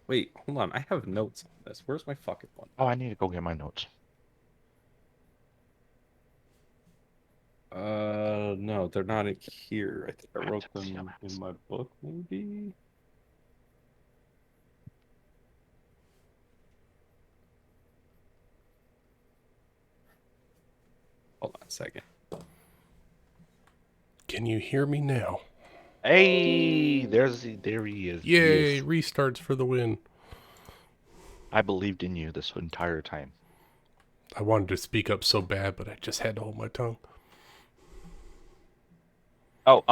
Wait, hold on. I have notes on this. Where's my fucking one? Oh, I need to go get my notes. No, they're not in here. I think I wrote That's the them in my book, maybe. Hold on a second. Can you hear me now? Hey, there he is. Yay, Yes. restarts for the win. I believed in you this entire time. I wanted to speak up so bad, but I just had to hold my tongue. Oh,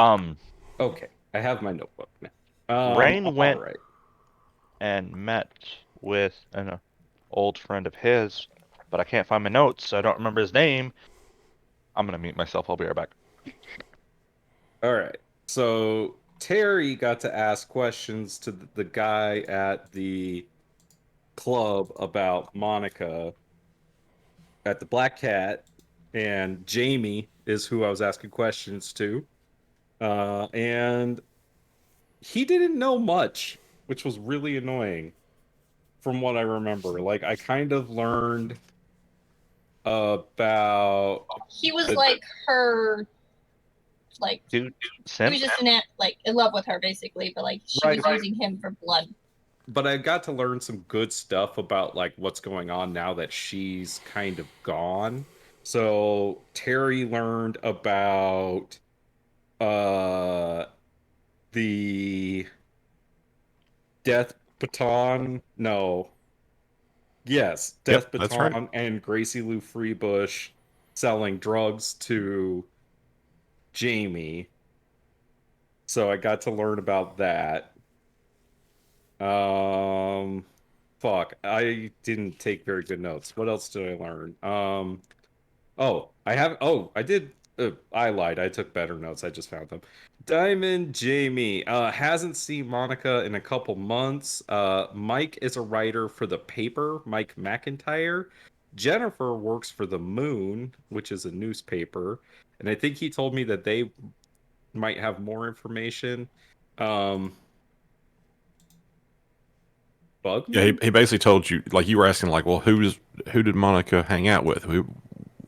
Okay, I have my notebook now. Rain All went right. and met with an old friend of his, but I can't find my notes, so I don't remember his name. I'm gonna mute myself. I'll be right back. All right. So Terry got to ask questions to the guy at the club about Monica at the Black Cat, and Jamie is who I was asking questions to. And he didn't know much, which was really annoying from what I remember. Like, I kind of learned about He was the, like her, like Dude, he was just like in love with her basically, but like she was using him for blood. but I got to learn some good stuff about like what's going on now that she's kind of gone. So Terry learned about uh the Death Baton. No. Yes, Yep, Death that's right. Baton and Gracie Lou Freebush selling drugs to Jamie. So I got to learn about that. Um fuck, I didn't take very good notes. What else did I learn? I did I lied. I took better notes. I just found them. Diamond Jamie hasn't seen Monica in a couple months. Mike is a writer for the paper, Mike McIntyre. Jennifer works for the Moon, which is a newspaper, and I think he told me that they might have more information. Um Yeah, he, Bugman? he basically told you, like you were asking, like, well, who did Monica hang out with? Who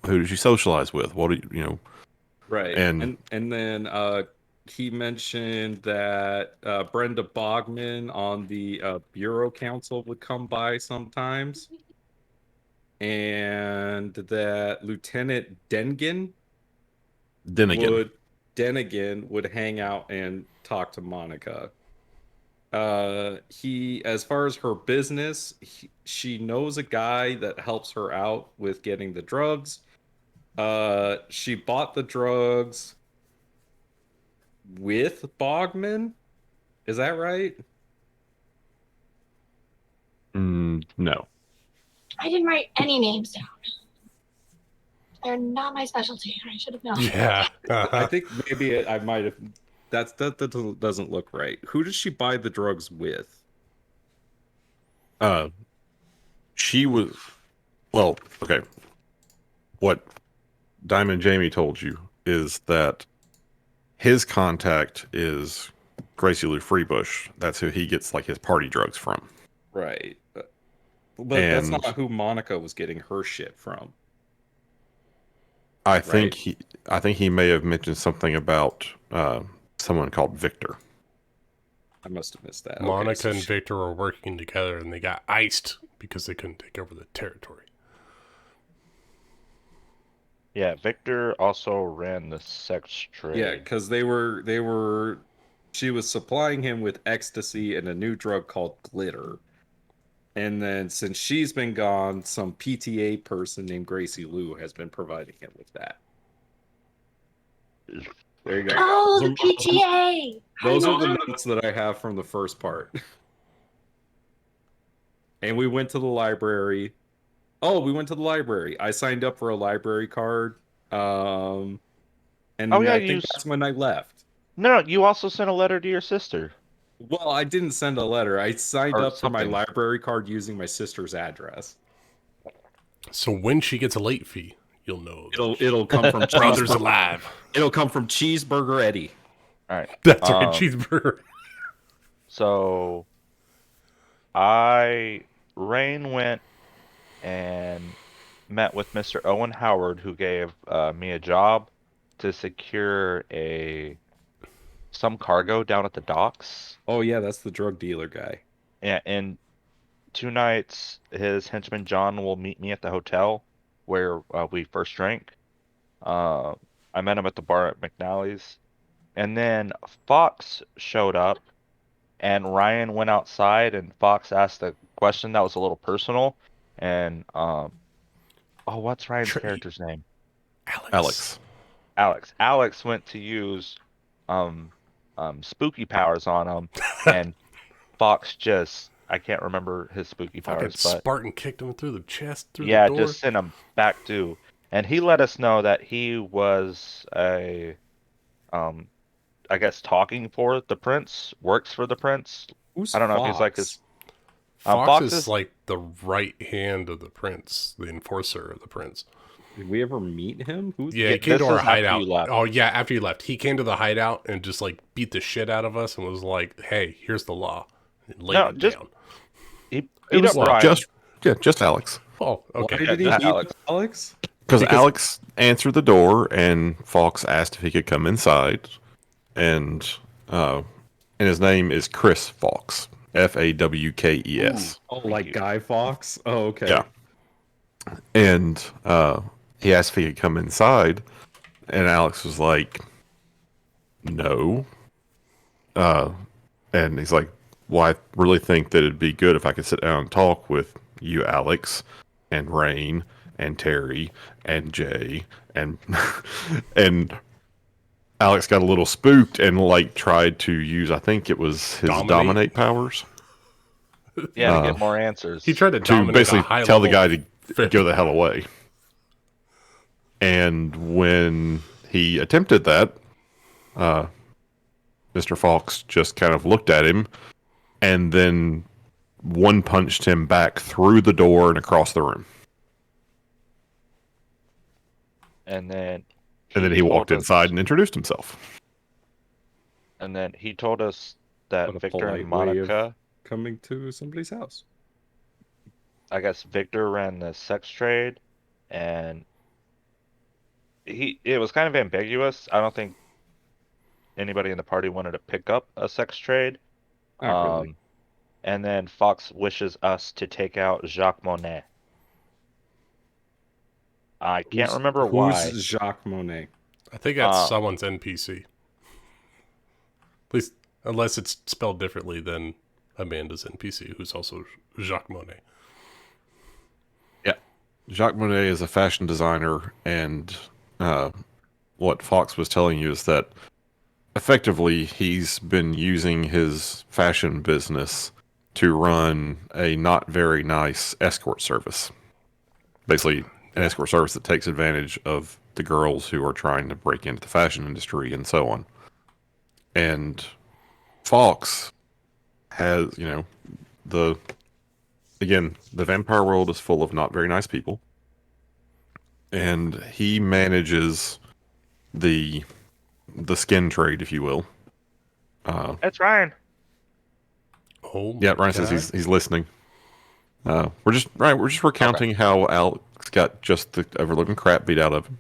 did she socialize with? What do you? Right. And And then he mentioned that Brenda Bogman on the Bureau Council would come by sometimes, and that Lieutenant then again, would Denigan would hang out and talk to Monica. As far as her business, she knows a guy that helps her out with getting the drugs. She bought the drugs with Bogman. Is that right? no. I didn't write any names down. They're not my specialty. I should have known. Yeah. I think maybe I might have. That doesn't look right. Who does she buy the drugs with? Uh, she was well. Okay, what Diamond Jamie told you is that his contact is Gracie Lou Freebush. That's who he gets like his party drugs from. Right. But that's And not who Monica was getting her shit from, I right? think he may have mentioned something about someone called Victor. I must have missed that. Okay, Monica so and Victor were working together and they got iced because they couldn't take over the territory. yeah, Victor also ran the sex trade. yeah, because she was supplying him with ecstasy and a new drug called glitter. And then since she's been gone, some PTA person named Gracie Lou has been providing him with that. There you go. Oh, the PTA. Those are the notes that I have from the first part. And we went to the library. Oh, we went to the library. I signed up for a library card. And Oh yeah, I think that's when I left. No, you also sent a letter to your sister. Well, I didn't send a letter. I signed Or up for my something. library card using my sister's address. So when she gets a late fee, you'll know. It'll come from Brother's Cheeseburger. alive. It'll come from Cheeseburger Eddie. All right. That's right, cheeseburger. So Rain went and met with Mr. Owen Howard, who gave me a job to secure some cargo down at the docks. Oh yeah, that's the drug dealer guy. Yeah, and 2 nights, his henchman John will meet me at the hotel where we first drank. Uh, I met him at the bar at McNally's, and then Fox showed up, and Ryan went outside, and Fox asked a question that was a little personal, and oh, what's Ryan's Trey. character's name? Alex. Alex went to use um spooky powers on him, and Fox just I can't remember his spooky Fucking powers, but Spartan kicked him through the chest, through yeah, the door. just sent him back to. And he let us know that he was a I guess talking for the prince, works for the prince. Who's I don't know if Fox? he's like his Fox, Fox is is- like the right hand of the prince, the enforcer of the prince. Did we ever meet him? Who's Yeah, Yeah, he came this to our is after hideout. you left. Oh yeah, after you left, he came to the hideout and just like beat the shit out of us and was like, "Hey, here's the law." And laid No, it just- down. He It beat was up Ryan. just Alex. Oh, Why okay. did he just beat Alex. Alex? Because Because- Alex answered the door and Fox asked if he could come inside, and his name is Chris Fox, Fawkes. Oh, Thank like you. Guy Fox? Oh, okay. Yeah. And he asked if he could come inside, and Alex was like, "No." And he's like, "Well, I really think that it'd be good if I could sit down and talk with you, Alex, and Rain, and Terry, and Jay, and and." Alex got a little spooked and like tried to use, I think it was his dominate powers Yeah, to get more answers. He tried to to dominate basically a high tell the level guy to go the hell away. And when he attempted that, Mr. Fox just kind of looked at him and then one punched him back through the door and across the room. And then He told walked us- inside and introduced himself. And then he told us that What a Victor and polite way of- Monica, Coming to somebody's house. I guess Victor ran the sex trade, and it was kind of ambiguous. I don't think anybody in the party wanted to pick up a sex trade. Not really. And then Fox wishes us to take out Jacques Monet. I can't remember why. Who's Jacques Monet? I think that's Uh, someone's NPC. At least, unless it's spelled differently than Amanda's NPC, who's also Jacques Monet. Jacques Monet is a fashion designer, and what Fox was telling you is that effectively he's been using his fashion business to run a not very nice escort service. Basically, an escort service that takes advantage of the girls who are trying to break into the fashion industry and so on. And Fox has, the vampire world is full of not very nice people. And he manages the skin trade, if you will. That's Ryan. Oh, my Yeah, Ryan God. says he's listening. We're just recounting how Alex got just the overlooking crap beat out of him.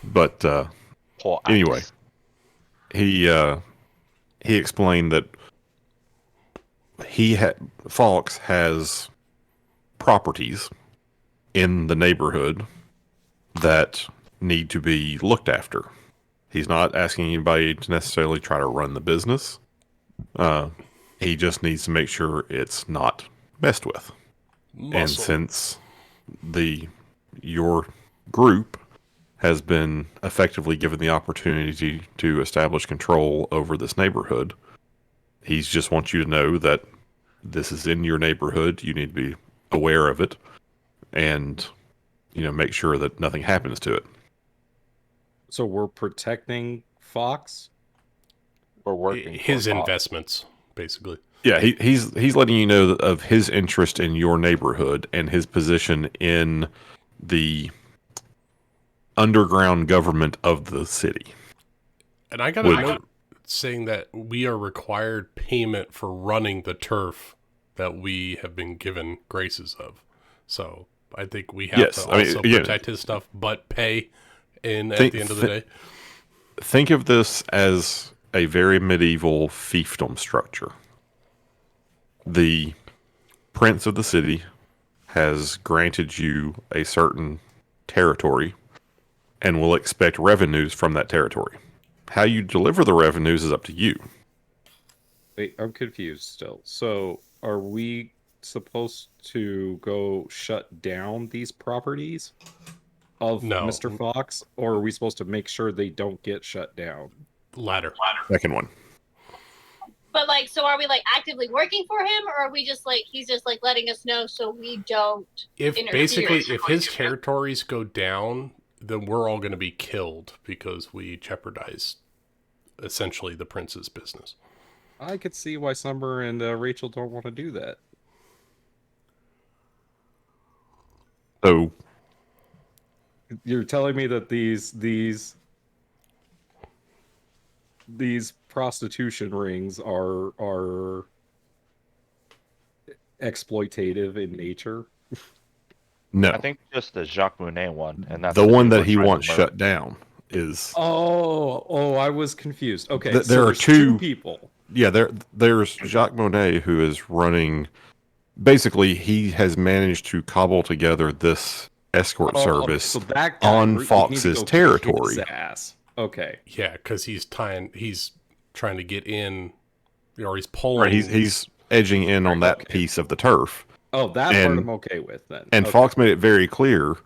But Poor anyway, Alex. he explained that Fox has properties in the neighborhood that need to be looked after. He's not asking anybody to necessarily try to run the business. He just needs to make sure it's not messed with. And Muscle. since your group has been effectively given the opportunity to establish control over this neighborhood, he just wants you to know that this is in your neighborhood. You need to be aware of it, and make sure that nothing happens to it. So we're protecting Fox? We're working His for Fox. investments, basically. Yeah, he's letting you know of his interest in your neighborhood and his position in the underground government of the city. And I got a Would- note saying that we are required payment for running the turf that we have been given graces of. So I think we have Yes, to I mean, also yeah. protect his stuff, but pay at Think- the end of the day. Think of this as a very medieval fiefdom structure. The prince of the city has granted you a certain territory and will expect revenues from that territory. How you deliver the revenues is up to you. Wait, I'm confused still. So, are we supposed to go shut down these properties of No. Mr. Fox, or are we supposed to make sure they don't get shut down? Ladder. Second one. But like, so are we like actively working for him, or are we just like he's just like letting us know so we don't? If interfere? basically if his territories go down, then we're all going to be killed because we jeopardize essentially the prince's business. I could see why Summer and Rachel don't want to do that. So You're telling me that these prostitution rings are exploitative in nature? no, I think just the Jacques Monet one, and that's the 'cause one people that are he trying to wants murder. shut down is I was confused. Okay, There so are there's two- two people. yeah. There's Jacques Monet who is running. Basically, he has managed to cobble together this escort service So that guy, on we need to Fox's go kick territory. his ass. Okay. Yeah, because he's trying to get in, or he's pulling. Right, he's edging in on that Okay. piece of the turf. Oh, that part And- I'm okay with then. And Okay. Fox made it very clear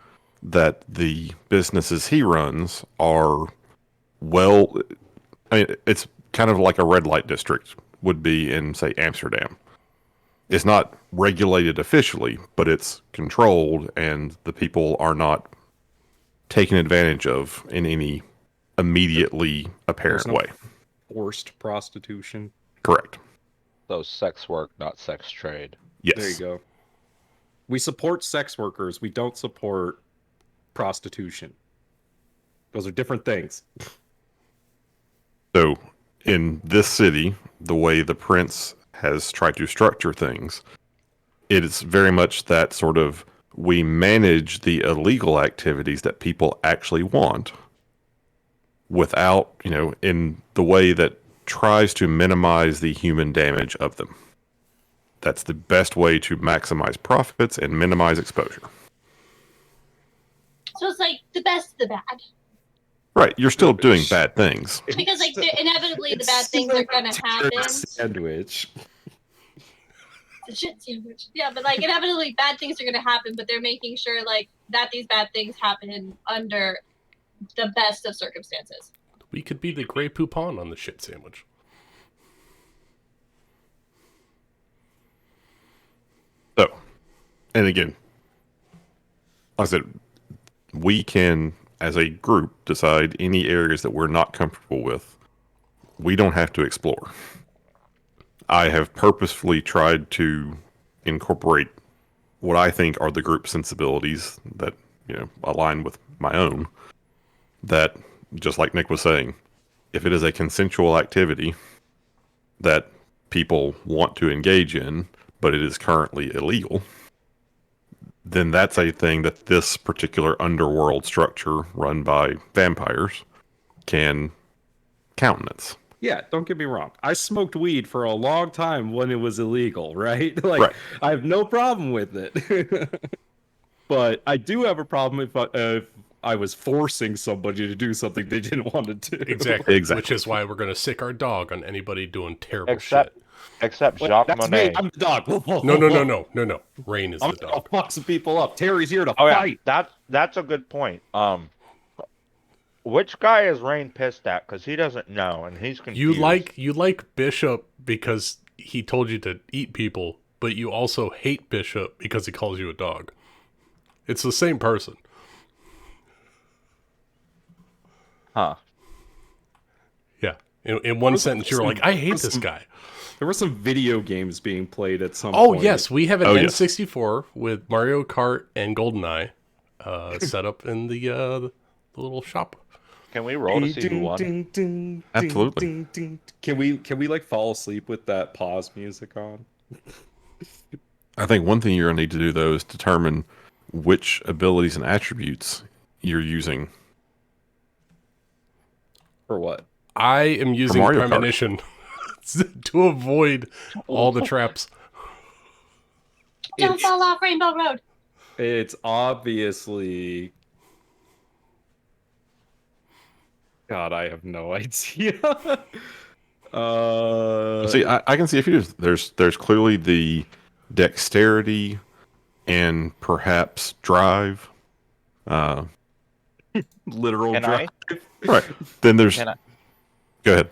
that the businesses he runs are well. I mean, it's kind of like a red light district would be in, say, Amsterdam. It's not regulated officially, but it's controlled, and the people are not taken advantage of in any immediately apparent no- way. Forced prostitution. Correct. So sex work, not sex trade. Yes. There you go. We support sex workers. We don't support prostitution. Those are different things. So, in this city, the way the prince has tried to structure things, it is very much that sort of we manage the illegal activities that people actually want without, in the way that tries to minimize the human damage of them. That's the best way to maximize profits and minimize exposure. So it's like the best of the bad, Right, you're still doing bad things. because like inevitably the It's bad things still are gonna a happen. Sandwich. The shit sandwich. Yeah, but like inevitably bad things are gonna happen, but they're making sure like that these bad things happen under the best of circumstances. We could be the Grey Poupon on the shit sandwich. So, and again, like I said, we can, as a group, decide any areas that we're not comfortable with. We don't have to explore. I have purposefully tried to incorporate what I think are the group sensibilities that, align with my own. That, just like Nick was saying, if it is a consensual activity that people want to engage in, but it is currently illegal, then that's a thing that this particular underworld structure run by vampires can countenance. Yeah, don't get me wrong. I smoked weed for a long time when it was illegal, right? Like, Right. I have no problem with it. But I do have a problem if I was forcing somebody to do something they didn't want to do. Exactly. Exactly. Which is why we're going to sick our dog on anybody doing terrible Except Wait, Jacques that's Monet. me. I'm the dog. Whoa, whoa, shit. No. whoa, whoa. Rain is I'm the gonna dog. fuck some people up. Terry's here to Oh yeah, fight. that's a good point. Which guy is Rain pissed at? Because he doesn't know, and he's confused. You like Bishop because he told you to eat people, but you also hate Bishop because he calls you a dog. It's the same person. Huh? Yeah. In one sentence, you were like, I hate this guy. There were some video games being played at some Oh, point. yes. We have an Oh, yes. N64 with Mario Kart and GoldenEye set up in the little shop. Can we roll to see who won? Absolutely. Can we like fall asleep with that pause music on? I think one thing you're going to need to do, though, is determine which abilities and attributes you're using. For what? I am using Mario Kart. premonition to avoid all the traps. Don't It's- fall off Rainbow Road. It's obviously. God, I have no idea. See, I can see a few. There's clearly the dexterity and perhaps drive. literal Can drive. Right. Then there's. Can I? Go ahead.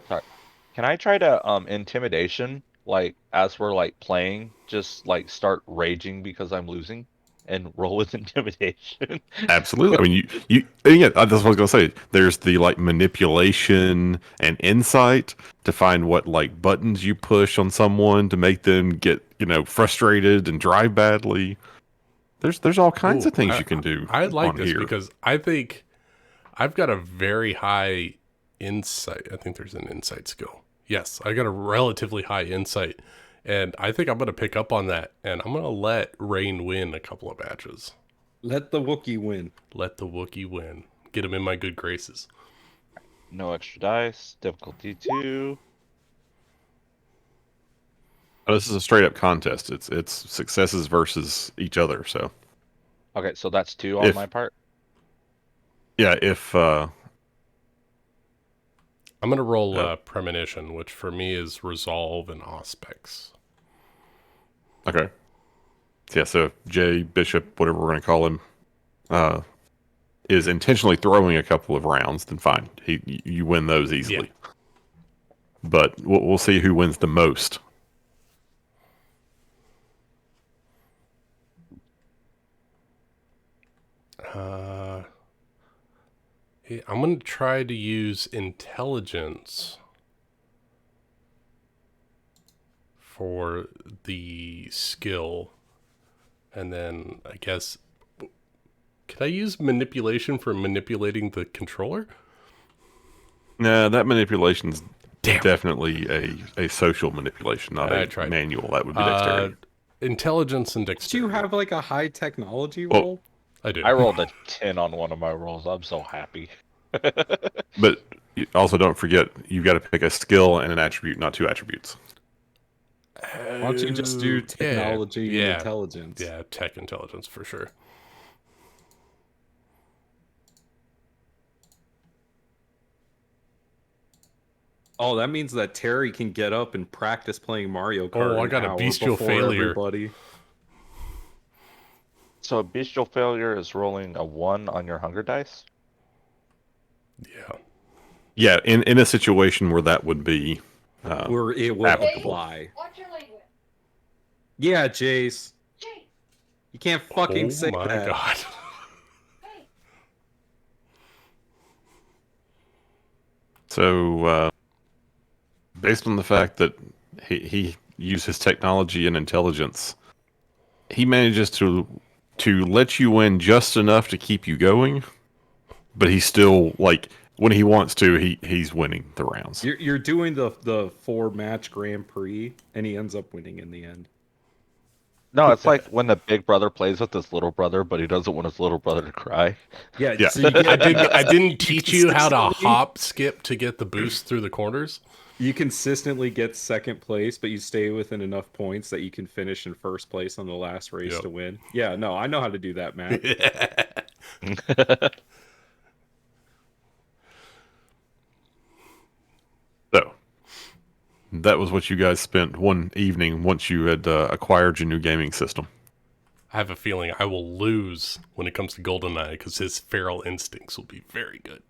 Can I try to intimidation, like as we're like playing, just like start raging because I'm losing and roll with intimidation? Absolutely. I mean, you yeah, that's what I was gonna say. There's the like manipulation and insight to find what like buttons you push on someone to make them get frustrated and drive badly. There's all kinds of things you can do. I like on this here. because I think I've got a very high insight. I think there's an insight skill. Yes, I got a relatively high insight. And I think I'm going to pick up on that. And I'm going to let Rain win a couple of matches. Let the Wookiee win. Let the Wookiee win. Get him in my good graces. No extra dice. Difficulty 2. Oh, this is a straight up contest. It's successes versus each other. So Okay, so that's 2 on If- my part. yeah, if I'm going to roll Yep. Premonition, which for me is Resolve and Auspex. okay, yeah. So if Jay Bishop, whatever we're going to call him, is intentionally throwing a couple of rounds, then fine. You win those easily. But we'll see who wins the most. I'm going to try to use Intelligence for the skill. And then I guess, could I use Manipulation for manipulating the controller? Nah, that manipulation's Damn. definitely a social manipulation, not I a tried. manual. That would be dexterity. Intelligence and Do Dexterity. you have like a high technology Well, roll? I do. I rolled a 10 on one of my rolls. I'm so happy. But you also don't forget, you've got to pick a skill and an attribute, not 2 attributes. Why don't you just do technology and yeah. intelligence? Yeah, tech intelligence for sure. Oh, that means that Terry can get up and practice playing Mario Kart. Oh, I an got a hour bestial before failure. Everybody. So a bestial failure is rolling a 1 on your hunger dice. Yeah. Yeah, in a situation where that would be Where it would applicable. apply. Watch your language. Yeah, Jace. Jay, You can't fucking Oh say my that. god. hey. So, based on the fact that he uses technology and intelligence, he manages to let you win just enough to keep you going, but he's still like when he wants to, he's winning the rounds. You're doing the 4-match Grand Prix, and he ends up winning in the end. No, it's like when the big brother plays with his little brother, but he doesn't want his little brother to cry. Yeah, Yeah. so you get, I didn't teach you how to consistently- hop skip to get the boost through the corners. You consistently get second place, but you stay within enough points that you can finish in first place on the last race Yep. to win. Yeah, no, I know how to do that, Matt. So that was what you guys spent one evening once you had acquired your new gaming system. I have a feeling I will lose when it comes to GoldenEye because his feral instincts will be very good.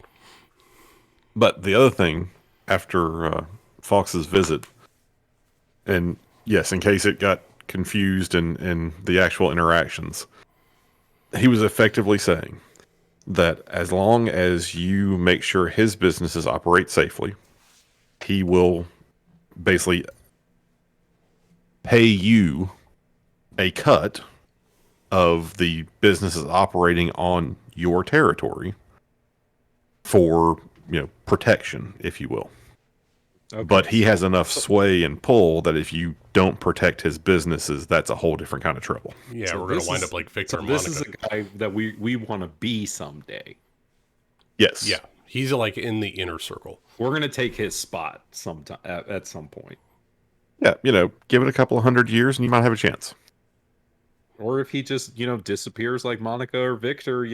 But the other thing, after Fox's visit, and yes, in case it got confused in the actual interactions, he was effectively saying that as long as you make sure his businesses operate safely, he will basically pay you a cut of the businesses operating on your territory for protection, if you will. Okay. But he has enough sway and pull that if you don't protect his businesses, that's a whole different kind of trouble. Yeah, So we're gonna this wind is- up like Victor So and this Monica. is a guy that we want to be someday. Yes. Yeah, he's like in the inner circle. We're gonna take his spot sometime at some point. Yeah, give it a couple of 100 years and you might have a chance. Or if he just, disappears like Monica or Victor,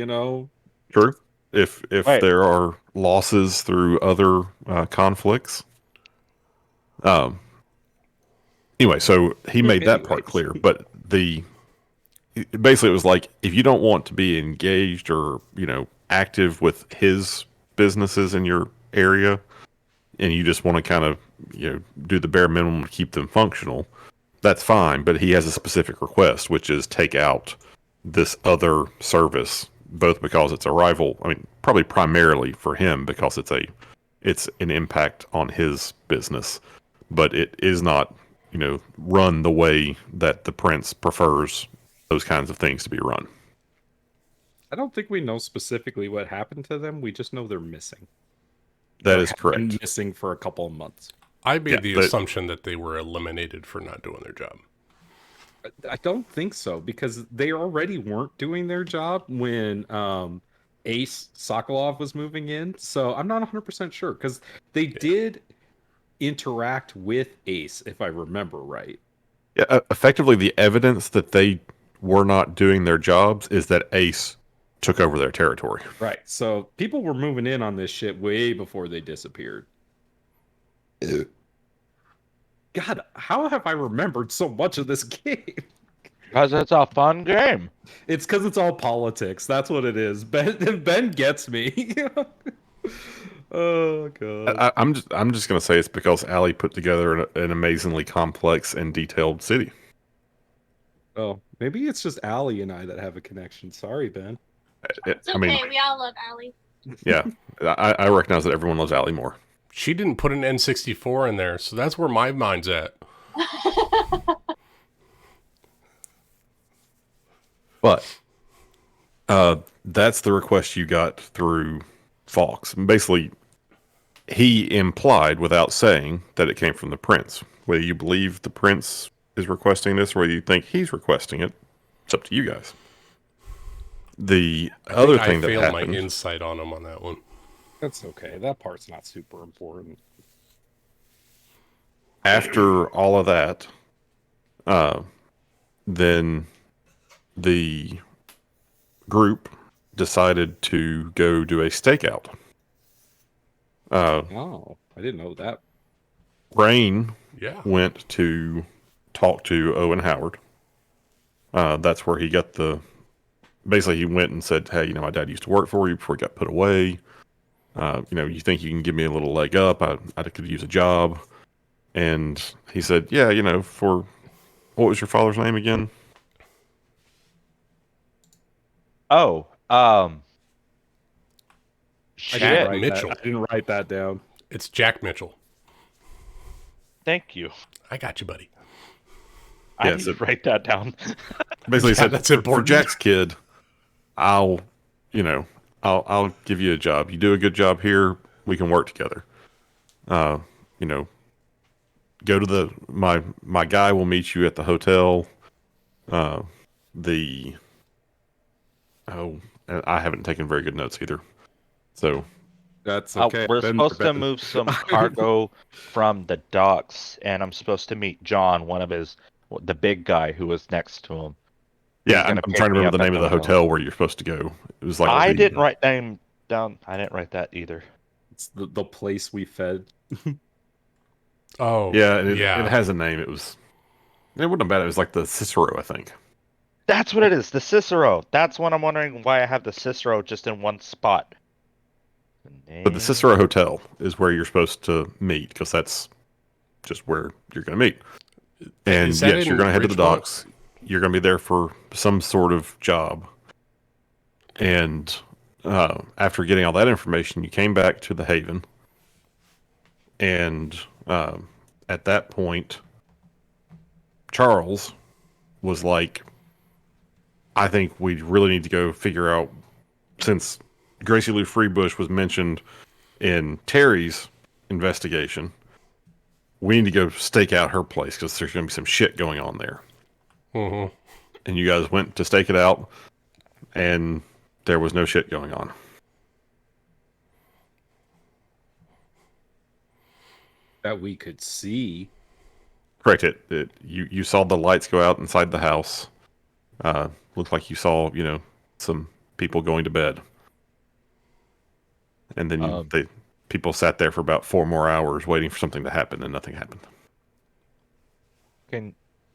True. If Right. there are losses through other conflicts. Anyway, so he made that part Anyways. clear, but basically it was like, if you don't want to be engaged or active with his businesses in your area, and you just want to kind of do the bare minimum to keep them functional, that's fine. But he has a specific request, which is take out this other service, both because it's a rival. I mean, probably primarily for him because it's an impact on his business, but it is not run the way that the prince prefers those kinds of things to be run. I don't think we know specifically what happened to them. We just know they're missing. That Or is have been correct. missing for a couple of months. I made Yeah, the but- assumption that they were eliminated for not doing their job. I don't think so because they already weren't doing their job when Ace Sokolov was moving in. So I'm not 100% sure because they did interact with Ace, if I remember right. Yeah, effectively, the evidence that they were not doing their jobs is that Ace took over their territory. Right. So people were moving in on this shit way before they disappeared. God, how have I remembered so much of this game? Because it's a fun game. It's because it's all politics. That's what it is. Ben gets me. Oh god. I'm just gonna say it's because Allie put together an amazingly complex and detailed city. Oh, maybe it's just Allie and I that have a connection. Sorry, Ben. It's okay. I mean, We all love Allie. yeah, I recognize that everyone loves Allie more. She didn't put an N64 in there, so that's where my mind's at. But that's the request you got through Fox. Basically, he implied without saying that it came from the prince. Whether you believe the prince is requesting this or whether you think he's requesting it, it's up to you guys. The other thing I that failed happened, my insight on him on that one. That's okay. That part's not super important. after all of that, then the group decided to go do a stakeout. Oh, I didn't know that. Rain Yeah. went to talk to Owen Howard. That's where he got basically he went and said, hey, my dad used to work for you before he got put away. You think you can give me a little leg up? I could use a job. And he said, yeah, for, what was your father's name again? Oh, I shit. didn't write Mitchell. That. I didn't write that down. It's Jack Mitchell. Thank you. I got you, buddy. I Yeah, need so- to write that down. Basically Yeah, said, that's for important. Jack's kid, I'll give you a job. You do a good job here, we can work together. Go to my guy will meet you at the hotel. I haven't taken very good notes either. So That's okay. We're Ben- supposed to Ben- move some cargo from the docks, and I'm supposed to meet John, the big guy who was next to him. yeah, He's I'm gonna pick trying to me remember the up at name of the the hotel where you're supposed to go. It was like I didn't write name down. I didn't write that either. It's the place we fed. Oh, Yeah, and it yeah. has a name. It wasn't bad. It was like the Cicero, I think. That's what it is. The Cicero. That's what I'm wondering why I have the Cicero just in one spot. But the Cicero Hotel is where you're supposed to meet because that's just where you're going to meet. And Is that yes, in you're going to head to the Ridgewell? docks. You're going to be there for some sort of job. And after getting all that information, you came back to the Haven. And at that point, Charles was like, I think we really need to go figure out, since Gracie Lou Freebush was mentioned in Terry's investigation, we need to go stake out her place because there's going to be some shit going on there. Mm-hmm. And you guys went to stake it out, and there was no shit going on. That we could see. Correct. You saw the lights go out inside the house. Looked like you saw, some people going to bed. And then people sat there for about 4 more hours waiting for something to happen, and nothing happened.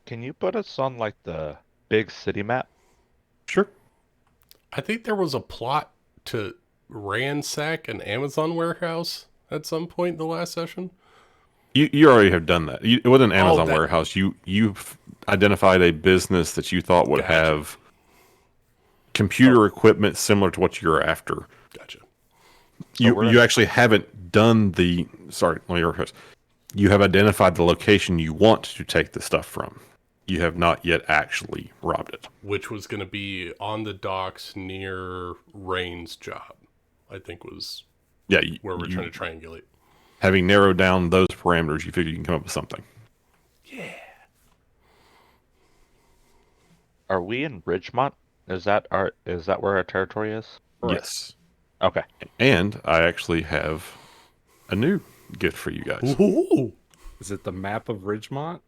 Can you put us on like the big city map? Sure. I think there was a plot to ransack an Amazon warehouse at some point in the last session. You already have done that. It wasn't an Amazon that- warehouse. You've identified a business that you thought would Gotcha. have computer equipment similar to what you're after. Gotcha. You actually haven't done the. Sorry, let me rehearse. You have identified the location you want to take the stuff from. You have not yet actually robbed it. Which was going to be on the docks near Rain's job, I think was Yeah, where we're trying to triangulate. Having narrowed down those parameters, you figure you can come up with something. Yeah. Are we in Ridgemont? Is that where our territory is? Yes. Okay. And I actually have a new gift for you guys. Ooh. Is it the map of Ridgemont?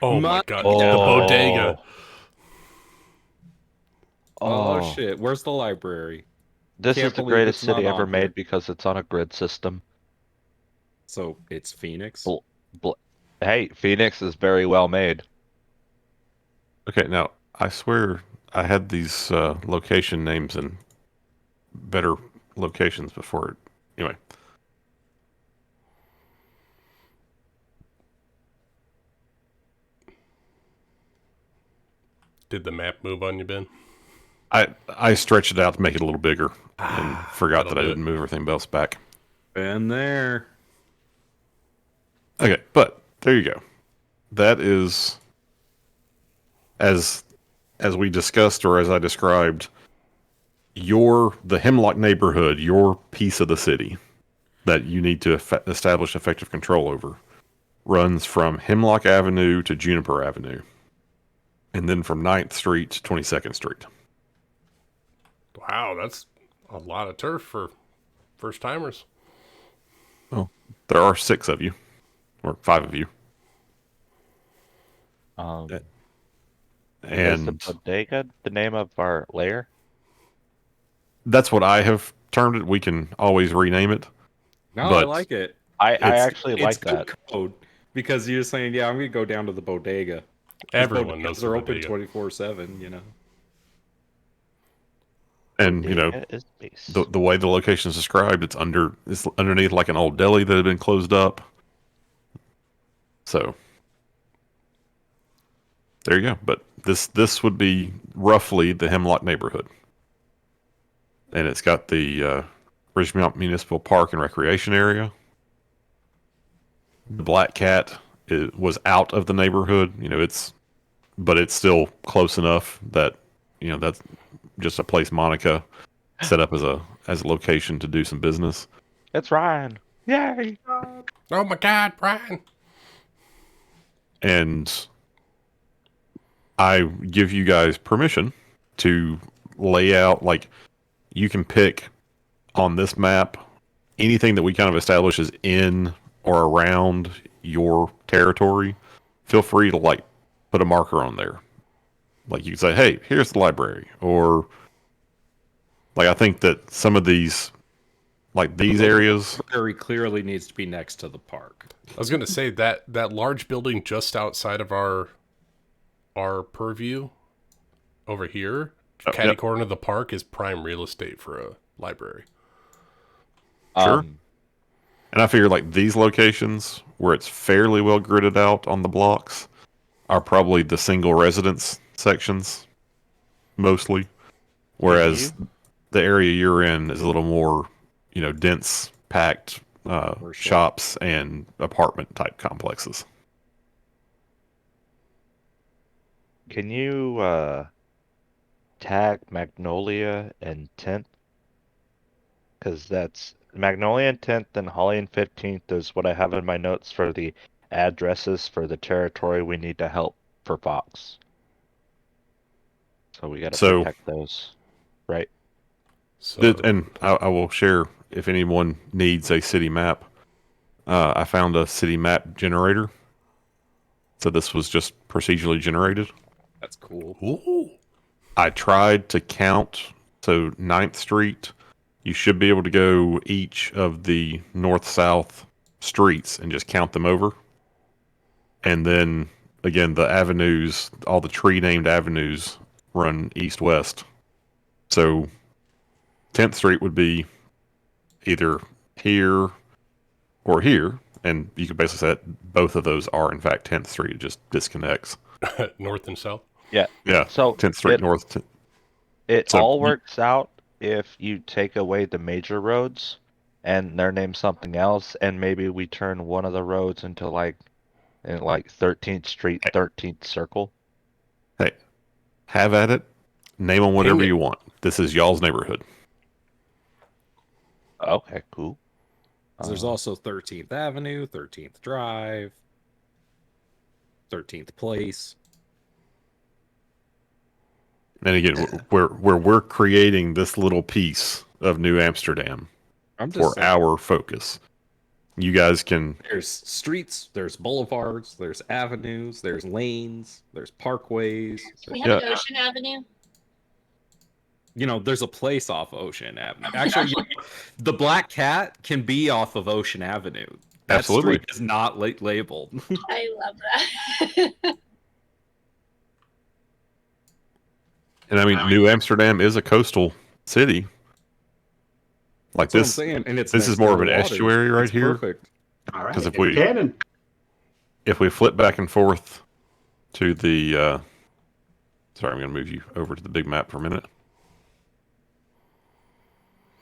Oh my My- god, Oh. the bodega. Oh shit! Where's the library? This Can't is the believe greatest it's not city ever on here. made because it's on a grid system. So it's Phoenix. Hey, Phoenix is very well made. Okay, now I swear I had these location names in better locations before. Anyway, Did the map move on you, Ben? I stretched it out to make it a little bigger and forgot that I that'll do didn't move everything else back. Been there. Okay, but there you go. That is as we discussed or as I described, the Hemlock neighborhood, your piece of the city that you need to establish effective control over, runs from Hemlock Avenue to Juniper Avenue, and then from 9th Street to 22nd Street. Wow, that's a lot of turf for first timers. Well, there are 6 of you, or 5 of you. Is the And bodega the name of our lair? that's what I have termed it. We can always rename it. No, I But like it. I It's- actually like It's good that. code because you're saying, yeah, I'm gonna go down to the bodega. Everyone knows the They're open bodega. 24/7. And Bodega is base. the way the location is described, it's underneath like an old deli that had been closed up. So there you go. But this would be roughly the Hemlock neighborhood, and it's got the Ridgemont Municipal Park and Recreation area. The Black Cat was out of the neighborhood. But it's still close enough that that's just a place Monica set up as a location to do some business. It's Ryan. Yay! Oh my god, Brian. And I give you guys permission to lay out, like, you can pick on this map anything that we kind of establish is in or around your territory. Feel free to like put a marker on there. Like you can say, hey, here's the library. Or like I think that some of these, like these areas, Very clearly needs to be next to the park. I was gonna say that large building just outside of our purview over here, catty yep. corner of the park, is prime real estate for a library. Sure. And I figure like these locations where it's fairly well gridded out on the blocks are probably the single residence sections mostly. Whereas the area you're in is a little more, dense, packed shops and apartment type complexes. Can you tag Magnolia and Tent? Because that's Magnolia and 10th and Holly and 15th is what I have in my notes for the addresses for the territory we need to help for Fox. So we got to So- protect those, right? So, And I will share if anyone needs a city map. I found a city map generator. So this was just procedurally generated. That's cool. ooh, I tried to count. So 9th Street, you should be able to go each of the north-south streets and just count them over. And then again, the avenues, all the tree-named avenues run east-west. So 10th Street would be either here or here, and you could basically say that both of those are in fact 10th Street. It just disconnects. north and south. Yeah. Yeah, So 10th Street north. it So all you- works out if you take away the major roads and they're named something else, and maybe we turn one of the roads into like 13th Street, 13th Circle. Hey, have at it. Name them whatever it. you want. This is y'all's neighborhood. Okay, cool. 'Cause there's also 13th Avenue, 13th Drive, 13th Place. And again, where we're creating this little piece of New Amsterdam I'm for just saying, our focus. You guys can there's streets, there's boulevards, there's avenues, there's lanes, there's parkways. We have Yeah. an Ocean Avenue. You know, there's a place off Ocean Avenue. Actually, the Black Cat can be off of Ocean Avenue. That Absolutely. street is not labeled. I love that. And I mean, New Amsterdam is a coastal city. Like That's what I'm this, saying. And it's this next is more to of an the water. estuary right It's here. Perfect. All right. 'Cause if hit the we- cannon. If we flip back and forth to the, sorry, I'm going to move you over to the big map for a minute.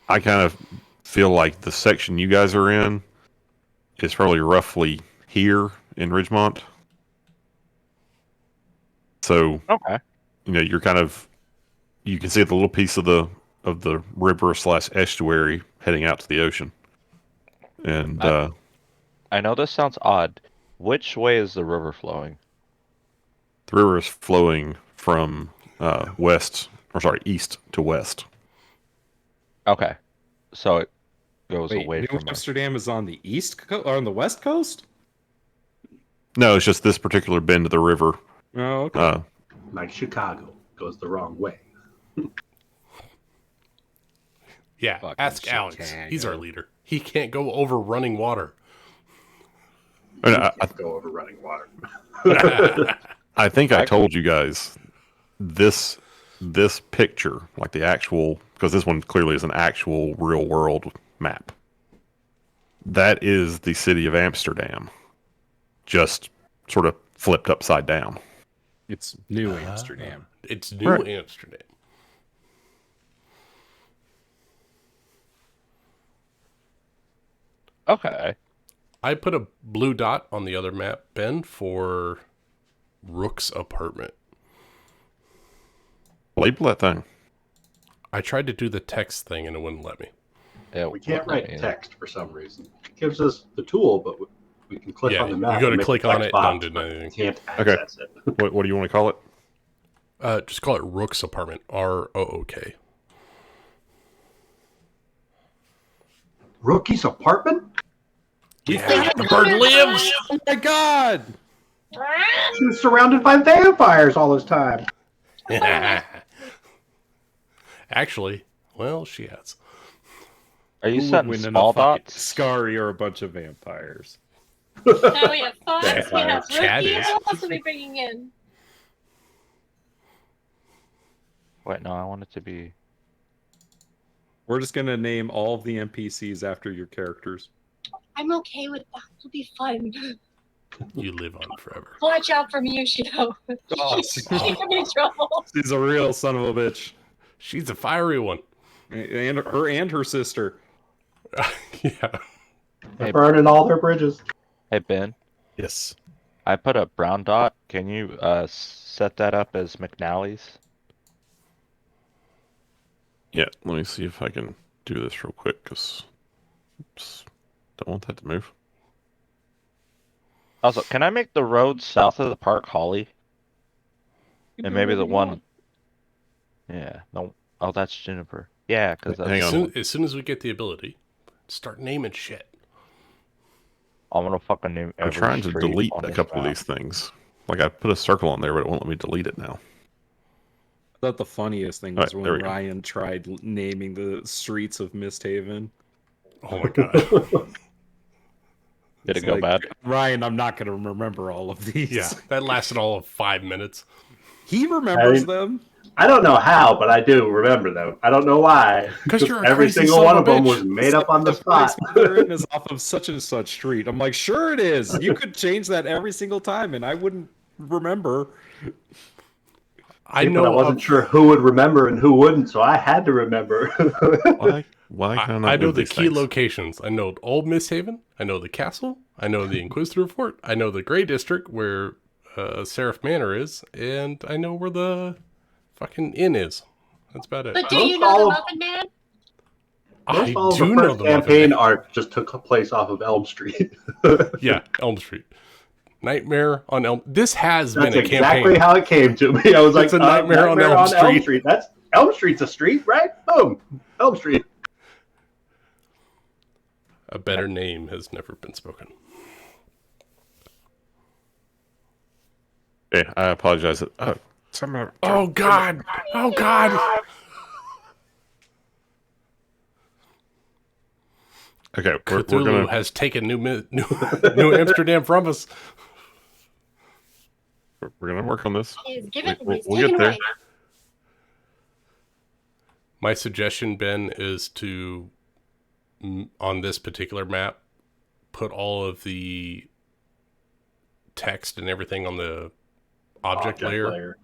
I kind of feel like the section you guys are in is probably roughly here in Ridgemont. So Okay. you know, you're kind of, you can see the little piece of the river / estuary heading out to the ocean. And I know this sounds odd. Which way is the river flowing? the river is flowing from east to west. Okay. So it goes Wait, away New from us. Amsterdam is on the or on the west coast? No, it's just this particular bend of the river. Oh, okay. Like Chicago goes the wrong way. Yeah, Fucking ask Alex. He's our Chicago. leader. He can't go over running water. And You I can't go over running water. I think I told you guys this picture, like the actual, because this one clearly is an actual real world map. That is the city of Amsterdam, just sort of flipped upside down. It's New Amsterdam. It's New Right. Amsterdam. Okay. I put a blue dot on the other map, Ben, for Rook's apartment. Label that thing. I tried to do the text thing and it wouldn't let me. Yeah, We can't wouldn't let write me in. text for some reason. It gives us the tool, but we can click Yeah, on the you map. gotta and make a click on text it, box, don't do but anything. Can't Okay. access it. What do you want to call it? Just call it Rook's apartment. ROOK. Rookie's apartment? Yeah, the bird lives. Oh my god! She was surrounded by vampires all this time. Actually, well, she has. Are you Who would setting win in a small fucking dots? Scary or a bunch of vampires? Now we have Fox, we have Chad Rookie. is. Who else are we bringing in? Wait, no, I want it to be. We're just gonna name all of the NPCs after your characters. I'm okay with that. It'll be fun. You live on forever. Watch out for Miyushito. Oh, She's in trouble. she's a real son of a bitch. She's a fiery one. And her sister. Yeah. They're Hey. burning all their bridges. Hey, Ben, Yes. I put a brown dot. Can you set that up as McNally's? Yeah. Let me see if I can do this real quick, because Don't want that to move. Also, can I make the road south of the park Holly? You And do maybe whatever the you one. want. Yeah. No. Oh, that's Juniper. Yeah, because that's. Hang on. As soon as we get the ability, start naming shit. I'm gonna fucking name I'm every trying to street delete on a this couple of map. these things. Like I put a circle on there, but it won't let me delete it now. I thought the funniest thing All was right, there when we go. Ryan tried naming the streets of Misthaven. Oh my god. Did it It's go like, bad? Ryan, I'm not going to remember all of these. Yeah, that lasted all of 5 minutes. He remembers I- them. I don't know how, but I do remember them. I don't know why. 'Cause you're a every crazy single son one of of a them bitch. was made up on the place spot. where they're in is off of such and such street. I'm like, sure it is. You could change that every single time, and I wouldn't remember. I But I know. wasn't sure who would remember and who wouldn't, so I had to remember. Why can I not I know move the these key things? locations. I know Old Misthaven. I know the castle. I know the Inquisitor Fort. I know the Grey District where Seraph Manor is, and I know where the fucking inn is. That's about it. But do Most you know the all of- Muffin Man? Most I all of do the know first the Muffin campaign Man. arc just took place off of Elm Street. Yeah, Elm Street. Nightmare on Elm. This has That's been a exactly campaign. how it came to me. I was It's like, a Nightmare on Elm Street. That's Elm Street's a street, right? Boom, Elm Street. A better name has never been spoken. Okay, I apologize. Somehow. Oh God! Oh God! Okay, we're Cthulhu gonna. has taken New Amsterdam from us. We're gonna work on this. He's given. We'll He's get taken there. away. My suggestion, Ben, is to on this particular map put all of the text and everything on the object layer,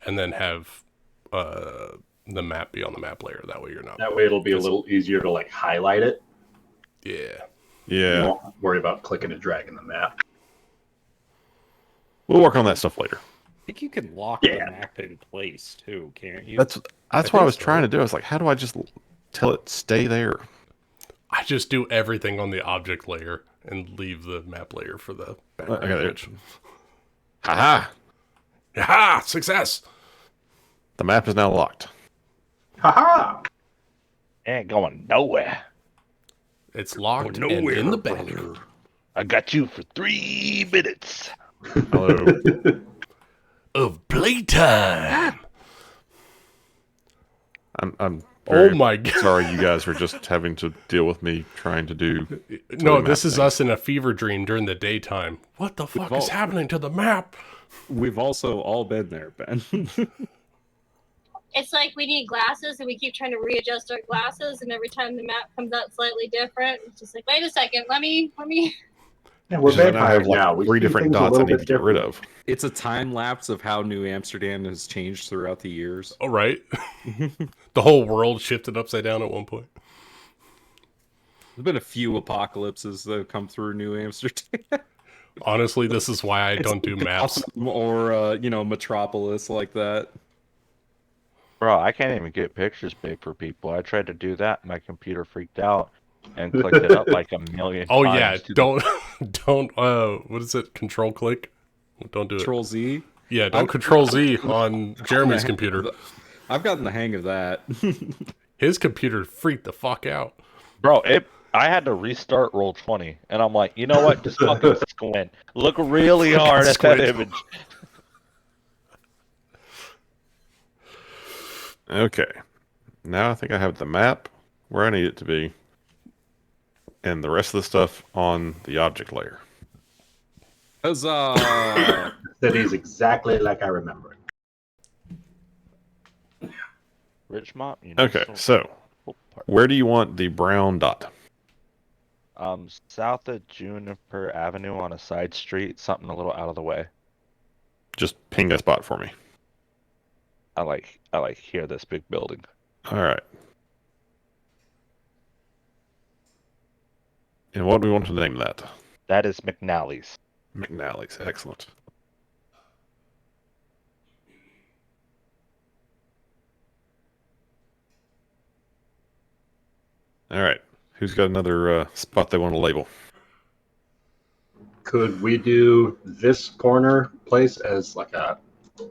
and then have the map be on the map layer. That way you're not. That way it'll be a little easier to like highlight it. Yeah. You Yeah, won't worry about clicking and dragging the map. we'll work on that stuff later. I think you can lock Yeah. the map in place too, can't you? That's I what I think was so. trying to do. I was like, how do I just tell it stay there? I just do everything on the object layer and leave the map layer for the background I got it. image. Haha! Ha! Success! The map is now locked. Haha! Ain't going nowhere. It's locked and in the back. I got you for 3 minutes. Hello. Of playtime. I'm Oh very my God. sorry you guys are just having to deal with me trying to do. No, map this is things. us in a fever dream during the daytime. What the fuck is all- happening to the map? We've also all been there, Ben. It's like we need glasses, and we keep trying to readjust our glasses, and every time the map comes out slightly different, it's just like, wait a second, let me. Yeah, we're Because I now have vampires like now. We 3 see different things a dots I little need to bit get rid different. of. It's a time lapse of how New Amsterdam has changed throughout the years. Oh, right. The whole world shifted upside down at one point. There's been a few apocalypses that have come through New Amsterdam. Honestly, this is why I don't do maps. Gotham or Metropolis like that. Bro, I can't even get pictures big for people. I tried to do that, my computer freaked out and clicked it up like a million Oh times. yeah, to the- don't what is it? Control click? Don't do it. Control Z. Yeah, don't I'm- Control Z on Jeremy's computer. I've gotten the hang of that. His computer freaked the fuck out. Bro, I had to restart Roll20, and I'm like, you know what? Just fucking squint. Look really hard at squint. that image. Okay. Now I think I have the map where I need it to be. And the rest of the stuff on the object layer. Huzzah! That is exactly like I remember it. Rich Mop, you know. Okay, so where do you want the brown dot? South of Juniper Avenue on a side street, something a little out of the way. Just ping a spot for me. I like here this big building. All right. And what do we want to name that? That is McNally's. McNally's. Excellent. All right. Who's got another spot they want to label? Could we do this corner place as like a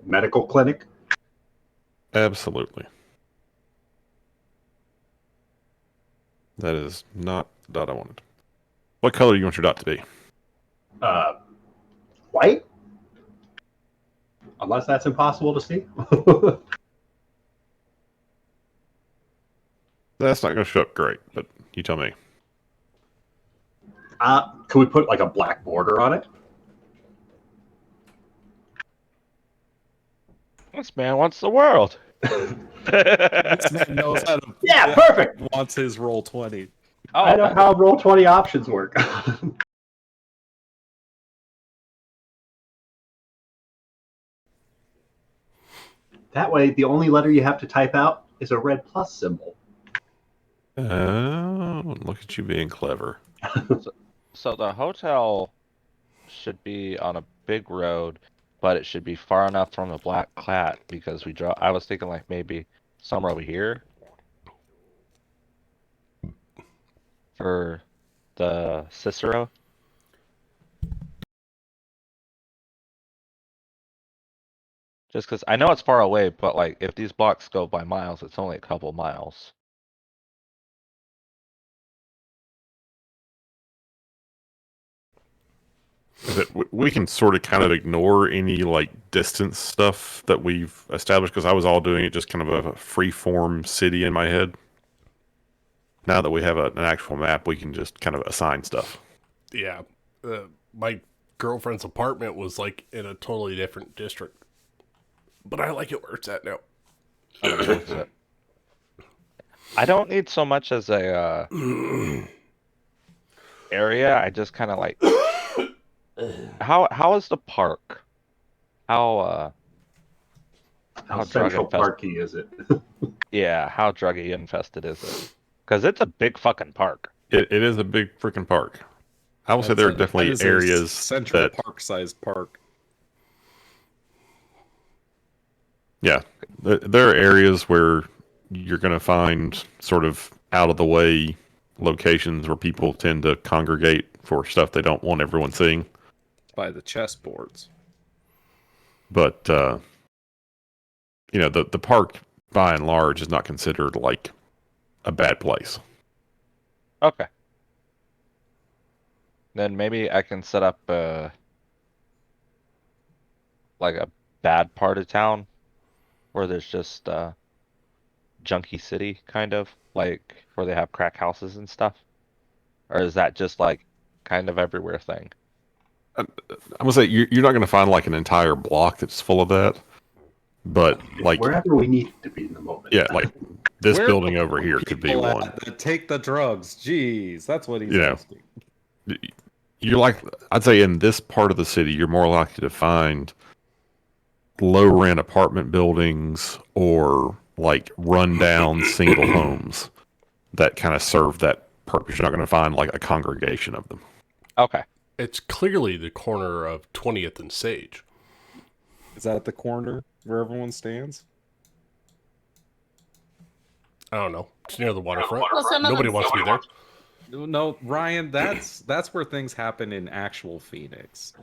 medical clinic? Absolutely. That is not the dot I wanted. What color do you want your dot to be? White? Unless that's impossible to see. That's not going to show up great, but you tell me. Can we put like a black border on it? This man wants the world. This man knows how to. Yeah, perfect. Wants his roll 20. I know how roll 20 options work. That way, the only letter you have to type out is a red plus symbol. Oh, look at you being clever. So the hotel should be on a big road, but it should be far enough from the Black Cat because I was thinking like maybe somewhere over here for the Cicero. Just because I know it's far away, but like if these blocks go by miles, it's only a couple miles. We can sort of kind of ignore any like distance stuff that we've established because I was all doing it just kind of a free form city in my head. Now that we have an actual map, we can just kind of assign stuff. Yeah. My girlfriend's apartment was like in a totally different district. But I like it where it's at now. I don't need so much as a area. I just kind of like how is the park? How Central drug Parky is it? Yeah, how druggy infested is it? Because it's a big fucking park. It is a big freaking park. I will say there are definitely areas Central that Park-sized park. yeah, there are areas where you're going to find sort of out of the way locations where people tend to congregate for stuff they don't want everyone seeing. By the chessboards. But the park by and large is not considered like a bad place. Okay. Then maybe I can set up like a bad part of town where there's just junkie city kind of like where they have crack houses and stuff. Or is that just like kind of everywhere thing? I'm gonna say you're not going to find like an entire block that's full of that, but like Wherever we need it to be in the moment. yeah, like this Where building are over here could be people one. that take the drugs. Jeez, that's what he's You know. asking. You're like, I'd say in this part of the city, you're more likely to find low rent apartment buildings or like rundown single homes that kind of serve that purpose. You're not going to find like a congregation of them. Okay. It's clearly the corner of 20th and Sage. Is that at the corner where everyone stands? I don't know. It's near the waterfront. Well, some of Nobody them wants to be there. No, Ryan, that's where things happen in actual Phoenix.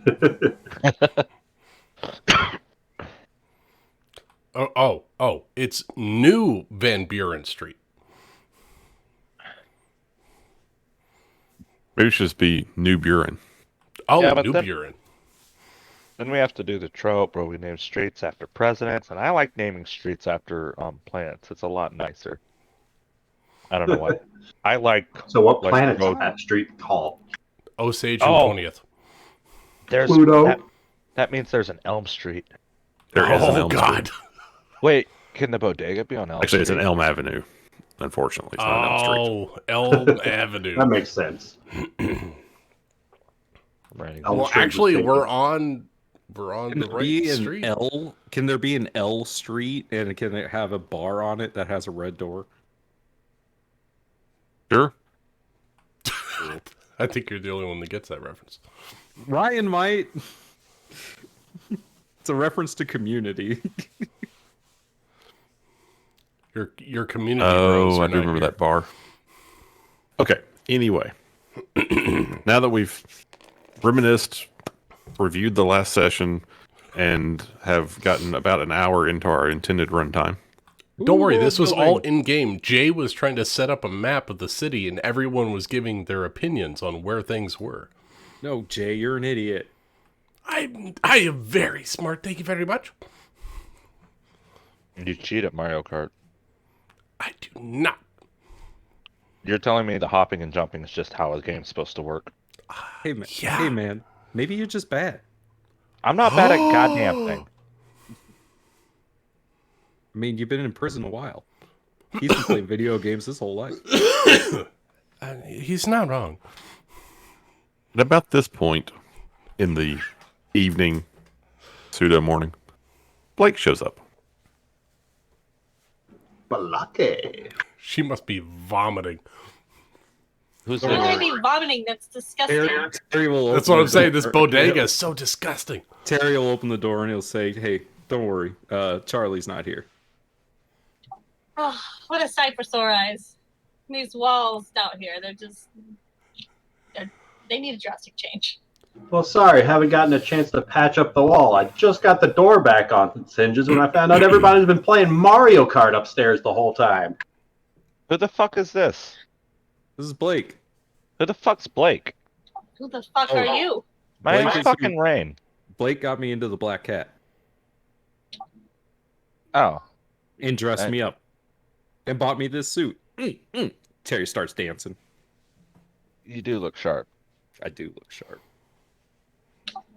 Oh, it's New Van Buren Street. Maybe it should just be New Buren. Oh, Yeah, but New then- Buren. Then we have to do the trope where we name streets after presidents, and I like naming streets after planets. It's a lot nicer. I don't know why. I like So what like planet is road- that street called? Osage and Oh. 20th. There's Pluto. that means there's an Elm Street. There is an Oh, Elm God. Street. Wait, can the bodega be on Elm Actually, it's Street? an Elm Avenue. Unfortunately, it's not an Elm Street. Oh, Elm Avenue. That makes sense. I'm writing Elm Well, Street was actually, taken. we're on Can the there be right an street. L? Can there be an L street and can it have a bar on it that has a red door? Sure. I think you're the only one that gets that reference. Ryan might. It's a reference to Community. Your community bros Oh, are I do not remember here. that bar. Okay, Anyway, now that we've reminisced, reviewed the last session, and have gotten about an hour into our intended runtime. Don't worry, Ooh, this was all building. in-game. Jay was trying to set up a map of the city, and everyone was giving their opinions on where things were. No, Jay, you're an idiot. I am very smart, thank you very much. You cheat at Mario Kart. I do not. You're telling me the hopping and jumping is just how a game's supposed to work. Hey man, Yeah. hey man, maybe you're just bad. I'm not bad at goddamn thing. I mean, you've been in prison a while. He's been playing video games his whole life. He's not wrong. At about this point in the evening, pseudo morning, Blake shows up. Balake. She must be vomiting. Who's Why would I this? be vomiting? That's disgusting. Terry will That's open what the I'm saying. door. This bodega is so disgusting. Terry will open the door and he'll say, "Hey, don't worry, Charlie's not here." Oh, what a sight for sore eyes. These walls out here, they need a drastic change. Well, sorry, haven't gotten a chance to patch up the wall. I just got the door back on its hinges when I found out everybody's been playing Mario Kart upstairs the whole time. Who the fuck is this? This is Blake. Who the fuck's Blake? Who the fuck Oh. are you? My Blake name's is fucking who- Rain. Blake got me into the Black Cat Oh. and dressed Hey. me up and bought me this suit. Terry starts dancing. You do look sharp. I do look sharp.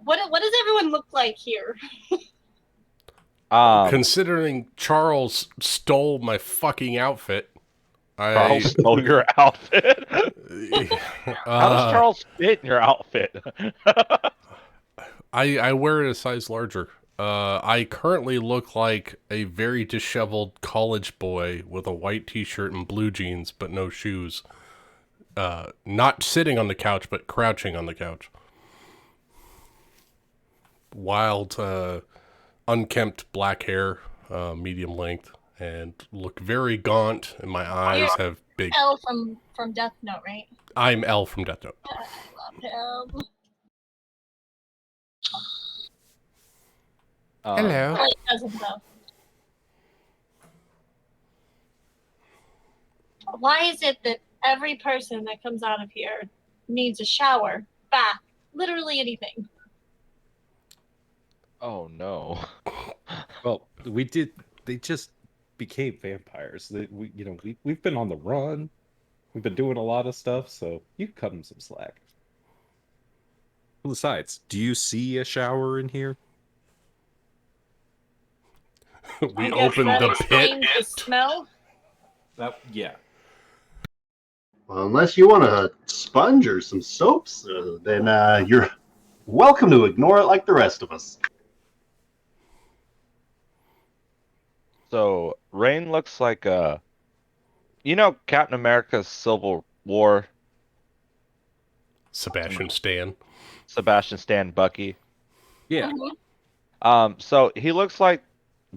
What does everyone look like here? Considering Charles stole my fucking outfit, Charles stole your outfit. How does Charles fit in your outfit? I wear it a size larger. I currently look like a very disheveled college boy with a white t-shirt and blue jeans, but no shoes. Not sitting on the couch, but crouching on the couch. Wild, unkempt black hair, medium length, and look very gaunt, and my eyes have big... L from Death Note, right? I'm L from Death Note. I love him. Hello. Well, he doesn't, though. Why is it that every person that comes out of here needs a shower, bath, literally anything? Oh no. Well, they just became vampires. We've been on the run. We've been doing a lot of stuff, so you cut them some slack. Besides, do you see a shower in here? We I guess opened that the explains pit. the smell. Yeah. Well, unless you want a sponge or some soaps, then you're welcome to ignore it like the rest of us. So Rain looks like Captain America's Civil War, Sebastian Stan. Sebastian Stan Bucky. Yeah. Mhm. So he looks like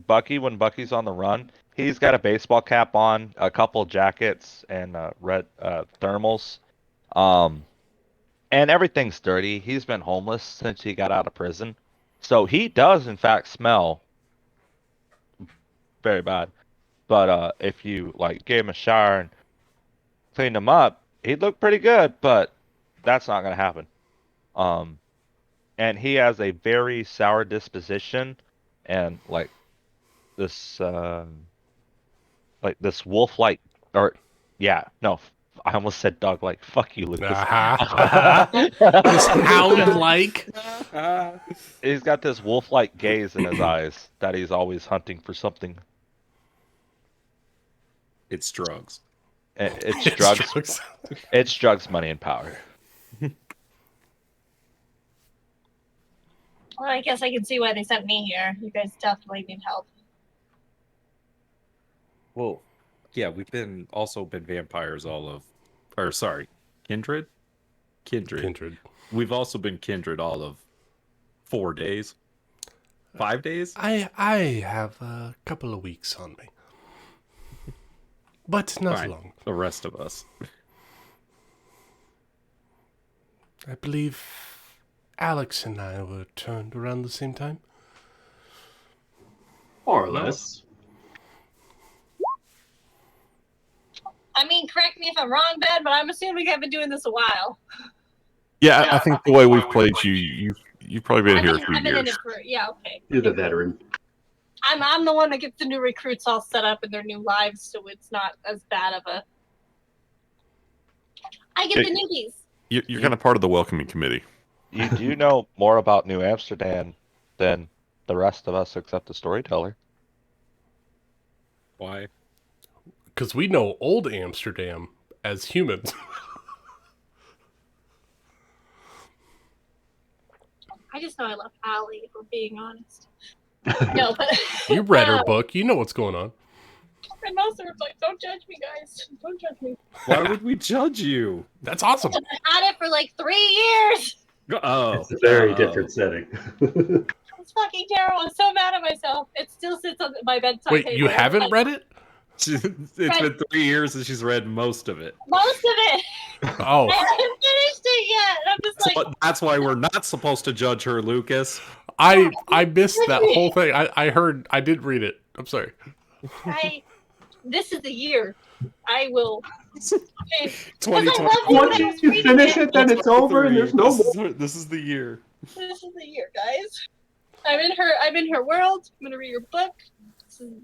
Bucky when Bucky's on the run. He's got a baseball cap on, a couple jackets, and red thermals. And everything's dirty. He's been homeless since he got out of prison. So he does, in fact, smell very bad. But if you gave him a shower and cleaned him up, he'd look pretty good. But that's not gonna happen. And he has a very sour disposition, and this this wolf-like, or yeah, no, I almost said dog-like. Fuck you, Lucas. This hound-like. He's got this wolf-like gaze in his eyes that he's always hunting for something. It's drugs. It's drugs. It's drugs, money, and power. Well, I guess I can see why they sent me here. You guys definitely need help. Well, yeah, we've also been vampires kindred? Kindred. We've also been kindred all of 4 days. 5 days? I have a couple of weeks on me. But not Fine. long. The rest of us. I believe Alex and I were turned around the same time. More or less. I mean, correct me if I'm wrong, Ben, but I'm assuming I've been doing this a while. Yeah, I think the way we've played you've probably been here a few I've been in years. it for okay. You're the veteran. I'm the one that gets the new recruits all set up in their new lives, so it's not as bad of a. I get the newbies. You're kind of part of the welcoming committee. You do know more about New Amsterdam than the rest of us except the storyteller. Why? Because we know old Amsterdam as humans. I just know I love Allie, if we're being honest. No, but You read her book. You know what's going on. and most of her like, don't judge me, guys. Don't judge me. Why would we judge you? That's awesome. I had it for like 3 years. Oh, It's a very different setting. It's fucking terrible. I'm so mad at myself. It still sits on my bedside Wait, table. you haven't read it? It's been 3 years and she's read most of it. Most of it. Oh, I haven't finished it yet. And I'm just like, That's why we're not supposed to judge her, Lucas. I missed that whole thing. I heard. I did read it. I'm sorry. this is the year. I will. Okay. 2020. Once you finish it, then it's over, and there's no more. This is the year. This is the year, guys. I'm in her world. I'm gonna read her book.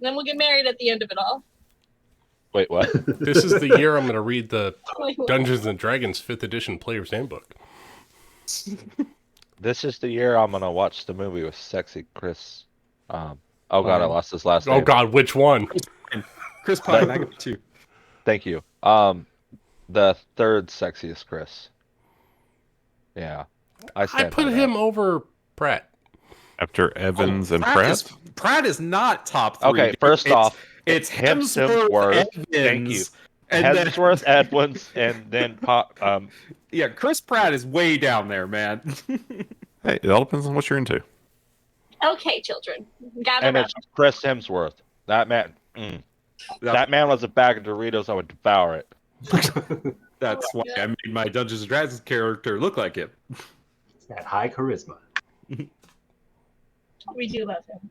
Then we'll get married at the end of it all. Wait, what? This is the year I'm going to read the Like, Dungeons and Dragons 5th edition Player's Handbook. This is the year I'm gonna watch the movie with sexy Chris. Oh god, I lost his last Oh name. God, which one? Chris Pine, I got 2. Thank you. The third sexiest Chris. Yeah, I stand put by him that. over Pratt. After Evans and Pratt? Pratt is not top 3. Okay, first off, it's Hemsworth. Hemsworth, Thank you. Evans, and Hemsworth, Edwards, and then yeah, Chris Pratt is way down there, man. Hey, it all depends on what you're into. okay, children, gather and around. it's Chris Hemsworth. That man. That man was a bag of Doritos. I would devour it. That's why I made my Dungeons and Dragons character look like him. It's that high charisma. We do love him.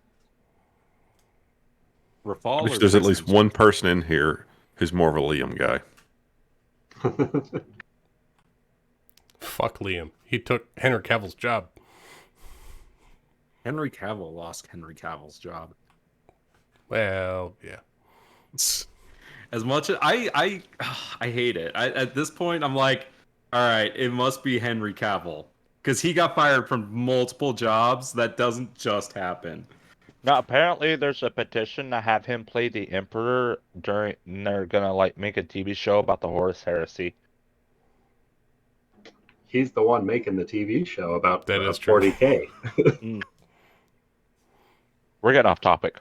Rafal Which or there's at Chris least Hemsworth? one person in here who's more of a Liam guy. Fuck Liam. He took Henry Cavill's job. Henry Cavill lost Henry Cavill's job. Well, yeah. As much as I hate it. At this point, I'm like, all right, it must be Henry Cavill because he got fired from multiple jobs. That doesn't just happen. Now, apparently, there's a petition to have him play the Emperor during. And they're gonna make a TV show about the Horus Heresy. He's the one making the TV show about That is true. 40K. We're getting off topic.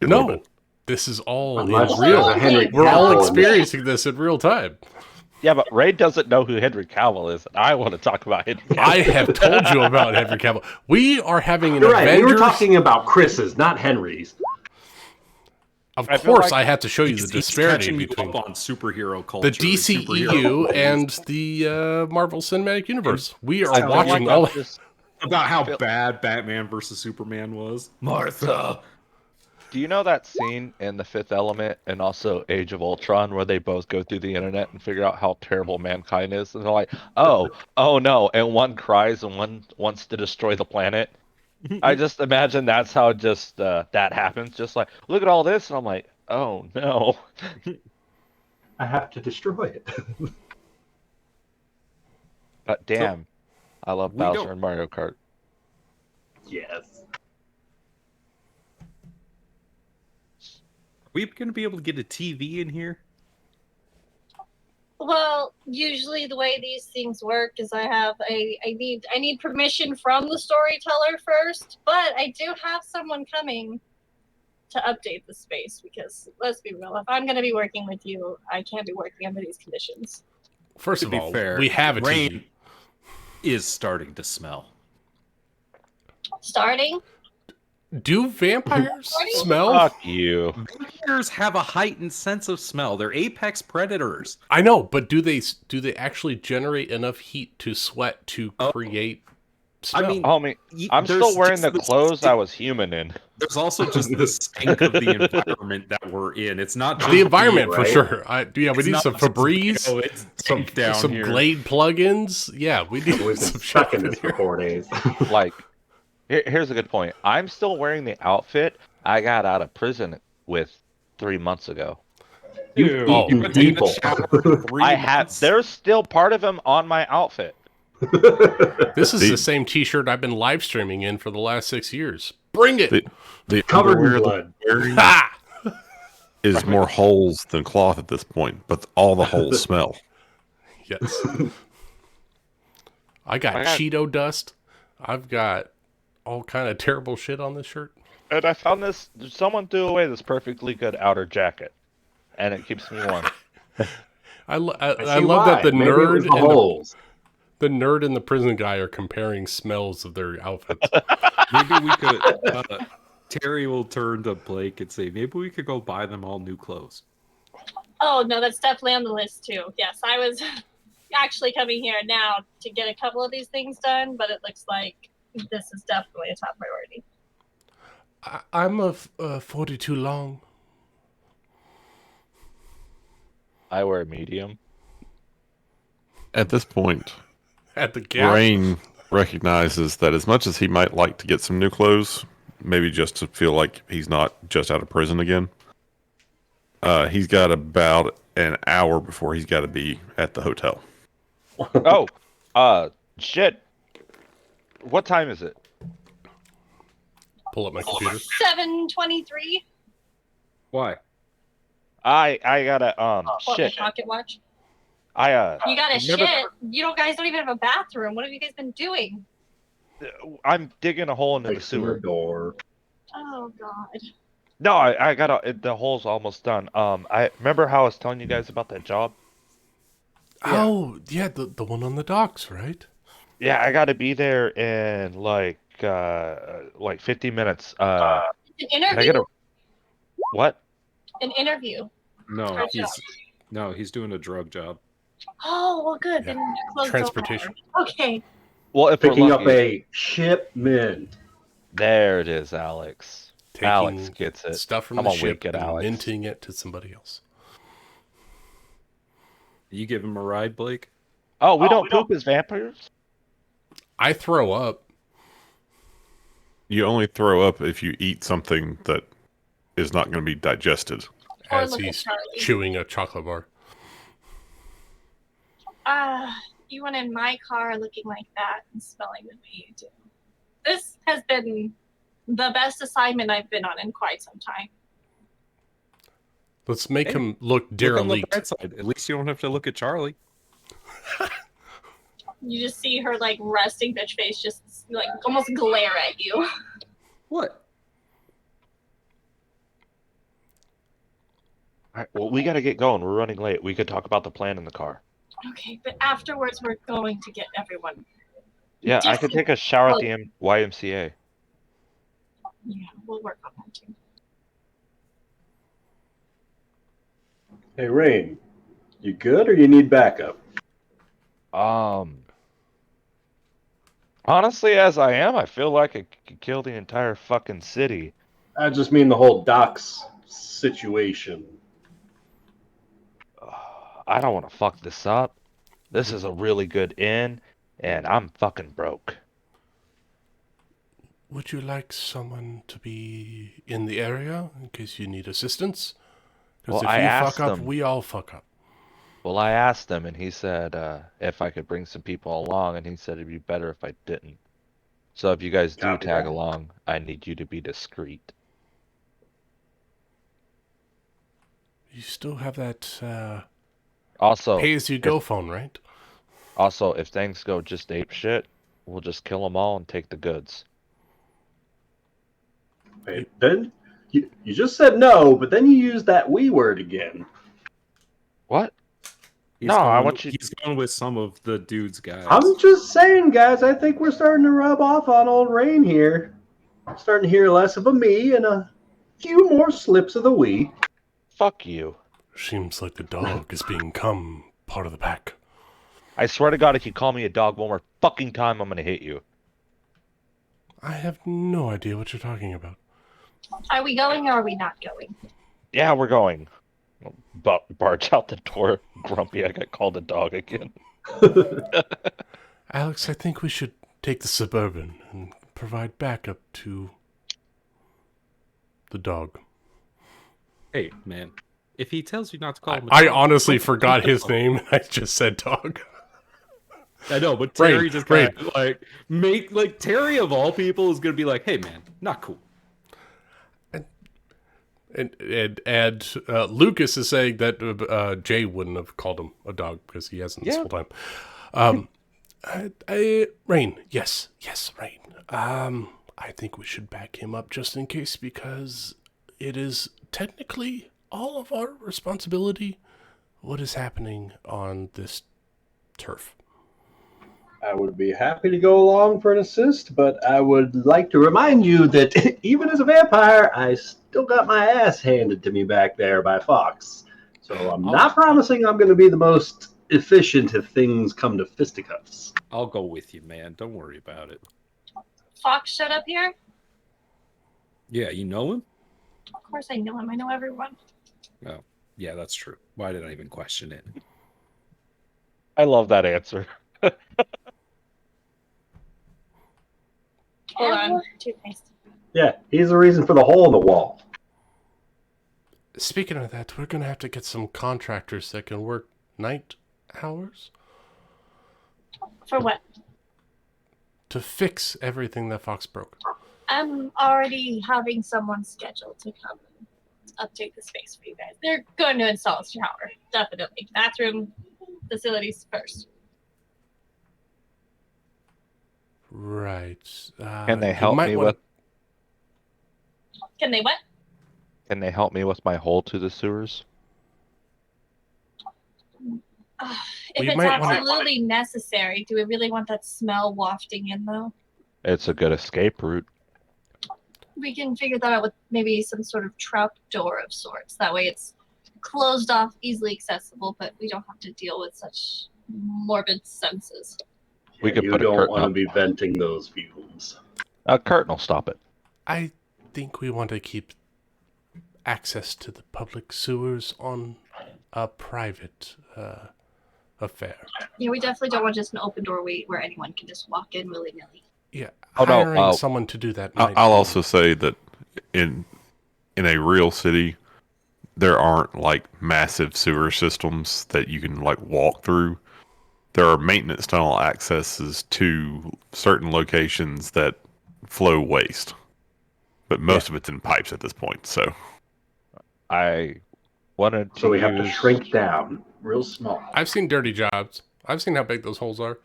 No, this is all Unless in real. there's a Henry We're all Cavill in experiencing this in real time. Yeah, but Ray doesn't know who Henry Cavill is, and I want to talk about Henry Cavill. I have told you about Henry Cavill. We are having an You're right. We Avengers. were talking about Chris's, not Henry's. Of I feel course, like I have to show you the He's disparity catching you between up on superhero culture. the and DCEU superhero and the Marvel Cinematic Universe. We are I feel watching like all. I'm just- about how bad Batman versus Superman was. Martha. Do you know that scene in The Fifth Element and also Age of Ultron where they both go through the internet and figure out how terrible mankind is? And they're like, oh no. And one cries and one wants to destroy the planet. I just imagine that's how just that happens. Just like, look at all this. And I'm like, oh no. I have to destroy it. But damn, I love we Bowser don't- and Mario Kart. Yes. Are we going to be able to get a TV in here? Well, usually the way these things work is I need permission from the storyteller first, but I do have someone coming to update the space because let's be real, if I'm going to be working with you, I can't be working under these conditions. First To of be all, fair, we have a rain TV. is starting to smell. Starting? Do vampires Already? smell? Fuck you. Vampires have a heightened sense of smell. They're apex predators. I know, but do they actually generate enough heat to sweat to Oh. create smell? I mean, Homie, I'm there's still wearing just the this clothes I stink- was human in. There's also just the stink of the environment that we're in. It's not just the environment for right? sure. We It's need not some just, Febreze, oh, it's dank down some here. Glade plugins. Yeah, we need We've been some stuck shit in in this for here. 4 days. Like, here's a good point. I'm still wearing the outfit I got out of prison with 3 months ago. You Oh. eaten But taking a people. shower for 3 I have. months? There's still part of him on my outfit. This is The- the same T-shirt I've been live streaming in for the last 6 years. Bring it! The Covered in underwear that blood. I'm wearing Ha! is more holes than cloth at this point, but all the holes smell. Yes. I got I got- Cheeto dust. I've got all kind of terrible shit on this shirt. And I found this. Someone threw away this perfectly good outer jacket, and it keeps me warm. I I see love that why. the Maybe it was nerd the and holes. the nerd and the prison guy are comparing smells of their outfits. Maybe we could. Terry will turn to Blake and say, maybe we could go buy them all new clothes. Oh no, that's definitely on the list too. Yes, I was actually coming here now to get a couple of these things done, but it looks like this is definitely a top priority. I'm a 42 long. I wear medium. At this point, At the gap. Rain recognizes that as much as he might like to get some new clothes, maybe just to feel like he's not just out of prison again, he's got about an hour before he's got to be at the hotel. Shit. What time is it? Pull up my computer. 7:23. Why? I gotta Pull up my shit. pocket watch. I You got a remember- shit. You don't guys don't even have a bathroom. What have you guys been doing? I'm digging a hole into the Fixing the sewer. door. Oh god. No, I got the hole's almost done. I remember how I was telling you guys about that job. Oh, yeah, the one on the docks, right? Yeah, I gotta be there in like 50 minutes. An Can I interview? get a what? An interview. No, he's doing a drug job. Oh well, good. Yeah. Then your clothes don't Transportation. matter. Okay. Well, if Picking we're up lucky, a shipment. there it is, Alex. Taking Alex gets it. stuff from I'm the gonna ship wink at and Alex. minting it to somebody else. You give him a ride, Blake? Oh, we don't poop as vampires? I throw up. You only throw up if you eat something that is not going to be digested. Or As look at he's Charlie. chewing a chocolate bar. You went in my car looking like that and smelling the way you do. This has been the best assignment I've been on in quite some time. Let's make Hey, him look Look on the derelict. bright side. At least you don't have to look at Charlie. You just see her like resting bitch face, just like almost glare at you. What? All right, well, we gotta get going. We're running late. We could talk about the plan in the car. Okay, but afterwards we're going to get everyone. Yeah, I Just- could take a shower at the YMCA. Yeah, we'll work on that too. Hey, Rain, you good or you need backup? Honestly, as I am, I feel like I could kill the entire fucking city. I just mean the whole docks situation. I don't want to fuck this up. This is a really good inn, and I'm fucking broke. Would you like someone to be in the area in case you need assistance? Because Well, if I you asked fuck up, them. we all fuck up. Well, I asked him, and he said if I could bring some people along, and he said it'd be better if I didn't. So if you guys do Copy tag that. along, I need you to be discreet. You still have that Also, pay-as-you-go phone, right? also, if things go just ape shit, we'll just kill them all and take the goods. Wait, then you just said no, but then you used that we word again. What? He's No, I going- want you- He's going with some of the dude's guys. I'm just saying, guys. I think we're starting to rub off on old Rain here. I'm starting to hear less of a me and a few more slips of the we. Fuck you. Seems like the dog has become part of the pack. I swear to God, if you call me a dog one more fucking time, I'm gonna hit you. I have no idea what you're talking about. Are we going or are we not going? Yeah, we're going. Barge out the door. Grumpy, I got called a dog again. Alex, I think we should take the Suburban and provide backup to the dog. Hey, man. If he tells you not to call him a I dog, honestly don't- forgot his name, and I just said dog. I know, but Terry Rain, just kind of like Terry of all people is gonna be like, hey man, not cool. And Lucas is saying that Jay wouldn't have called him a dog because he hasn't this whole time. Rain, yes, Rain. I think we should back him up just in case because it is technically all of our responsibility what is happening on this turf. I would be happy to go along for an assist, but I would like to remind you that even as a vampire, I still got my ass handed to me back there by Fox. So I'm not promising I'm going to be the most efficient if things come to fisticuffs. I'll go with you, man. Don't worry about it. Fox showed up here? Yeah, you know him? Of course I know him. I know everyone. Oh, yeah, that's true. Why did I even question it? I love that answer. Hold on. Toothpaste. Yeah, he's the reason for the hole in the wall. Speaking of that, we're going to have to get some contractors that can work night hours For what? to fix everything that Fox broke. I'm already having someone scheduled to come and update the space for you guys. They're going to install a shower. Definitely. Bathroom facilities first. Right. Can they help me with? Can they what? Can they help me with my hole to the sewers? If We it's might wanna- absolutely necessary, do we really want that smell wafting in though? It's a good escape route. We can figure that out with maybe some sort of trap door of sorts. That way it's closed off, easily accessible, but we don't have to deal with such morbid senses. We could You put a don't curtain want to up. be venting those fumes. A curtain will stop it. I think we want to keep access to the public sewers on a private affair. Yeah, we definitely don't want just an open doorway where anyone can just walk in willy-nilly. Yeah, Oh, no, hiring someone to do that. might I'll be- also say that in a real city, there aren't like massive sewer systems that you can like walk through. There are maintenance tunnel accesses to certain locations that flow waste, but most of it's in pipes at this point. So I wanted to So we have to use- shrink down real small. I've seen dirty jobs. I've seen how big those holes are.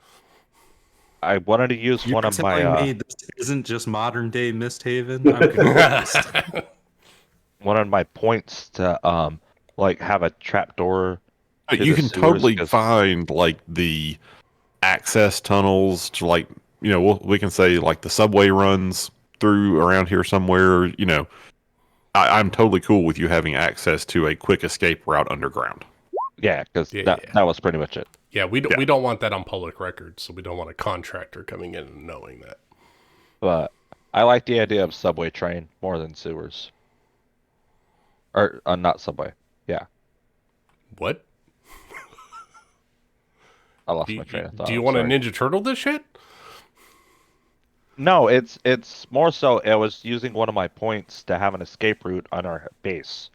I wanted to use You're one of telling my me this isn't just modern day Misthaven? I'm confused. one of my points to like have a trapdoor. to you the can sewers, totally 'cause- find like the access tunnels to like we can say like the subway runs through around here somewhere. I'm totally cool with you having access to a quick escape route underground. Yeah, because Yeah. that was pretty much it. Yeah, we Yeah. don't want that on public record, so we don't want a contractor coming in and knowing that. But I like the idea of subway train more than sewers. Or not subway. Yeah, What? I lost Do my train of thought. do you I'm want sorry. to Ninja Turtle this shit? No, it's more so I was using one of my points to have an escape route on our base.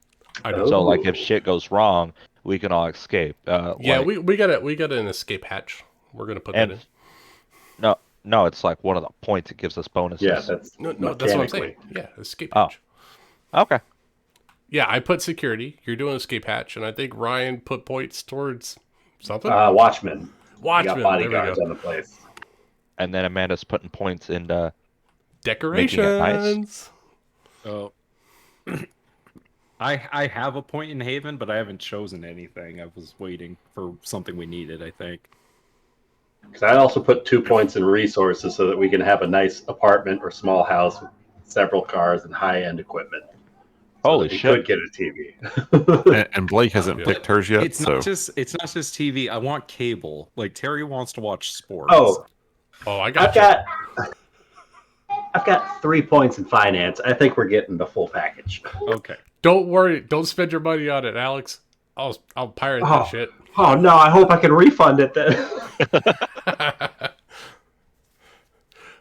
I Oh. don't. So like if shit goes wrong, we can all escape. Yeah, like- we got an escape hatch. We're gonna put that in. and no, it's like one of the points that gives us bonuses. Yeah, that's No, that's what I'm saying. mechanically. Yeah, escape Oh. hatch. Okay. Yeah, I put security. You're doing escape hatch, and I think Ryan put points towards something. Watchmen. We Watchmen. got There we bodyguards go. on the place. And then Amanda's putting points into Decorations. Oh. I have a point in Haven, but I haven't chosen anything. I was waiting for something we needed, I think. Because I also put 2 points in resources so that we can have a nice apartment or small house with several cars, and high-end equipment. Holy He shit. could get a TV. And Blake hasn't Yeah. picked hers yet, It's so not just TV. I want cable. Like Terry wants to watch sports. Oh, I got I've got 3 points in finance. I think we're getting the full package. Okay. Don't worry. Don't spend your money on it, Alex. I'll pirate that shit. Oh no! I hope I can refund it then.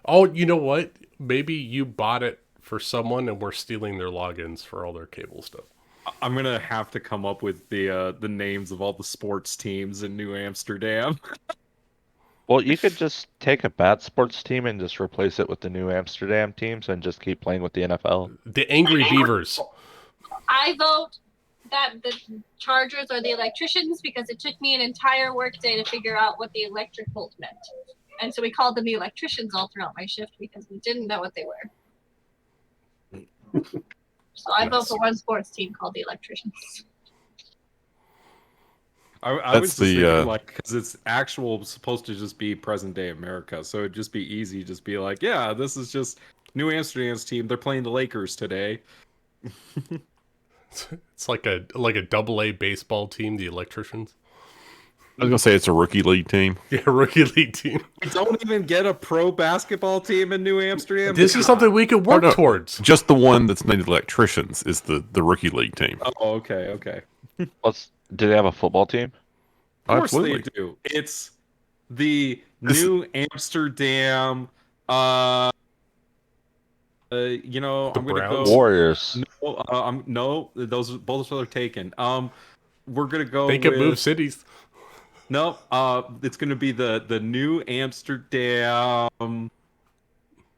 Oh, you know what? Maybe you bought it for someone and we're stealing their logins for all their cable stuff. I'm gonna have to come up with the names of all the sports teams in New Amsterdam. Well, you could just take a bad sports team and just replace it with the New Amsterdam teams and just keep playing with the NFL. The Angry Beavers. I vote that the Chargers are the electricians because it took me an entire workday to figure out what the electric volt meant. And so we called them the electricians all throughout my shift because we didn't know what they were. So I vote for one sports team called the electricians. I was just thinking, like, because it's supposed to just be present day America, so it'd just be easy, just be like, yeah, this is just New Amsterdam's team. They're playing the Lakers today. It's like a AA baseball team, the Electricians. I was gonna say it's a rookie league team. Yeah, rookie league team. We don't even get a pro basketball team in New Amsterdam. This is something we could work no. towards. Just the one that's named Electricians is the rookie league team. Oh, okay. Do they have a football team? Of course Absolutely. they do. It's the New Amsterdam. I'm gonna Browns? go Warriors. No, those both are taken. We're gonna go. They could with, move cities. No, it's gonna be the New Amsterdam. He's on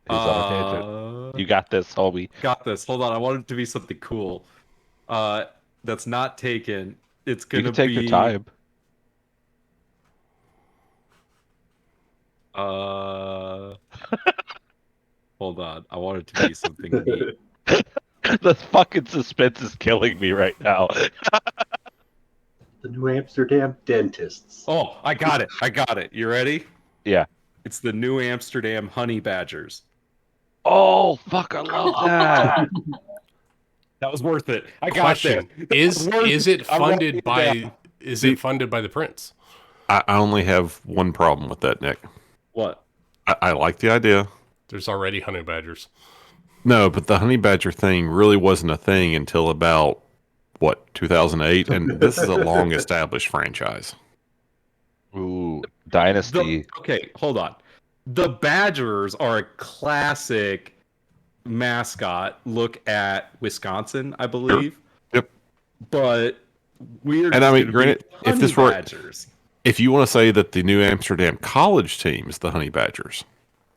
a tangent. You got this, Hobie. Got this. Hold on, I want it to be something cool. That's not taken. It's You gonna can take be. your time. Hold on, I want it to be something neat. The fucking suspense is killing me right now. The New Amsterdam dentists. Oh, I got it. You ready? Yeah. It's the New Amsterdam Honey Badgers. Oh, fuck, I love that. That was worth it. I got Question: there. Is it I'm writing funded it by? down. Is it funded by the Prince? I only have one problem with that, Nick. What? I like the idea. There's already honey badgers. No, but the honey badger thing really wasn't a thing until about 2008, and this is a long established franchise. Ooh, Dynasty. Okay, hold on. The Badgers are a classic mascot. Look at Wisconsin, I believe. Yep. But we're And I just mean, gonna granted, be if this Honey were- Badgers. If you want to say that the New Amsterdam College team is the Honey Badgers,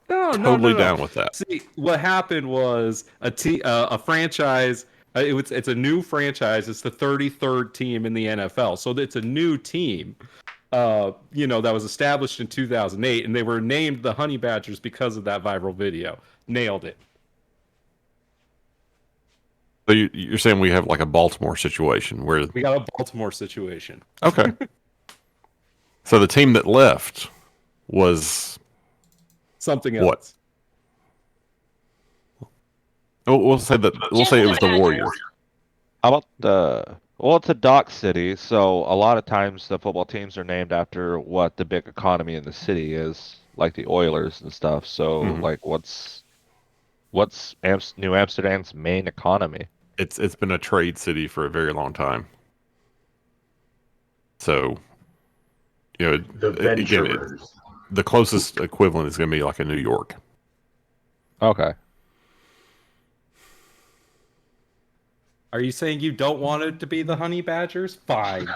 No, totally down with that. See, what happened was a franchise. It's a new franchise. It's the 33rd team in the NFL, so it's a new team. That was established in 2008, and they were named the Honey Badgers because of that viral video. Nailed it. So you're saying we have like a Baltimore situation where We got a Baltimore situation. okay. So the team that left was Something What? else. we'll say it was the Warriors. How about it's a dock city, so a lot of times the football teams are named after what the big economy in the city is, like the Oilers and stuff. So, Mhm. like, what's New Amsterdam's main economy? It's been a trade city for a very long time. So, The again, Venturers. the closest equivalent is going to be like a New York. Okay. Are you saying you don't want it to be the Honey Badgers? Fine.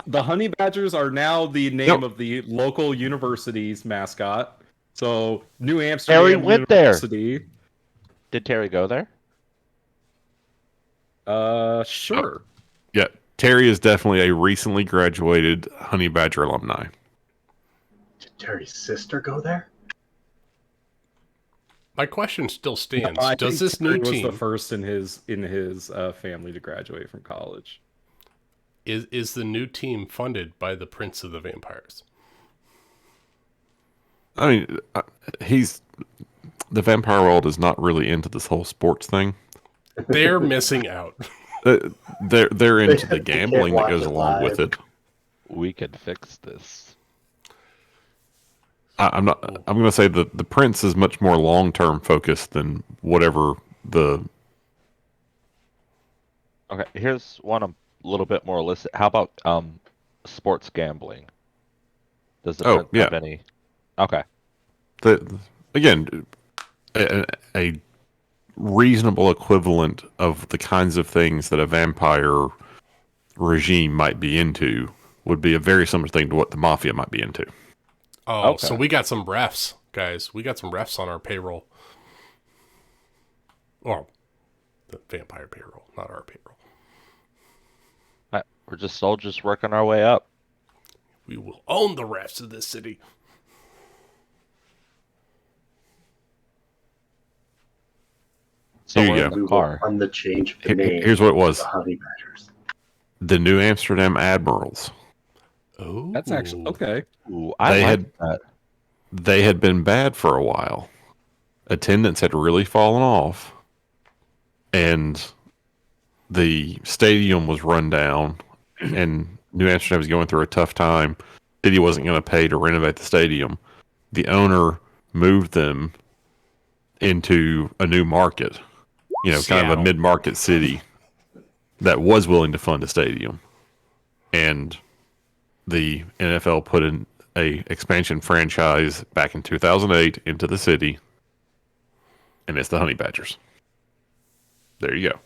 The Honey Badgers are now the name Nope. of the local university's mascot. So New Amsterdam Terry went there. University. Did Terry go there? Sure. Yeah, Terry is definitely a recently graduated Honey Badger alumni. Did Terry's sister go there? My question still stands. I Does think this new Terry was team the first in his family to graduate from college? is the new team funded by the Prince of the Vampires? I mean, the vampire world is not really into this whole sports thing. They're missing out. They're into the They can't gambling that watch goes it along with live. it. We could fix this. I'm not. I'm going to say that the Prince is much more long term focused than whatever the. Okay, here's one a little bit more illicit. How about sports gambling? Does the Oh, Prince yeah. have any? Okay. Again, a reasonable equivalent of the kinds of things that a vampire regime might be into would be a very similar thing to what the mafia might be into. Oh, Okay. so we got some refs, guys. We got some refs on our payroll. Well, the vampire payroll, not our payroll. We're just soldiers working our way up. We will own the refs of this city. So Here you we're go. in We the will car. fund the change of the name. Here's what it to was: the Honey Badgers. the New Amsterdam Admirals. Oh, That's actually okay. Ooh, I They like had- that. They had been bad for a while. Attendance had really fallen off, and the stadium was run down, and New Amsterdam was going through a tough time. City wasn't going to pay to renovate the stadium. The owner moved them into a new market, kind of a Seattle. mid-market city that was willing to fund a stadium. And the NFL put in a expansion franchise back in 2008 into the city, and it's the Honey Badgers. There you go.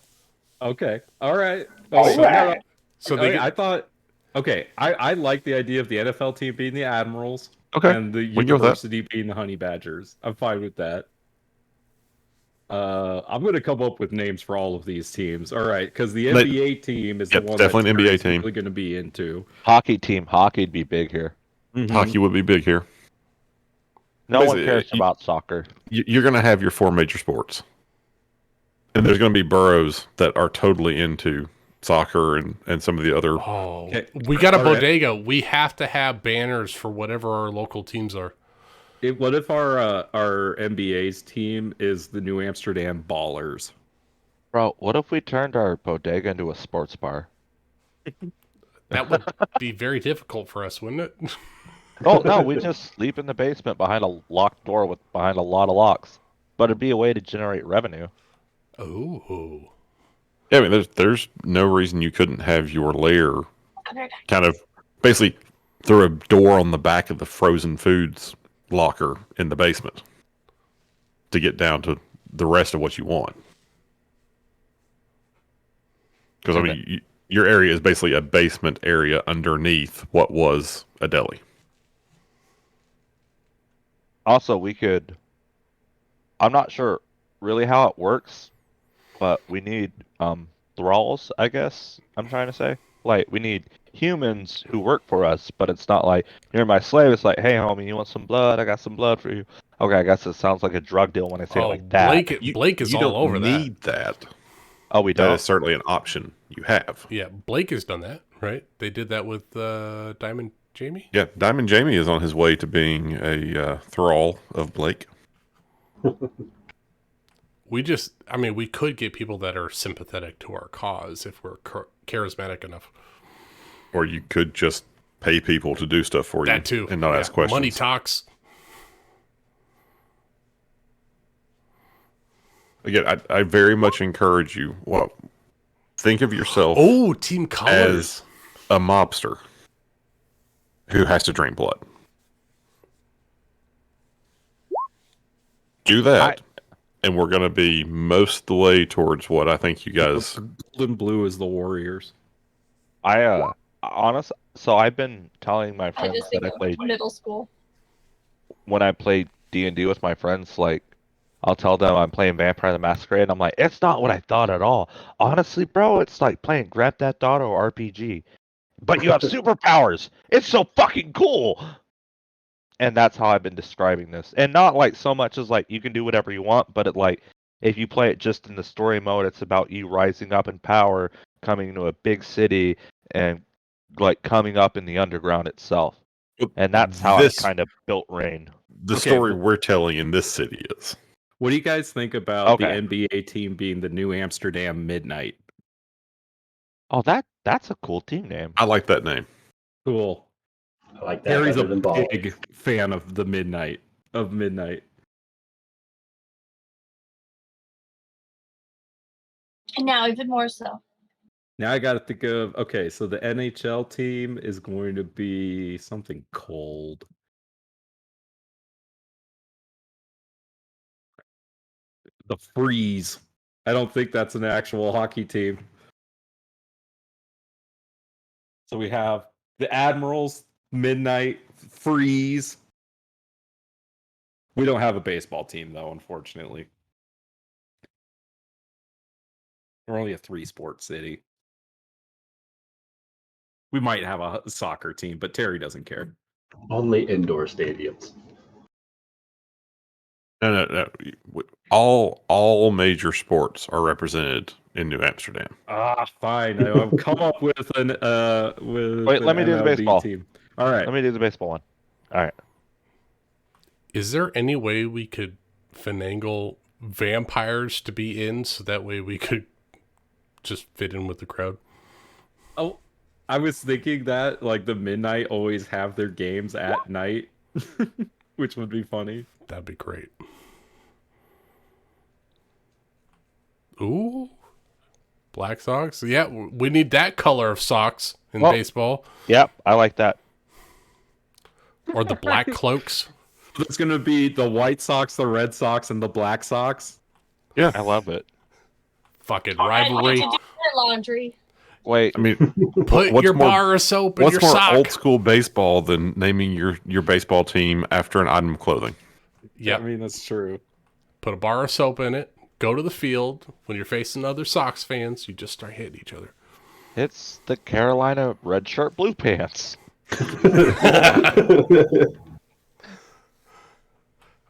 Okay. All right. All wait, right. so okay, they I thought. Okay, I like the idea of the NFL team being the Admirals Okay, and the we can go with that. university being the Honey Badgers. I'm fine with that. I'm going to come up with names for all of these teams. All right, because the They- NBA team is Yep, the one definitely an that NBA Terry's team. really going to be into. Hockey team. Hockey'd be big here. Hockey would be big here. No one Basically, cares about soccer. You're going to have your four major sports, and there's going to be boroughs that are totally into soccer and some of the other. Oh, Okay. we got a All right. bodega. We have to have banners for whatever our local teams are. What if our NBA's team is the New Amsterdam Ballers? Bro, what if we turned our bodega into a sports bar? That would be very difficult for us, wouldn't it? Oh, no, we just sleep in the basement behind a locked door behind a lot of locks. But it'd be a way to generate revenue. Oh, Yeah, I mean, there's no reason you couldn't have your lair kind of basically through a door on the back of the frozen foods locker in the basement to get down to the rest of what you want. Because I mean, your area is basically a basement area underneath what was a deli. Also, we could. I'm not sure really how it works, but we need thralls, I guess I'm trying to say. Like, we need humans who work for us, but it's not like you're my slave. It's like, hey, homie, you want some blood? I got some blood for you. Okay, I guess it sounds like a drug deal when I say it like that. Blake is you all don't over need that. Oh, we That don't. is certainly an option you have. that. Yeah, Blake has done that, right? They did that with Diamond Jamie. Yeah, Diamond Jamie is on his way to being a thrall of Blake. We could get people that are sympathetic to our cause if we're charismatic enough. Or you could just pay people to do stuff for you That too, and not ask questions. Money talks. Again, I very much encourage you. Well, think of yourself Oh, team colors. as a mobster who has to drink blood. Do that, and we're going to be most of the way towards what I think you guys. Gold and blue is the Warriors. So I've been telling my I friends just that think I of played middle school. when I play D&D with my friends, like I'll tell them I'm playing Vampire the Masquerade, and I'm like, it's not what I thought at all. Honestly, bro, it's like playing Grand Theft Auto RPG, but you have superpowers. It's so fucking cool. And that's how I've been describing this, and not like so much as like you can do whatever you want, but if you play it just in the story mode, it's about you rising up in power, coming into a big city, and like coming up in the underground itself. And that's how I kind of built Rain. The Okay, story but- we're telling in this city is What do you guys think about the Okay. NBA team being the New Amsterdam Midnight? Oh, that's a cool team name. I like that name. Cool. I like that Harry's better a than balls. big fan of the Midnight. And now even more so. Now I got to think of, okay, so the NHL team is going to be something cold. The Freeze. I don't think that's an actual hockey team. So we have the Admirals, Midnight, Freeze. We don't have a baseball team, though, unfortunately. We're only a 3-sport city. We might have a soccer team, but Terry doesn't care. Only indoor stadiums. No. All major sports are represented in New Amsterdam. Fine. I've come up with an Wait, let me do the MLB baseball. team. All right. Let me do the baseball one. All right. Is there any way we could finagle vampires to be in so that way we could just fit in with the crowd? Oh, I was thinking that like the Midnight always have their games at night, which would be funny. That'd be great. Ooh. Black socks? Yeah, we need that color of socks in baseball. Yep, I like that. Or the black cloaks. It's going to be the White Sox, the Red Sox, and the Black Sox. Yeah, I love it. Fucking I rivalry. need to do my laundry. Wait, I mean, Put what's your more- bar of soap in what's your more sock. old school baseball than naming your baseball team after an item of clothing? Yep. I mean, that's true. Put a bar of soap in it. Go to the field. When you're facing other Sox fans, you just start hitting each other. it's the Carolina red shirt, blue pants.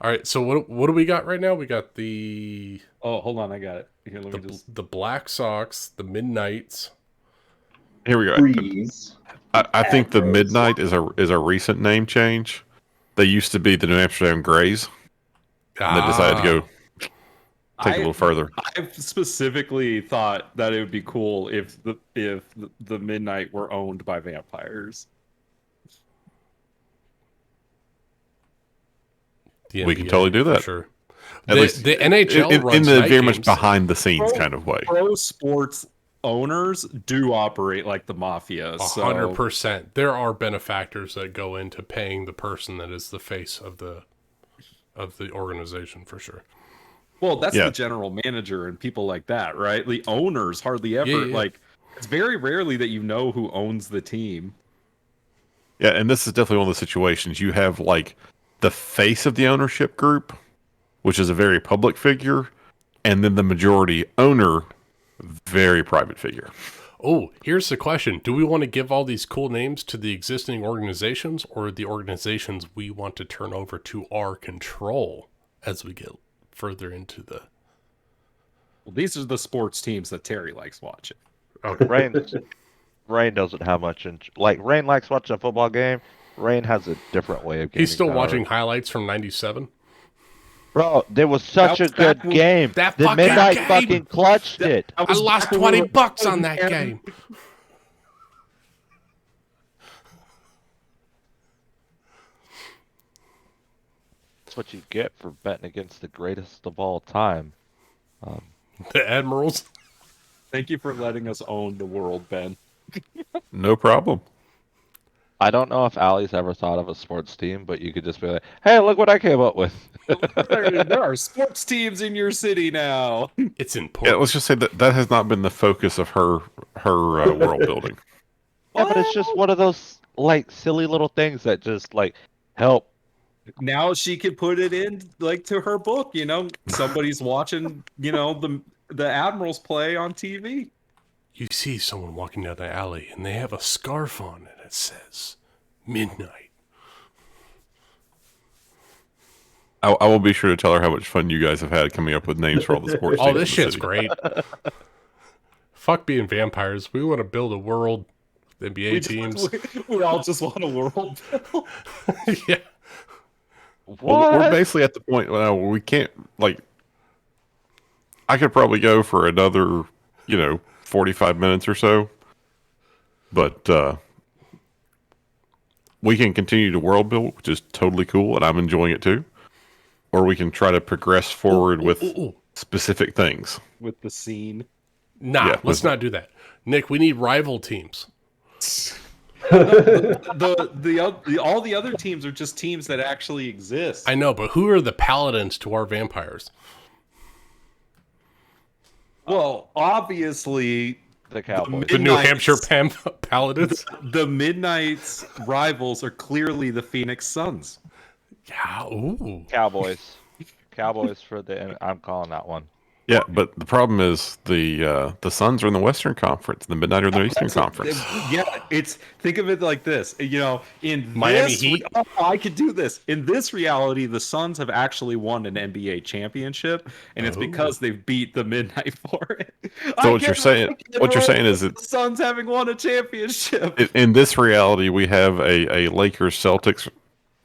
All right, so what do we got right now? We got the Oh, hold on. I got it. Here, let me just... the Black Sox, the Midnights. Here we go. Freeze. I think the Admirals. Midnight is a recent name change. They used to be the New Amsterdam Grays, and they decided to go take a little further. I've specifically thought that it would be cool if the Midnight were owned by vampires. The We can NBA, totally do for that. Sure. At least The NHL in runs the night very games. much behind the scenes kind of way. Pro sports owners do operate like the mafia. So 100%. There are benefactors that go into paying the person that is the face of the organization for sure. well, that's Yeah. the general manager and people like that, right? The owners hardly ever Yeah. like. It's very rarely that you know who owns the team. Yeah, and this is definitely one of the situations. You have like the face of the ownership group, which is a very public figure, and then the majority owner, very private figure. Oh, here's the question. Do we want to give all these cool names to the existing organizations or the organizations we want to turn over to our control as we get further into the... Well, these are the sports teams that Terry likes watching. Rain doesn't have much. Rain likes watching a football game. Rain has a different way of. He's still power. watching highlights from 97. Bro, there was such That a was good back when- game. That the fucking Midnight game! fucking clutched it. I lost $20 on that game. That's what you get for betting against the greatest of all time. The Admirals. Thank you for letting us own the world, Ben. No problem. I don't know if Allie's ever thought of a sports team, but you could just be like, "Hey, look what I came up with." There are sports teams in your city now. It's Yeah, important. let's just say that has not been the focus of her world building. Yeah, but it's just one of those silly little things that just help. Now she can put it in to her book. Somebody's watching. The Admirals play on TV. You see someone walking down the alley and they have a scarf on and it says Midnight. I will be sure to tell her how much fun you guys have had coming up with names for all the sports. Oh, teams this in the shit's city. great. Fuck being vampires. We want to build a world with NBA teams. We all just want a world. Yeah. Well, What? we're basically at the point now where we can't I could probably go for another, 45 minutes or so. But we can continue to world build, which is totally cool, and I'm enjoying it too. Or we can try to progress forward with specific things. With the scene. Nah, Yeah, let's not do that. Nick, we need rival teams. All the other teams are just teams that actually exist. I know, but who are the paladins to our vampires? Well, obviously, The Cowboys. The New Hampshire paladins? the Midnight's rivals are clearly the Phoenix Suns. Yeah, ooh. Cowboys. Cowboys for the. I'm calling that one. Yeah, but the problem is the Suns are in the Western Conference, the Midnight are in the Eastern Conference. Yeah, think of it like this. In Miami this, Heat? I could do this. In this reality, the Suns have actually won an NBA championship, and it's because they've beat the Midnight for it. So what you're saying is the Suns having won a championship. in this reality we have a Lakers Celtics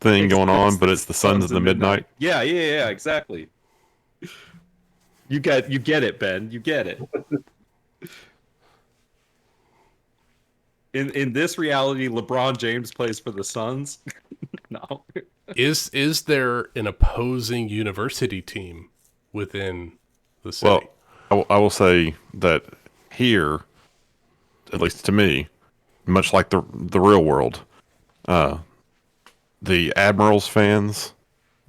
thing going on, but it's the Suns and the Midnight. Yeah, exactly. You get it, Ben. You get it. In this reality, LeBron James plays for the Suns. No. Is there an opposing university team within the city? Well, I will say that here, at least to me, much like the real world, the Admirals fans,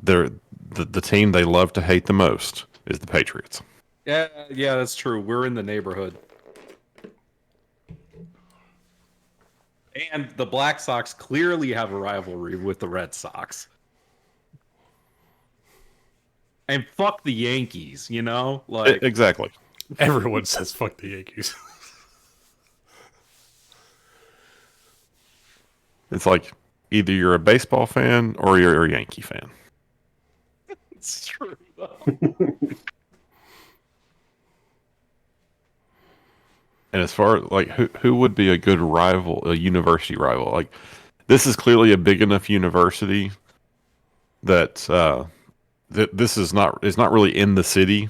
they're the team they love to hate the most is the Patriots. Yeah, that's true. We're in the neighborhood. And the Black Sox clearly have a rivalry with the Red Sox. And fuck the Yankees, Like Exactly. Everyone says fuck the Yankees. It's like either you're a baseball fan or you're a Yankee fan. it's true though. And as far like who would be a good rival, a university rival? Like this is clearly a big enough university that this is not really in the city.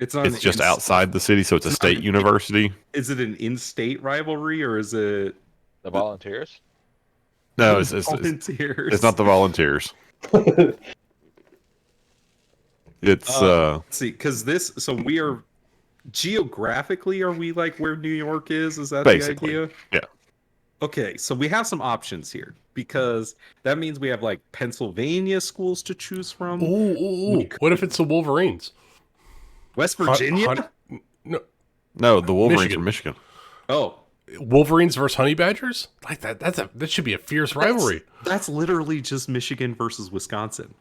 It's not. It's just outside the city, so it's a state university. Is it an in-state rivalry or is it The Volunteers? No, it's Volunteers? It's not the Volunteers. It's Let's see, because we are geographically, are we like where New York is? Is that basically the idea? Yeah. Okay, so we have some options here because that means we have like Pennsylvania schools to choose from. Ooh. What if it's the Wolverines? West Virginia? No, the Wolverines from Michigan. Oh, Wolverines versus Honey Badgers? Like that should be a fierce rivalry. That's literally just Michigan versus Wisconsin.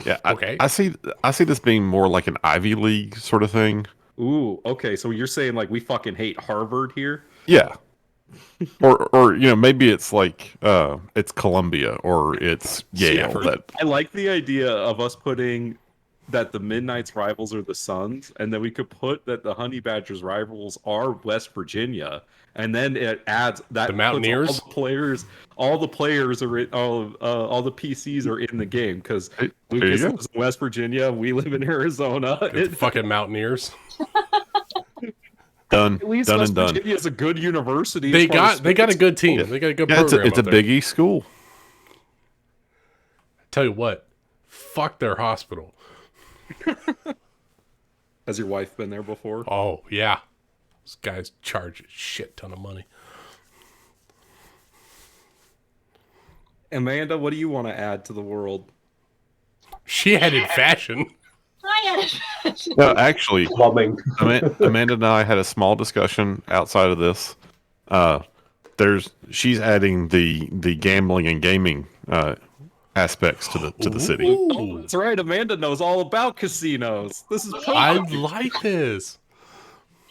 Yeah, okay. I see this being more like an Ivy League sort of thing. Ooh, okay. So you're saying like we fucking hate Harvard here? Yeah. or maybe it's like it's Columbia or it's Yale. I like the idea of us putting that the Midnight's rivals are the Suns, and then we could put that the Honey Badgers rivals are West Virginia, and then it adds that the Mountaineers. All the players are in, all the PCs are in the game because Lucas lives in West Virginia, we live in Arizona. The fucking Mountaineers. Done. At least done West and done. Virginia is a good university. They got a good team. Yeah. They got a good Yeah, program. it's a there. Big East school. Tell you what, fuck their hospital. Has your wife been there before? Oh yeah, those guys charge a shit ton of money. Amanda, what do you want to add to the world? She added fashion. I had No, actually, Plumbing. Amanda and I had a small discussion outside of this. She's adding the gambling and gaming aspects to the city. Oh, that's right. Amanda knows all about casinos. This is perfect. I like this.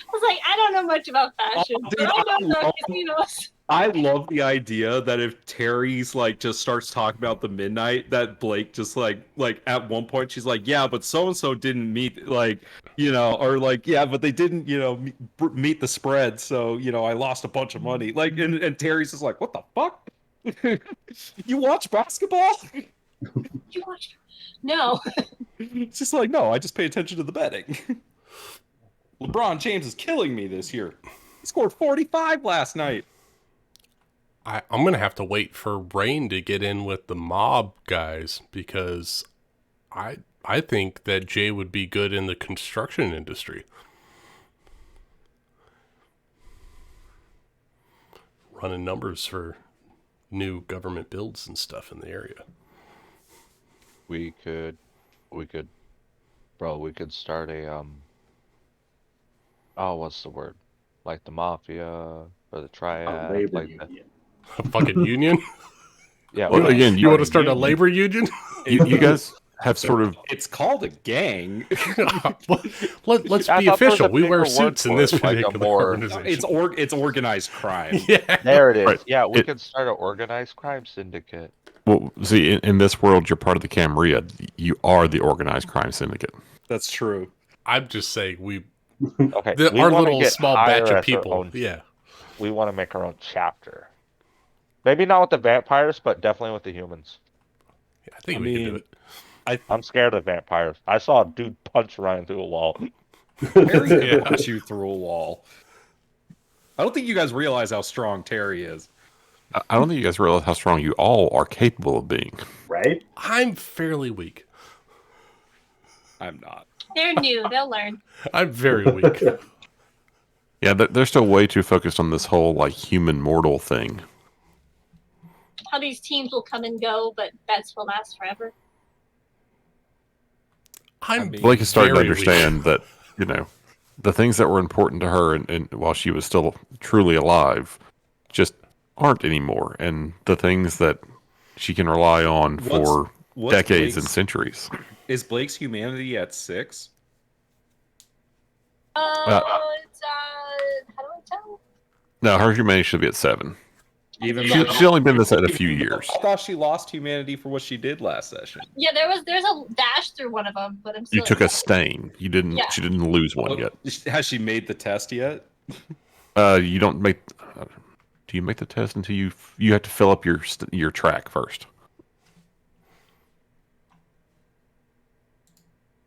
I was like, I don't know much about fashion, Oh, but dude, I know about casinos. I love the idea that if Terry's like just starts talking about the Midnight, that Blake just like at one point she's like, yeah, but so and so didn't meet or like yeah, but they didn't meet the spread, so I lost a bunch of money. Like and Terry's just like, what the fuck? You watch basketball? You watch? No. It's just like, no, I just pay attention to the betting. LeBron James is killing me this year. He scored 45 last night. I'm going to have to wait for Rain to get in with the mob guys because I think that Jay would be good in the construction industry. Running numbers for new government builds and stuff in the area. We could start a oh, what's the word? Like the mafia or the A triad, labor like union. A fucking union? yeah. Well, we're again, You want to starting start a union. labor union? You guys have sort of It's called a gang. Let's I be thought there was official. a We wear bigger suits word in for this it, like a particular more- organization. It's organized crime. Yeah. There it is. Right. Yeah, we It- could start an organized crime syndicate. well. See, in this world, you're part of the Camria. You are the organized crime syndicate. That's true. I'm just saying we Okay, we our wanna little get small higher batch of as our people. own- Yeah. We want to make our own chapter. Maybe not with the vampires, but definitely with the humans. I think I we can do mean, it. I'm scared of vampires. I saw a dude punch Ryan through a wall. Terry Yeah. could punch you through a wall. I don't think you guys realize how strong Terry is. I don't think you guys realize how strong you all are capable of being. Right? I'm fairly weak. I'm not. They're new. They'll learn. I'm very weak. Yeah, they're still way too focused on this whole like human mortal thing. How these teams will come and go, but bets will last forever. I'm mean, Blake is starting to very weak. understand that, you know, the things that were important to her and while she was still truly alive just aren't anymore. And the things that she can rely on for what's decades and Blake's- centuries. Is Blake's humanity at 6? It's how do I tell? No, her humanity should be at 7. Even She's only been this at a few years. I thought she lost humanity for what she did last session. Yeah, there's a dash through one of them, but I'm still. You took a stain. You didn't. Yeah. She didn't lose one yet. Has she made the test yet? You don't make. Do you make the test until you have to fill up your track first?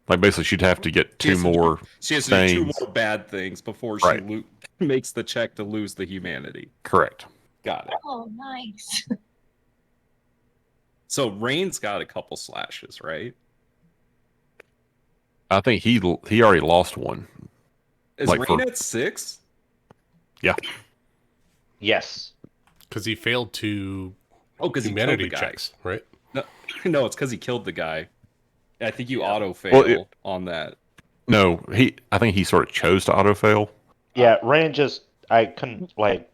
Like basically, she'd have to get two more. She has to do stains. 2 more bad things before she Right. makes the check to lose the humanity. Correct. Got it. Oh, nice. So Rain's got a couple slashes, right? I think he already lost one. Is Like Rain for- at 6? Yeah. Yes. Because he failed to Oh, because he killed humanity the guy. checks, right? No, it's because he killed the guy. I think you auto fail Well, on that. No, I think he sort of chose to auto fail. Yeah, Rain just I couldn't like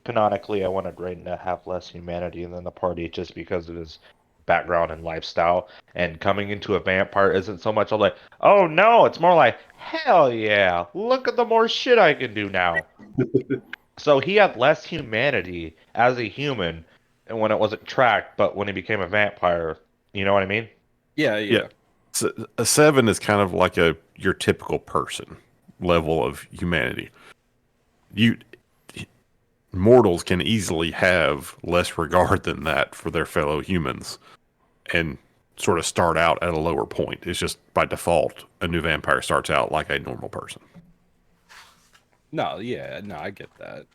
canonically I wanted Rain to have less humanity than the party just because of his background and lifestyle. And coming into a vampire isn't so much like, oh no, it's more like, hell yeah, look at the more shit I can do now. So he had less humanity as a human and when it wasn't tracked, but when he became a vampire, you know what I mean? Yeah. Yeah. So a 7 is kind of like your typical person level of humanity. Mortals can easily have less regard than that for their fellow humans and sort of start out at a lower point. It's just by default a new vampire starts out like a normal person. No, I get that.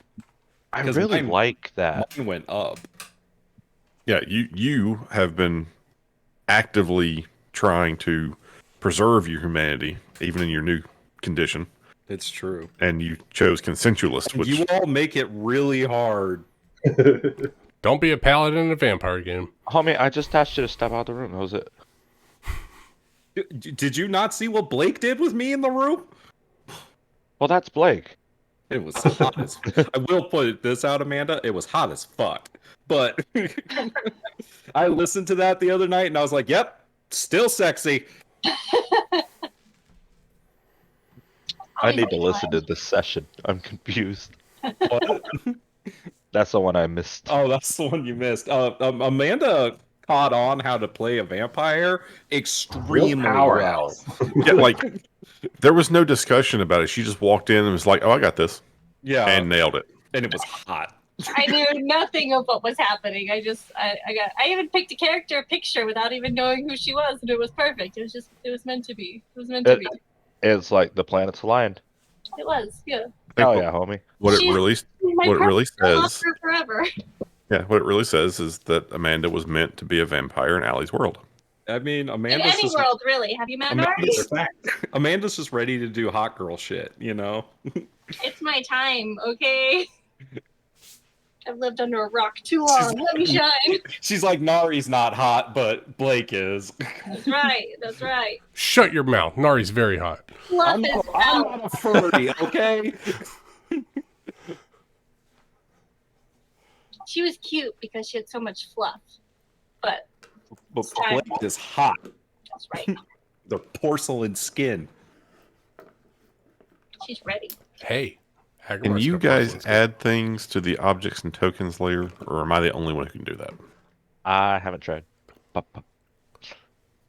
I 'Cause really mine- like that. Mine went up. Yeah, you have been actively trying to preserve your humanity even in your new condition, It's true. and you chose consensualist, which You all make it really hard. Don't be a paladin in a vampire game. Homie, I just asked you to step out of the room. That was it. Did you not see what Blake did with me in the room? Well, that's Blake. It was hot as. I will put this out, Amanda. It was hot as fuck. But I listened to that the other night, and I was like, "Yep, still sexy." I need to listen to this session. I'm confused. What? That's the one I missed. Oh, that's the one you missed. Amanda caught on how to play a vampire extremely well. powerhouse. yeah, like there was no discussion about it. She just walked in and was like, "Oh, I got this," Yeah, and nailed it. and it was hot. I knew nothing of what was happening. I even picked a character picture without even knowing who she was, and it was perfect. It was meant to be. It was meant to be. It's like the planets aligned. It was, yeah. Hell yeah, homie. What it She's really my what it really partner. I love says, her forever. yeah, what it really says is that Amanda was meant to be a vampire in Allie's world. I mean, In any world, really. Have you met Amanda's, Nari? Amanda's just ready to do hot girl shit, you know? It's my time, okay? I've lived under a rock too long. Let me shine. She's like, Nari's not hot, but Blake is. That's right. That's right. Shut your mouth. Nari's very hot. Fluff I'm is I'm out. not a furry, okay? She was cute because she had so much fluff. But But Blake is hot. that's right. The porcelain skin. She's ready. Hey. Can Hagar's you got guys porcelain skin. add things to the objects and tokens layer, or am I the only one who can do that? I haven't tried.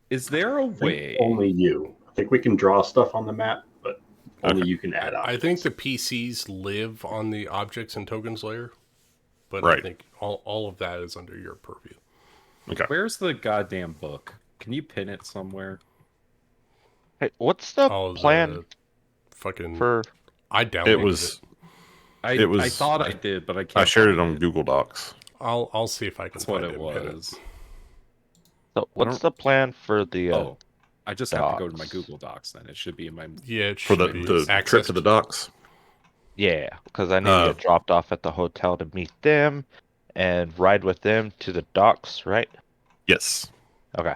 Is there a I think way? only you. I think we can draw stuff on the map, but only you can add I objects. think the PCs live on the objects and tokens layer, but I Right. think all of that is under your purview. Okay. Where's the goddamn book? Can you pin it somewhere? Hey, what's the Oh, plan fucking for? I downloaded It was. I was- thought I did, but I can't. I shared it find on Google Docs. I'll see if I can That's what find it and pin was. So what's the plan for the? Oh, I just have to go to my docs. Google Docs then. It should be in my. Yeah, it For should be the trip access to the docks. Yeah, because I need to get dropped off at the hotel to meet them, and ride with them to the docks, right? Yes. Okay.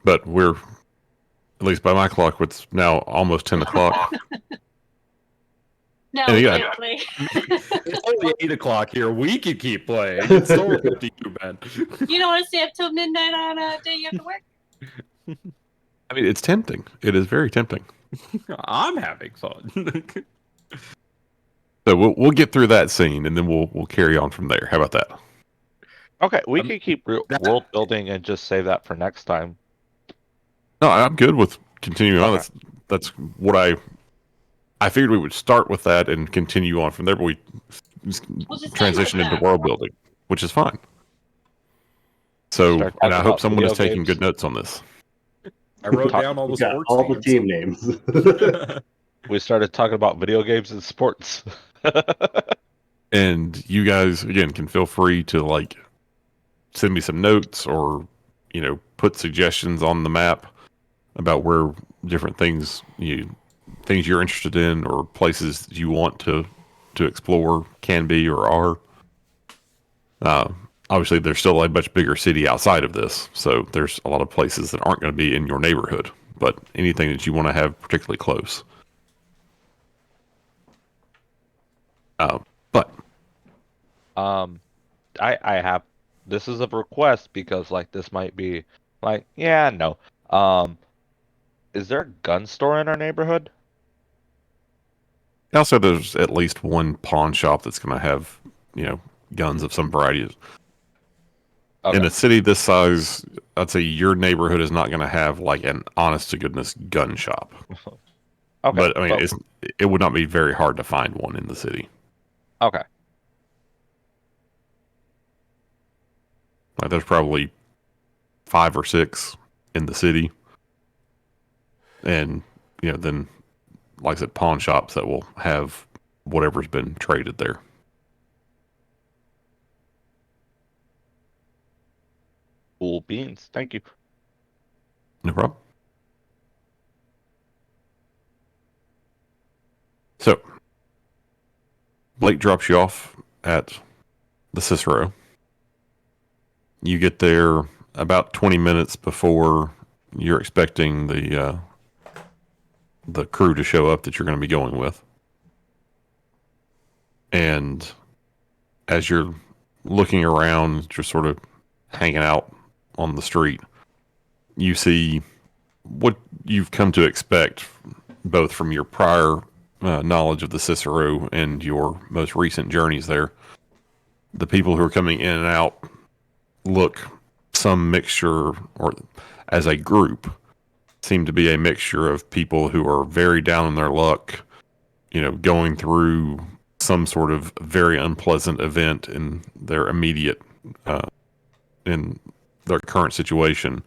But we're, at least by my clock, it's now almost 10 o'clock. No, And we yeah. can't play. It's only 8 o'clock here. We can keep playing. It's totally up to you, Ben. You don't want to stay up till midnight on a day you have to work? I mean, it's tempting. It is very tempting. I'm having fun. So we'll get through that scene, and then we'll carry on from there. How about that? Okay, we can keep world building and just save that for next time. No, I'm good with continuing on. Okay. That's what I figured we would start with that and continue on from there, but we We'll just transition end with into that. world building, which is fine. So, Start and I talking hope about someone is video taking games. good notes on this. I wrote Talk- down all the We got sports all the teams. team names. We started talking about video games and sports. And you guys, again, can feel free to like send me some notes or, put suggestions on the map about where different things things you're interested in or places you want to explore can be or are. Obviously, there's still a much bigger city outside of this, so there's a lot of places that aren't going to be in your neighborhood, but anything that you want to have particularly close. But I have, this is a request because like this might be like, yeah, no. Is there a gun store in our neighborhood? also, there's at least one pawn shop that's going to have, guns of some variety. Okay. In a city this size, I'd say your neighborhood is not going to have like an honest to goodness gun shop. Okay. But I mean, it would not be very hard to find one in the city. okay. Like, there's probably 5 or 6 in the city, and then, like I said, pawn shops that will have whatever's been traded there. Cool beans. Thank you. No problem. So, Blake drops you off at the Cicero. You get there about 20 minutes before you're expecting the crew to show up that you're going to be going with. And as you're looking around, just sort of hanging out on the street, you see what you've come to expect both from your prior knowledge of the Cicero and your most recent journeys there. The people who are coming in and out look some mixture, or as a group, seem to be a mixture of people who are very down in their luck, going through some sort of very unpleasant event in their immediate, in their current situation,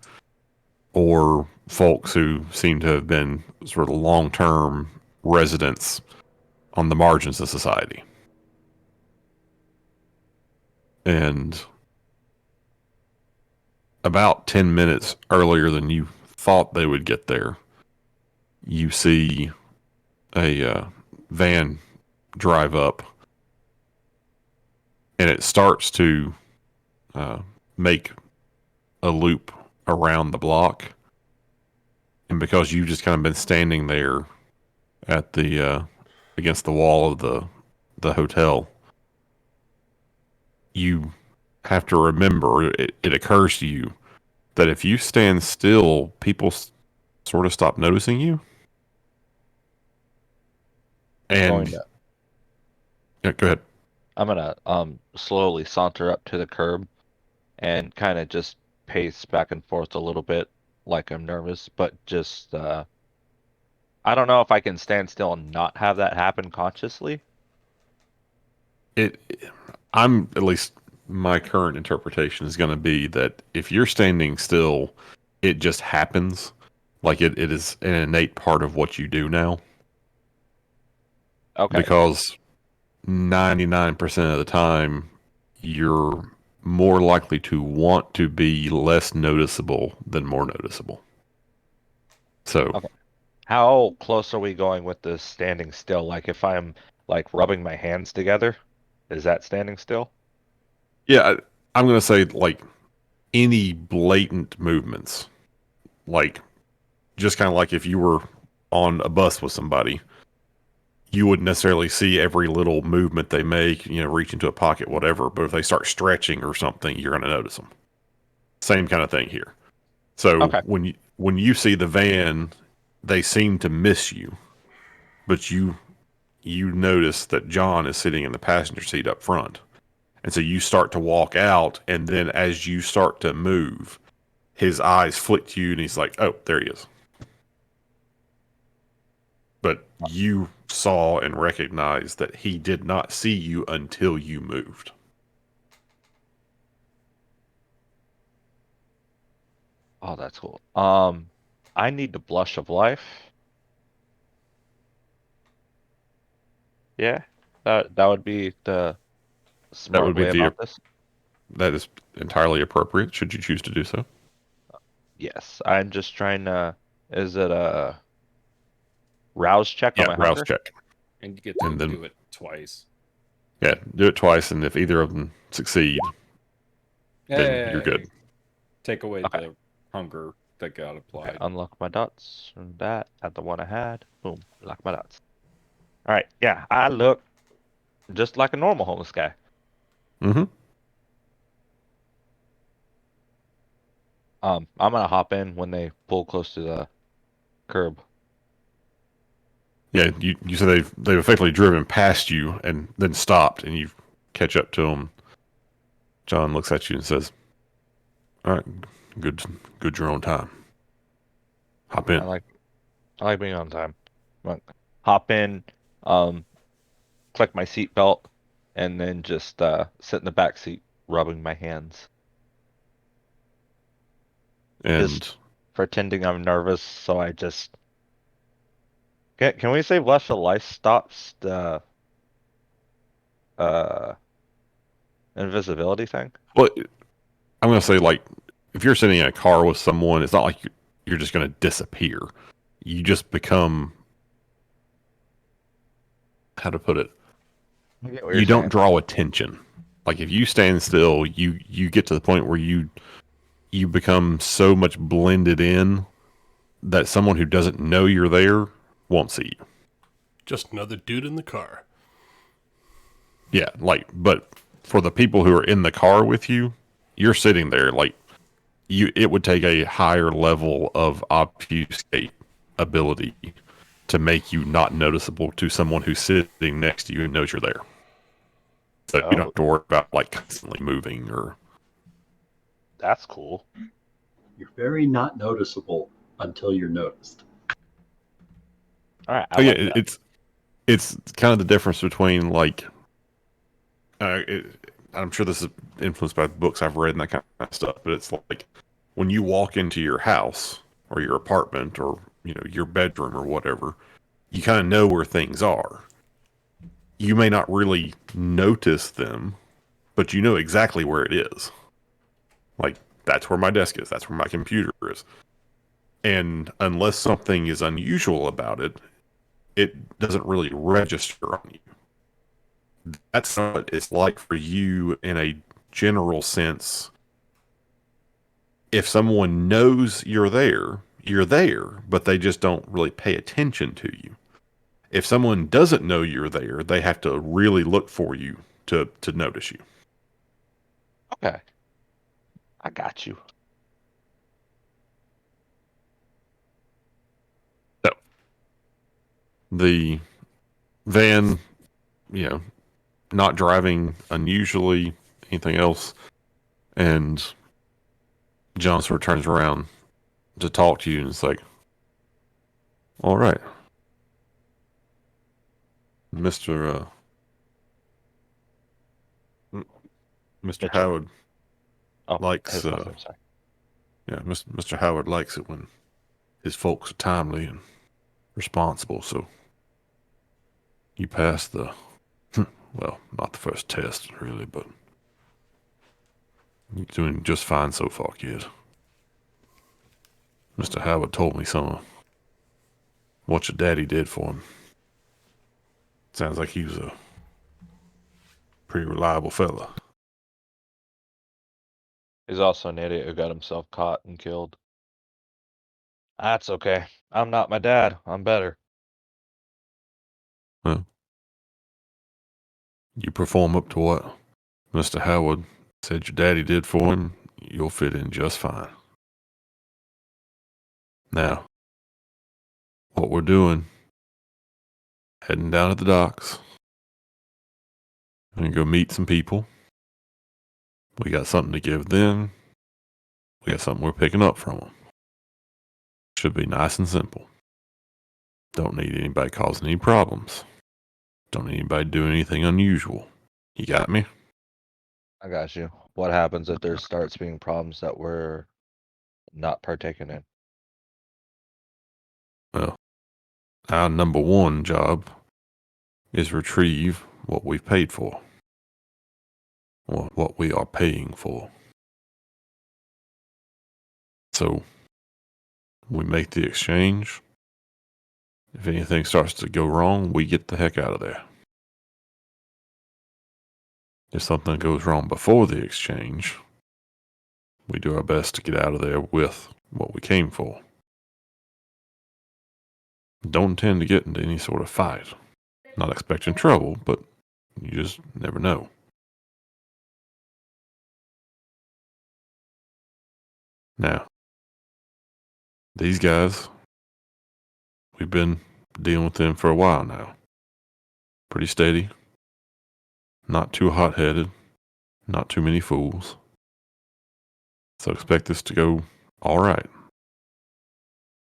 or folks who seem to have been sort of long-term residents on the margins of society. And about 10 minutes earlier than you thought they would get there, you see a van drive up, and it starts to make a loop around the block. And because you've just kind of been standing there at the against the wall of the hotel, you have to remember, it occurs to you that if you stand still, people sort of stop noticing you. And yeah, go ahead. I'm gonna slowly saunter up to the curb and kind of just pace back and forth a little bit, like I'm nervous, but just I don't know if I can stand still and not have that happen consciously. I'm at least, my current interpretation is going to be that if you're standing still, it just happens. Like it is an innate part of what you do now. Okay. Because 99% of the time, you're more likely to want to be less noticeable than more noticeable. So, Okay. How close are we going with this standing still? Like if I'm like rubbing my hands together, is that standing still? yeah, I'm going to say like any blatant movements, like just kind of like if you were on a bus with somebody, you wouldn't necessarily see every little movement they make, reach into a pocket, whatever. But if they start stretching or something, you're going to notice them. Same kind of thing here. So Okay. when you see the van, they seem to miss you, but you notice that John is sitting in the passenger seat up front. And so you start to walk out, and then as you start to move, his eyes flick to you, and he's like, oh, there he is. But you saw and recognized that he did not see you until you moved. Oh, that's cool. I need the blush of life. Yeah, that would be the That smart would be way about this. that is entirely appropriate, should you choose to do so. Yes, I'm just trying to. Is it a rouse check on Yeah, my rouse hunger? check. And you get to And then- do it twice. Yeah, do it twice, and if either of them succeed, then you're Hey, good. Take away Okay. the hunger that got Okay, applied. unlock my dots from that. Add the one I had. Boom, lock my dots. All right, yeah, I look just like a normal homeless guy. Mm-hmm. I'm gonna hop in when they pull close to the curb. Yeah, you said they've effectively driven past you and then stopped, and you catch up to them. John looks at you and says, "All right, good your own time. Hop in." I like being on time. Like, hop in, click my seatbelt, and then just sit in the back seat, rubbing my hands, And pretending I'm nervous. So I just can we say blush of life stops the uh invisibility thing? well, I'm gonna say, like, if you're sitting in a car with someone, it's not like you're just gonna disappear. You just become, how to put it, I get what you you're don't saying. draw attention. Like if you stand still, you get to the point where you become so much blended in that someone who doesn't know you're there won't see you. Just another dude in the car. Yeah, like, but for the people who are in the car with you, you're sitting there like it would take a higher level of obfuscate ability to make you not noticeable to someone who's sitting next to you and knows you're there. So you don't Oh, have to worry about like constantly moving or. that's cool. You're very not noticeable until you're noticed. All right, I Oh yeah, like that. it's kind of the difference between like. I'm sure this is influenced by books I've read and that kind of stuff, but it's like when you walk into your house or your apartment or your bedroom or whatever, you kind of know where things are. You may not really notice them, but you know exactly where it is. Like, that's where my desk is. That's where my computer is. And unless something is unusual about it, it doesn't really register on you. That's what it's like for you in a general sense. If someone knows you're there, but they just don't really pay attention to you. If someone doesn't know you're there, they have to really look for you to notice you. Okay. I got you. So the van, not driving unusually, anything else, and John sort of turns around to talk to you, and it's like, all right, Mr. Mr. Mitchell. Howard Oh, likes, his last name, sorry. yeah, Mr. Howard likes it when his folks are timely and responsible, so you passed the, well, not the first test, really, but you're doing just fine so far, kid. Mr. Howard told me some of what your daddy did for him. Sounds like he was a pretty reliable fella. He's also an idiot who got himself caught and killed. That's okay. I'm not my dad. I'm better. Well, you perform up to what Mr. Howard said your daddy did for him, you'll fit in just fine. Now, what we're doing, heading down to the docks, and go meet some people. We got something to give them. We got something we're picking up from them. Should be nice and simple. Don't need anybody causing any problems. Don't need anybody doing anything unusual. You got me? I got you. What happens if there starts being problems that we're not partaking in? Well, our number one job is retrieve what we've paid for. Or what we are paying for. So, we make the exchange. If anything starts to go wrong, we get the heck out of there. If something goes wrong before the exchange, we do our best to get out of there with what we came for. Don't intend to get into any sort of fight. Not expecting trouble, but you just never know. Now, these guys, we've been dealing with them for a while now. Pretty steady. Not too hot-headed. Not too many fools. So expect this to go all right.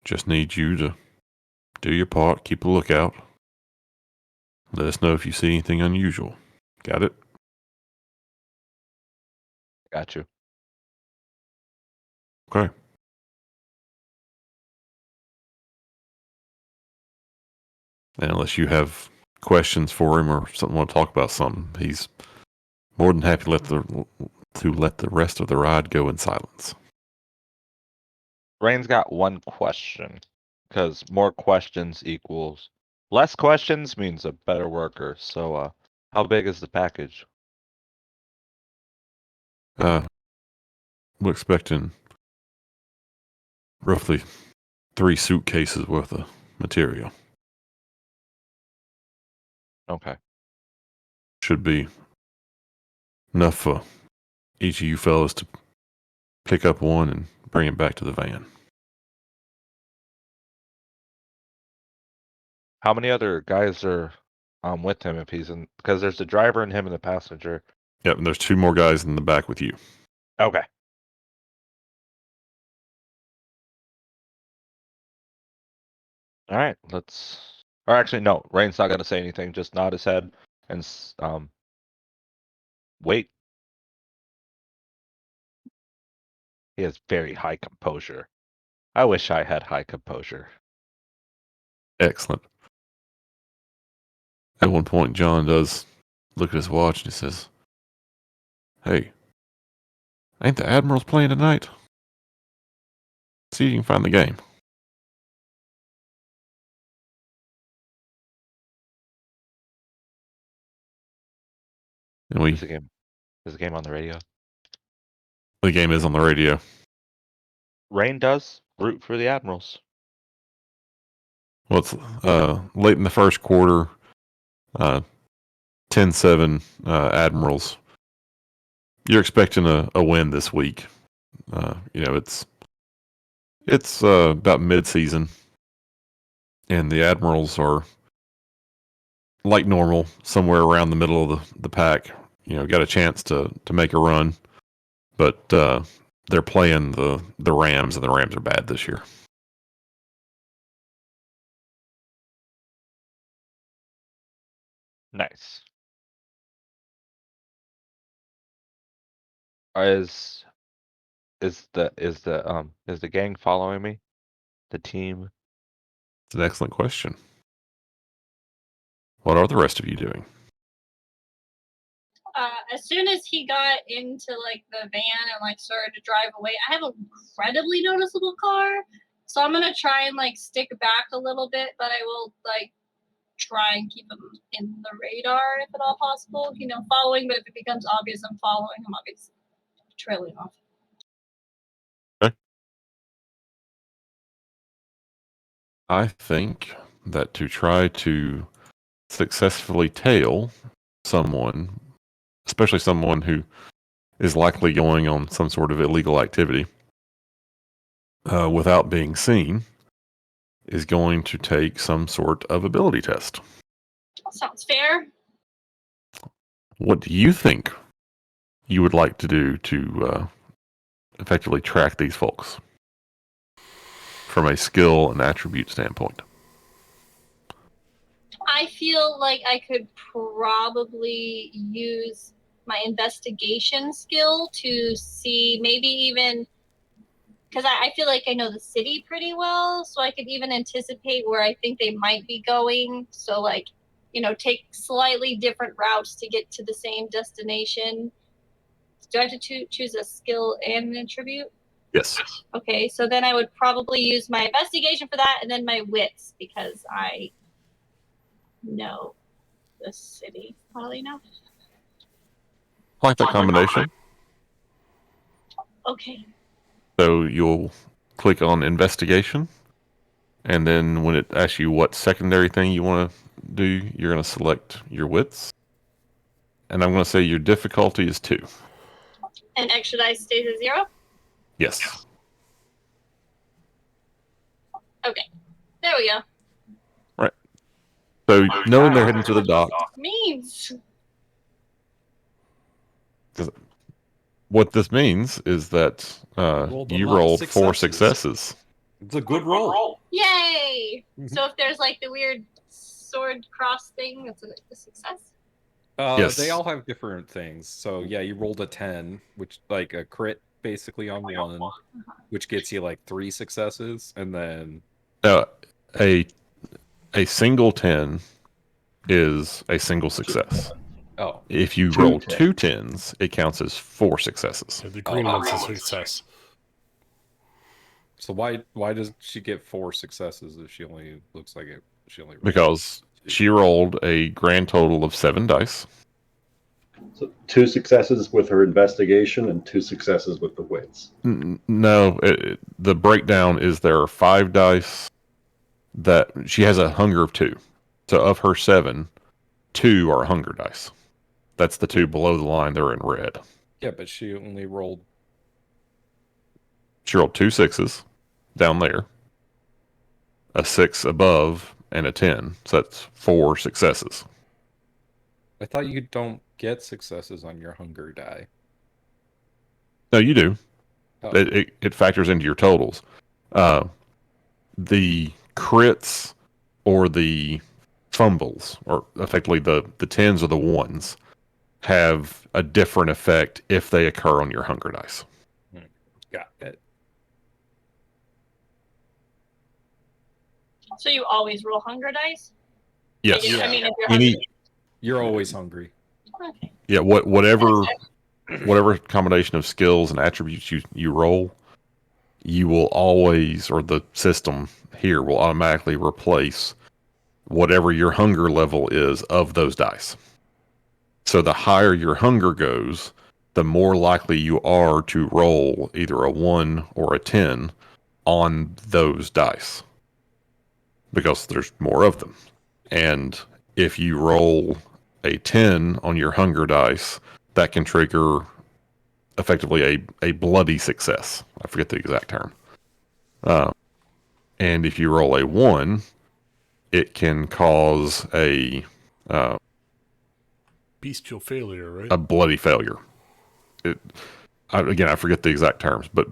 Just need you to do your part, keep a lookout. Let us know if you see anything unusual. Got it? Got you. Okay. And unless you have questions for him or something, want to talk about something, he's more than happy to let the rest of the ride go in silence. Rain's got one question, because more questions equals less questions means a better worker. So, how big is the package? We're expecting roughly 3 suitcases worth of material. Okay. Should be enough for each of you fellas to pick up one and bring it back to the van. How many other guys are with him if he's in? Because there's the driver and him and the passenger. Yep, and there's 2 more guys in the back with you. Okay. All right. Let's. Or actually, no. Rain's not gonna say anything. Just nod his head and wait. He has very high composure. I wish I had high composure. Excellent. At one point, John does look at his watch and he says, "Hey, ain't the Admirals playing tonight? See if you can find the game." And Is the game? Is the game on the radio? the game is on the radio. Rain does root for the Admirals. Well, it's late in the first quarter, 10-7 Admirals. You're expecting a win this week. It's about mid-season, and the Admirals are like normal, somewhere around the middle of the pack. Got a chance to make a run, but they're playing the Rams, and the Rams are bad this year. Nice. Is the gang following me? The team? It's an excellent question. What are the rest of you doing? As soon as he got into like the van and like started to drive away, I have an incredibly noticeable car, so I'm gonna try and like stick back a little bit, but I will like try and keep him in the radar if at all possible. Following, but if it becomes obvious I'm following, I'm obviously trailing off. Okay. I think that to try to successfully tail someone, especially someone who is likely going on some sort of illegal activity without being seen, is going to take some sort of ability test. Sounds fair. What do you think you would like to do to effectively track these folks from a skill and attribute standpoint? I feel like I could probably use my investigation skill to see, maybe even because I feel like I know the city pretty well, so I could even anticipate where I think they might be going. So, like, take slightly different routes to get to the same destination. Do I have to choose a skill and an attribute? Yes. Okay, so then I would probably use my investigation for that, and then my wits, because I know the city well enough. I like that combination. Okay. So you'll click on investigation, and then when it asks you what secondary thing you want to do, you're going to select your wits. And I'm going to say your difficulty is 2. And extra dice stays at 0? Yes. Okay. There we go. Right. So knowing they're heading to the dock, Means. what this means is that you rolled 4 successes. It's a good roll. Yay! So if there's like the weird sword cross thing, that's a success? Yes. They all have different things. So yeah, you rolled a 10, which like a crit basically on 1, which gets you like 3 successes, and then a single 10 is a single success. oh, If you roll 2 10s, it counts as 4 successes. The green one's a success. so why does she get 4 successes if she only looks like it? She only rolled Because she rolled a grand total of 7 dice. So 2 successes with her investigation and 2 successes with the wits. No, the breakdown is there are 5 dice that she has a hunger of 2. So of her 7, 2 are hunger dice. That's the 2 below the line. They're in red. Yeah, but she only rolled. She rolled 2 6s down there, a 6 above, and a 10. So that's 4 successes. I thought you don't get successes on your hunger die. No, you do. Oh. It factors into your totals. The crits or the fumbles, or effectively the 10s or the 1s, have a different effect if they occur on your hunger dice. Got it. So you always roll hunger dice? Yes. I Yeah. mean, if you're Any, hungry. You're always hungry. Okay. yeah, whatever combination of skills and attributes you roll, you will always, or the system here will automatically replace whatever your hunger level is of those dice. So the higher your hunger goes, the more likely you are to roll either a 1 or a 10 on those dice because there's more of them. And if you roll a 10 on your hunger dice, that can trigger effectively a bloody success. I forget the exact term. And if you roll a 1, it can cause Bestial failure, right? a bloody failure. Again, I forget the exact terms, but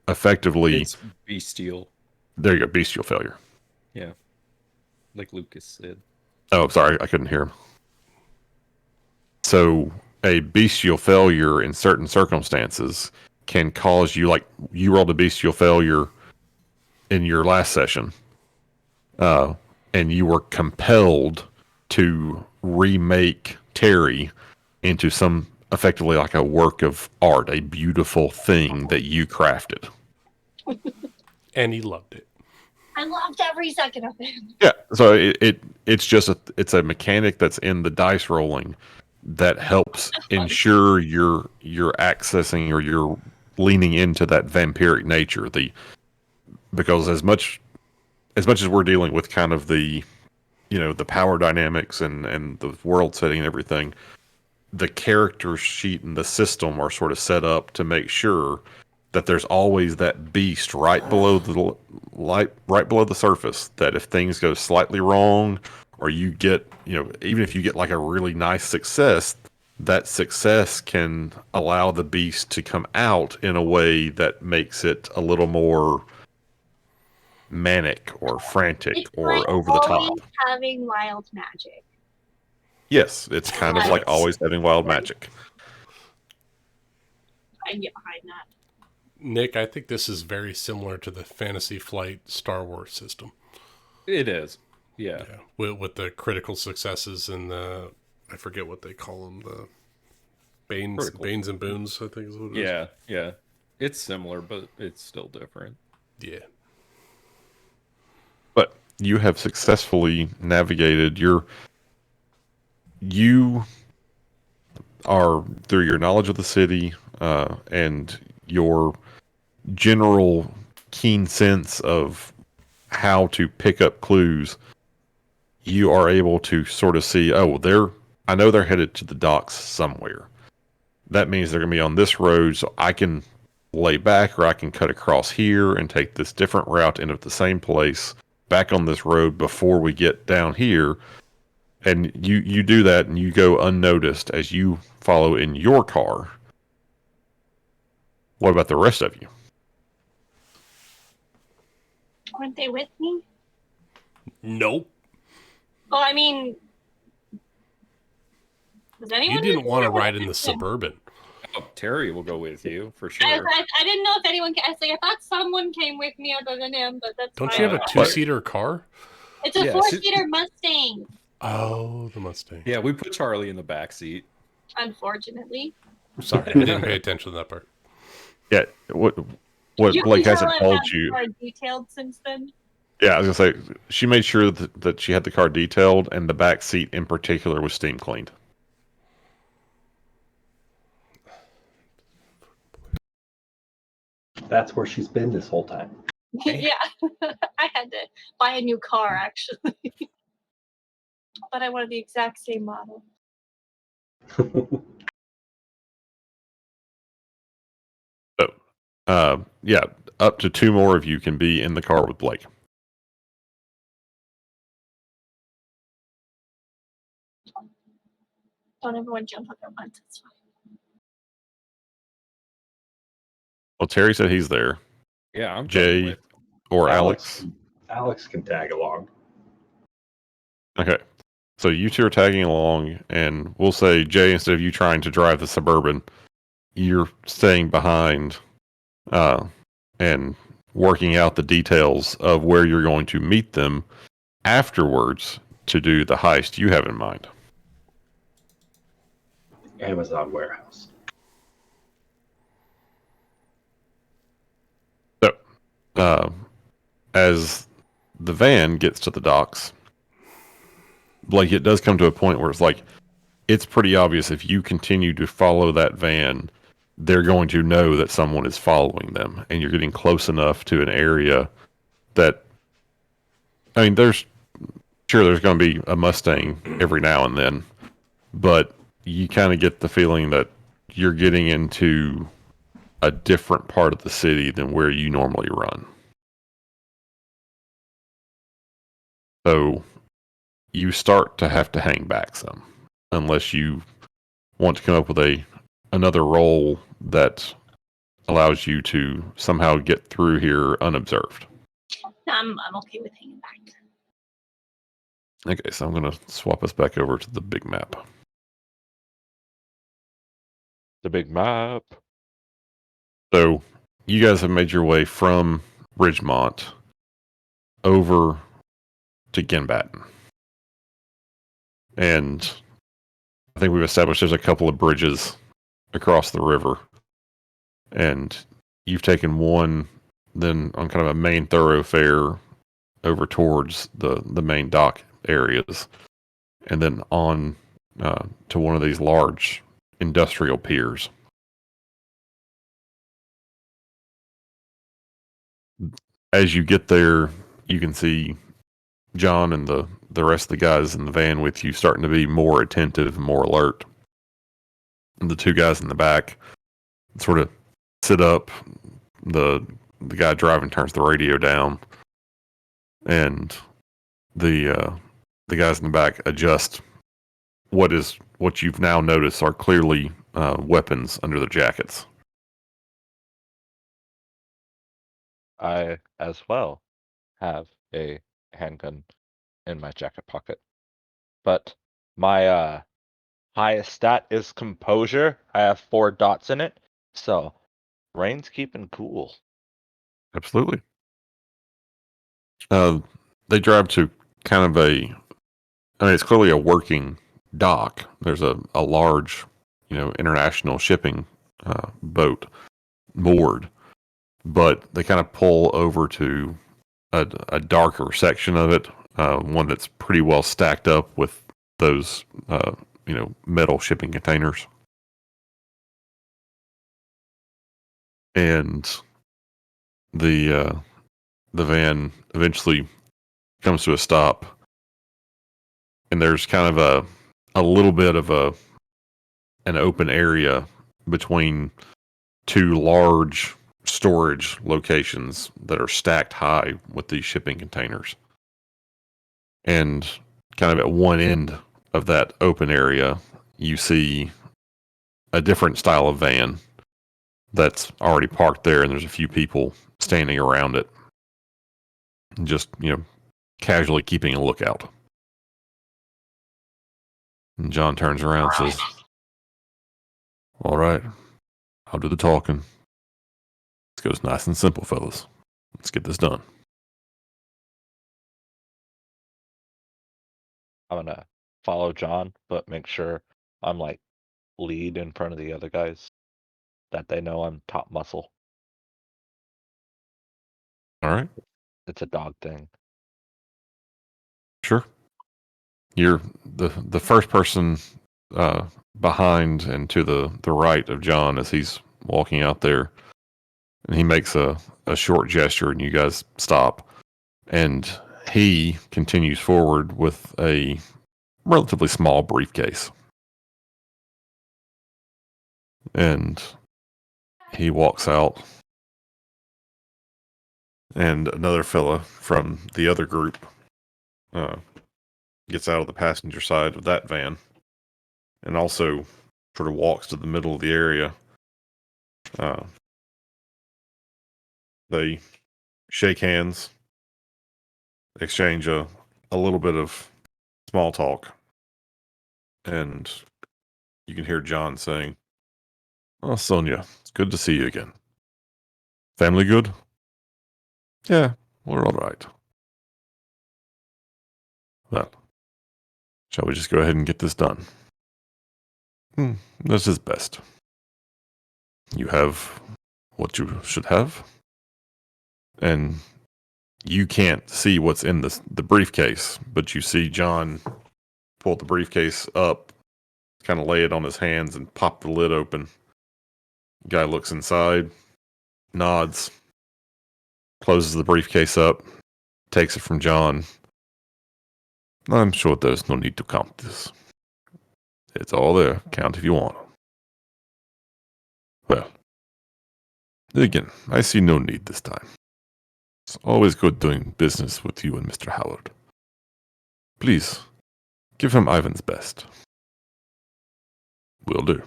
effectively, It's bestial. there you go, bestial failure. Yeah. Like Lucas said. Oh, sorry, I couldn't hear him. So a bestial failure in certain circumstances can cause you, like you rolled a bestial failure in your last session, and you were compelled to remake Terry into some effectively like a work of art, a beautiful thing that you crafted. And he loved it. I loved every second of it. Yeah, so it's just it's a mechanic that's in the dice rolling that helps ensure you're accessing or you're leaning into that vampiric nature. Because as much as we're dealing with kind of the the power dynamics and the world setting and everything, the character sheet and the system are sort of set up to make sure that there's always that beast right below the surface, that if things go slightly wrong or you get, even if you get like a really nice success, that success can allow the beast to come out in a way that makes it a little more manic or frantic It's or like over the top. always having wild magic. Yes, it's kind of like always having wild magic. I can get behind that. Nick, I think this is very similar to the Fantasy Flight Star Wars system. It is. Yeah. With the critical successes and the, I forget what they call them, the Banes and Boons, I think is what it is. Yeah, yeah. It's similar, but it's still different. Yeah. But you have successfully navigated you are, through your knowledge of the city and your general keen sense of how to pick up clues, you are able to sort of see, I know they're headed to the docks somewhere. That means they're going to be on this road, so I can lay back or I can cut across here and take this different route into the same place back on this road before we get down here. And you do that and you go unnoticed as you follow in your car. What about the rest of you? Weren't they with me? Nope. Well, I mean, was anyone? You didn't with me want to or was ride it in the just him? Suburban. Oh, Terry will go with you for sure. I didn't know if anyone. I was like, I thought someone came with me other than him, but that's. Don't fine. you have a two-seater car? It's a Yeah, four-seater Mustang. Oh, the Mustang. Yeah, we put Charlie in the back seat. Unfortunately. Sorry, I didn't pay attention to that part. Yeah, what You Blake can hasn't tell told I've had you. the car detailed since then. Yeah, I was gonna say she made sure that she had the car detailed and the back seat in particular was steam cleaned. That's where she's been this whole time. Yeah, I had to buy a new car actually, but I wanted the exact same model. So, yeah, up to 2 more of you can be in the car with Blake. Don't everyone jump up at once. It's fine. Well, Terry said he's there. Yeah, I'm Jay coming with. or Alex. Alex can tag along. Okay. So you two are tagging along, and we'll say, Jay, instead of you trying to drive the Suburban, you're staying behind and working out the details of where you're going to meet them afterwards. to do the heist you have in mind? Amazon warehouse. So, as the van gets to the docks, like it does come to a point where it's like it's pretty obvious if you continue to follow that van, they're going to know that someone is following them, and you're getting close enough to an area that, I mean, there's going to be a Mustang every now and then, but you kind of get the feeling that you're getting into a different part of the city than where you normally run. So you start to have to hang back some, unless you want to come up with another role that allows you to somehow get through here unobserved. I'm okay with hanging back. Okay, so I'm going to swap us back over to the big map. The big map. So you guys have made your way from Ridgemont over to Ginbatten. And I think we've established there's a couple of bridges across the river. And you've taken one then on kind of a main thoroughfare over towards the main dock areas. And then on to one of these large industrial piers. As you get there, you can see John and the rest of the guys in the van with you starting to be more attentive and more alert. And the two guys in the back sort of sit up. The guy driving turns the radio down, and the guys in the back adjust what you've now noticed are clearly weapons under their jackets. I, as well, have a handgun in my jacket pocket. But my highest stat is composure. I have 4 dots in it. So Rain's keeping cool. Absolutely. They drive to kind of it's clearly a working dock. There's a large, international shipping boat moored, but they kind of pull over to a darker section of it, one that's pretty well stacked up with those, metal shipping containers. And the van eventually comes to a stop, and there's kind of a little bit of an open area between two large storage locations that are stacked high with these shipping containers. And kind of at one end of that open area, you see a different style of van that's already parked there, and there's a few people standing around it, just, casually keeping a lookout. And John turns around and says, "All right, I'll do the talking. This goes nice and simple, fellas. Let's get this done." I'm gonna follow John, but make sure I'm like lead in front of the other guys, that they know I'm top muscle. All right, It's a dog thing. sure. You're the first person behind and to the right of John as he's walking out there, and he makes a short gesture, and you guys stop, and he continues forward with a relatively small briefcase, and he walks out, and another fella from the other group gets out of the passenger side of that van and also sort of walks to the middle of the area. They shake hands, exchange a little bit of small talk, and you can hear John saying, "Oh, Sonia, it's good to see you again. Family good?" "Yeah, we're all right." "Well, Shall we just go ahead and get this done? This is best. You have what you should have, and you can't see what's in the briefcase, but you see John pull the briefcase up, kind of lay it on his hands, and pop the lid open. Guy looks inside, nods, closes the briefcase up, takes it from John. I'm sure there's no need to count this. It's all there. Count if you want. Well, again, I see no need this time. It's always good doing business with you and Mr. Howard. Please, give him Ivan's best. Will do.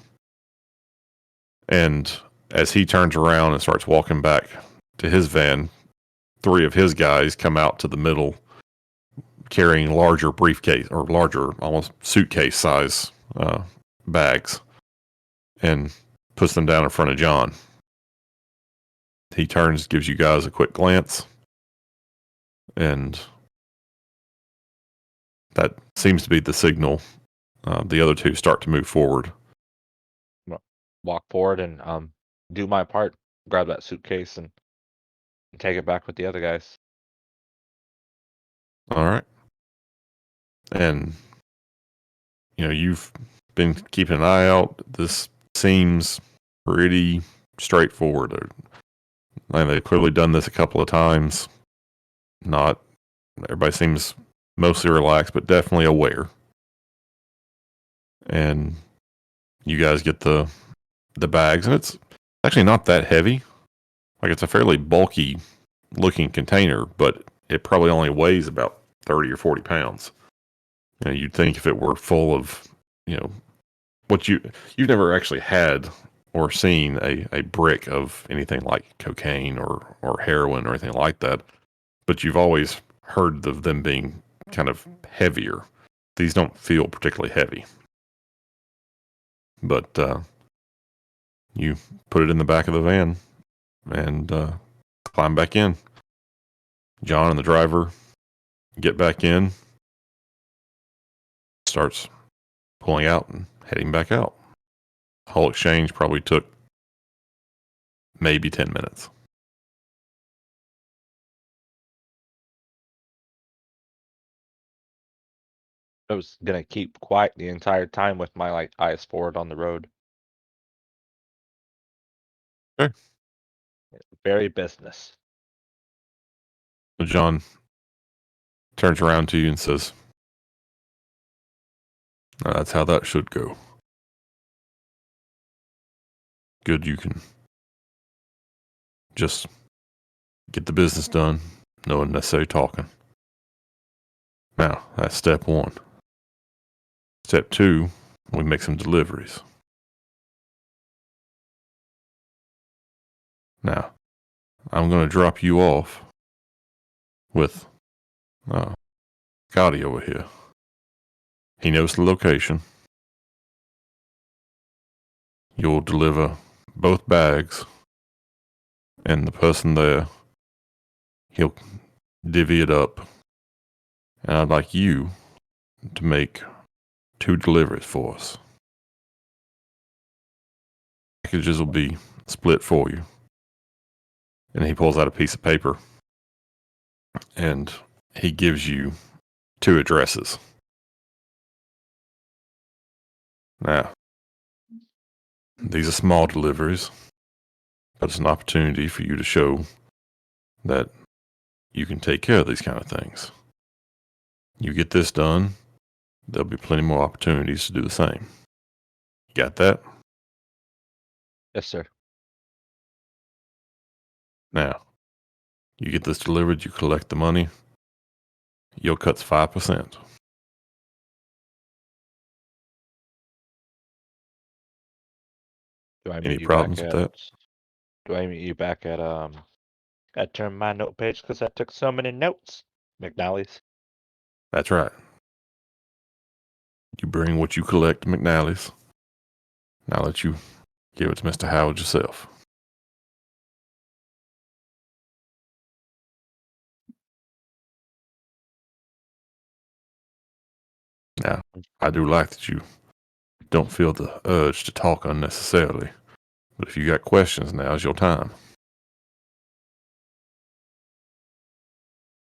And as he turns around and starts walking back to his van, 3 of his guys come out to the middle carrying larger briefcase or larger, almost suitcase size bags, and puts them down in front of John. He turns, gives you guys a quick glance, and that seems to be the signal. The other 2 start to move forward. Walk forward and do my part. Grab that suitcase and take it back with the other guys. All right. And, you've been keeping an eye out. This seems pretty straightforward. They've clearly done this a couple of times. Not everybody seems mostly relaxed, but definitely aware. And you guys get the bags, and it's actually not that heavy. Like, it's a fairly bulky looking container, but it probably only weighs about 30 or 40 pounds. You'd think if it were full of, what you've never actually had or seen a brick of anything like cocaine or heroin or anything like that, but you've always heard of them being kind of heavier. These don't feel particularly heavy. But you put it in the back of the van and climb back in. John and the driver get back in, starts pulling out and heading back out. Whole exchange probably took maybe 10 minutes. I was gonna keep quiet the entire time with my eyes forward on the road. Okay. Very business. So John turns around to you and says, "That's how that should go. Good, you can just get the business done, no unnecessary talking. Now, that's step 1. Step 2, we make some deliveries. Now, I'm going to drop you off with Scotty over here. He knows the location. You'll deliver both bags, and the person there, he'll divvy it up. And I'd like you to make 2 deliveries for us. Packages will be split for you." And he pulls out a piece of paper and he gives you 2 addresses. Now, these are small deliveries, but it's an opportunity for you to show that you can take care of these kind of things. You get this done, there'll be plenty more opportunities to do the same. You got that? Yes, sir. Now, you get this delivered, you collect the money, your cut's 5%. Do I Any meet you problems back with at? that? Do I meet you back at I turned my note page because I took so many notes. McNally's. That's right. You bring what you collect to McNally's. Now let you give it to Mr. Howard yourself. Now, I do like that you don't feel the urge to talk unnecessarily. But if you got questions, now's your time.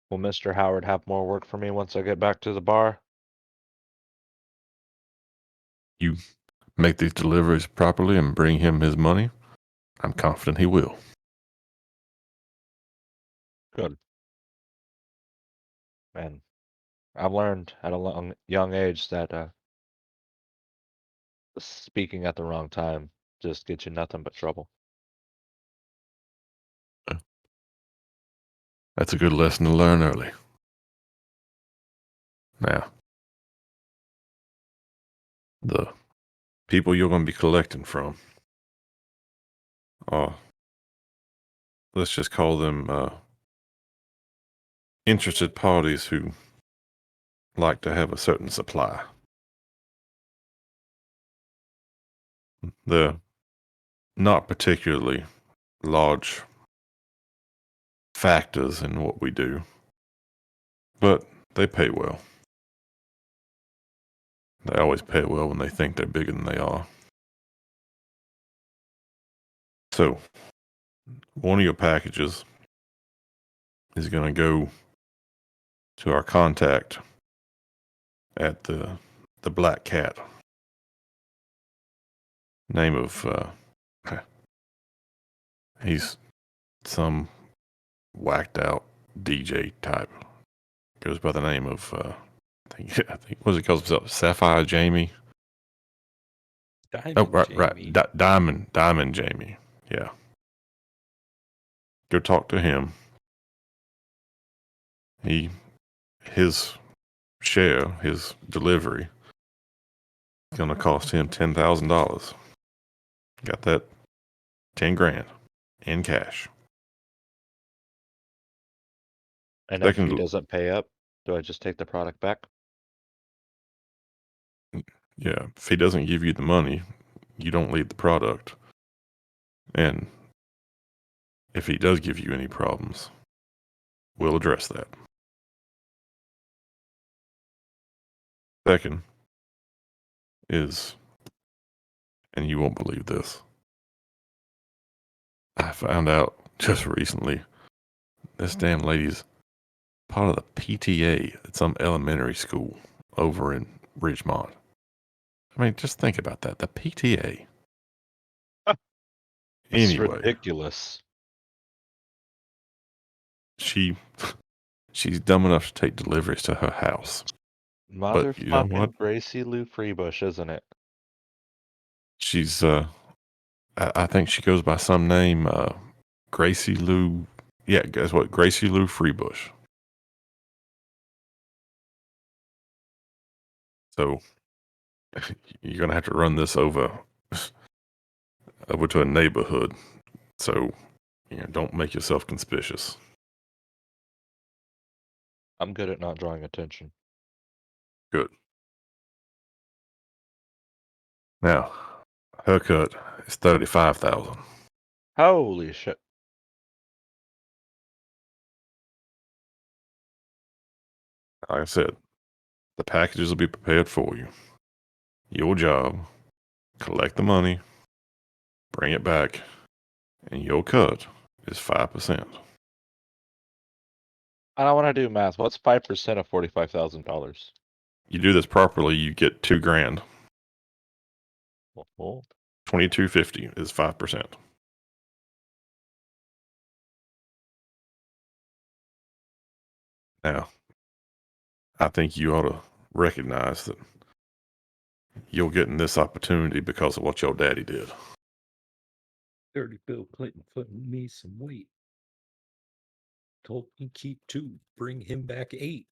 Will Mr. Howard have more work for me once I get back to the bar? You make these deliveries properly and bring him his money, I'm confident he will. Good. Man, I've learned at a young age that speaking at the wrong time just gets you nothing but trouble. That's a good lesson to learn early. Now, the people you're going to be collecting from are, let's just call them interested parties who like to have a certain supply. They're not particularly large factors in what we do, but they pay well. They always pay well when they think they're bigger than they are. So, one of your packages is going to go to our contact at the Black Cat. Name of he's some whacked out DJ type. Goes by the name of I think what does he call himself? Sapphire Jamie. Diamond Jamie. Diamond Jamie. Yeah. Go talk to him. His share, his delivery, is gonna cost him $10,000. Got that? 10 grand in cash. And if he Second, doesn't pay up, do I just take the product back? yeah, if he doesn't give you the money, you don't leave the product. And if he does give you any problems, we'll address that. Second is, and you won't believe this, I found out just recently this damn lady's part of the PTA at some elementary school over in Ridgemont. I mean, just think about that. The PTA. It's Anyway, ridiculous. she's dumb enough to take deliveries to her house. But you know what? Motherfucking Gracie Lou Freebush, isn't it? She's I think she goes by some name, Gracie Lou. Yeah, guess what? Gracie Lou Freebush. So you're gonna have to run this over to a neighborhood. So don't make yourself conspicuous. I'm good at not drawing attention. Good. Now, haircut is $35,000. Holy shit. Like I said, the packages will be prepared for you. Your job, collect the money, bring it back, and your cut is 5%. I don't want to do math. What's 5% of $45,000? You do this properly, you get $2 grand. Oh, $22.50 is 5%. Now, I think you ought to recognize that you're getting this opportunity because of what your daddy did. Dirty Bill Clinton putting me some weight. Told me keep 2, bring him back 8.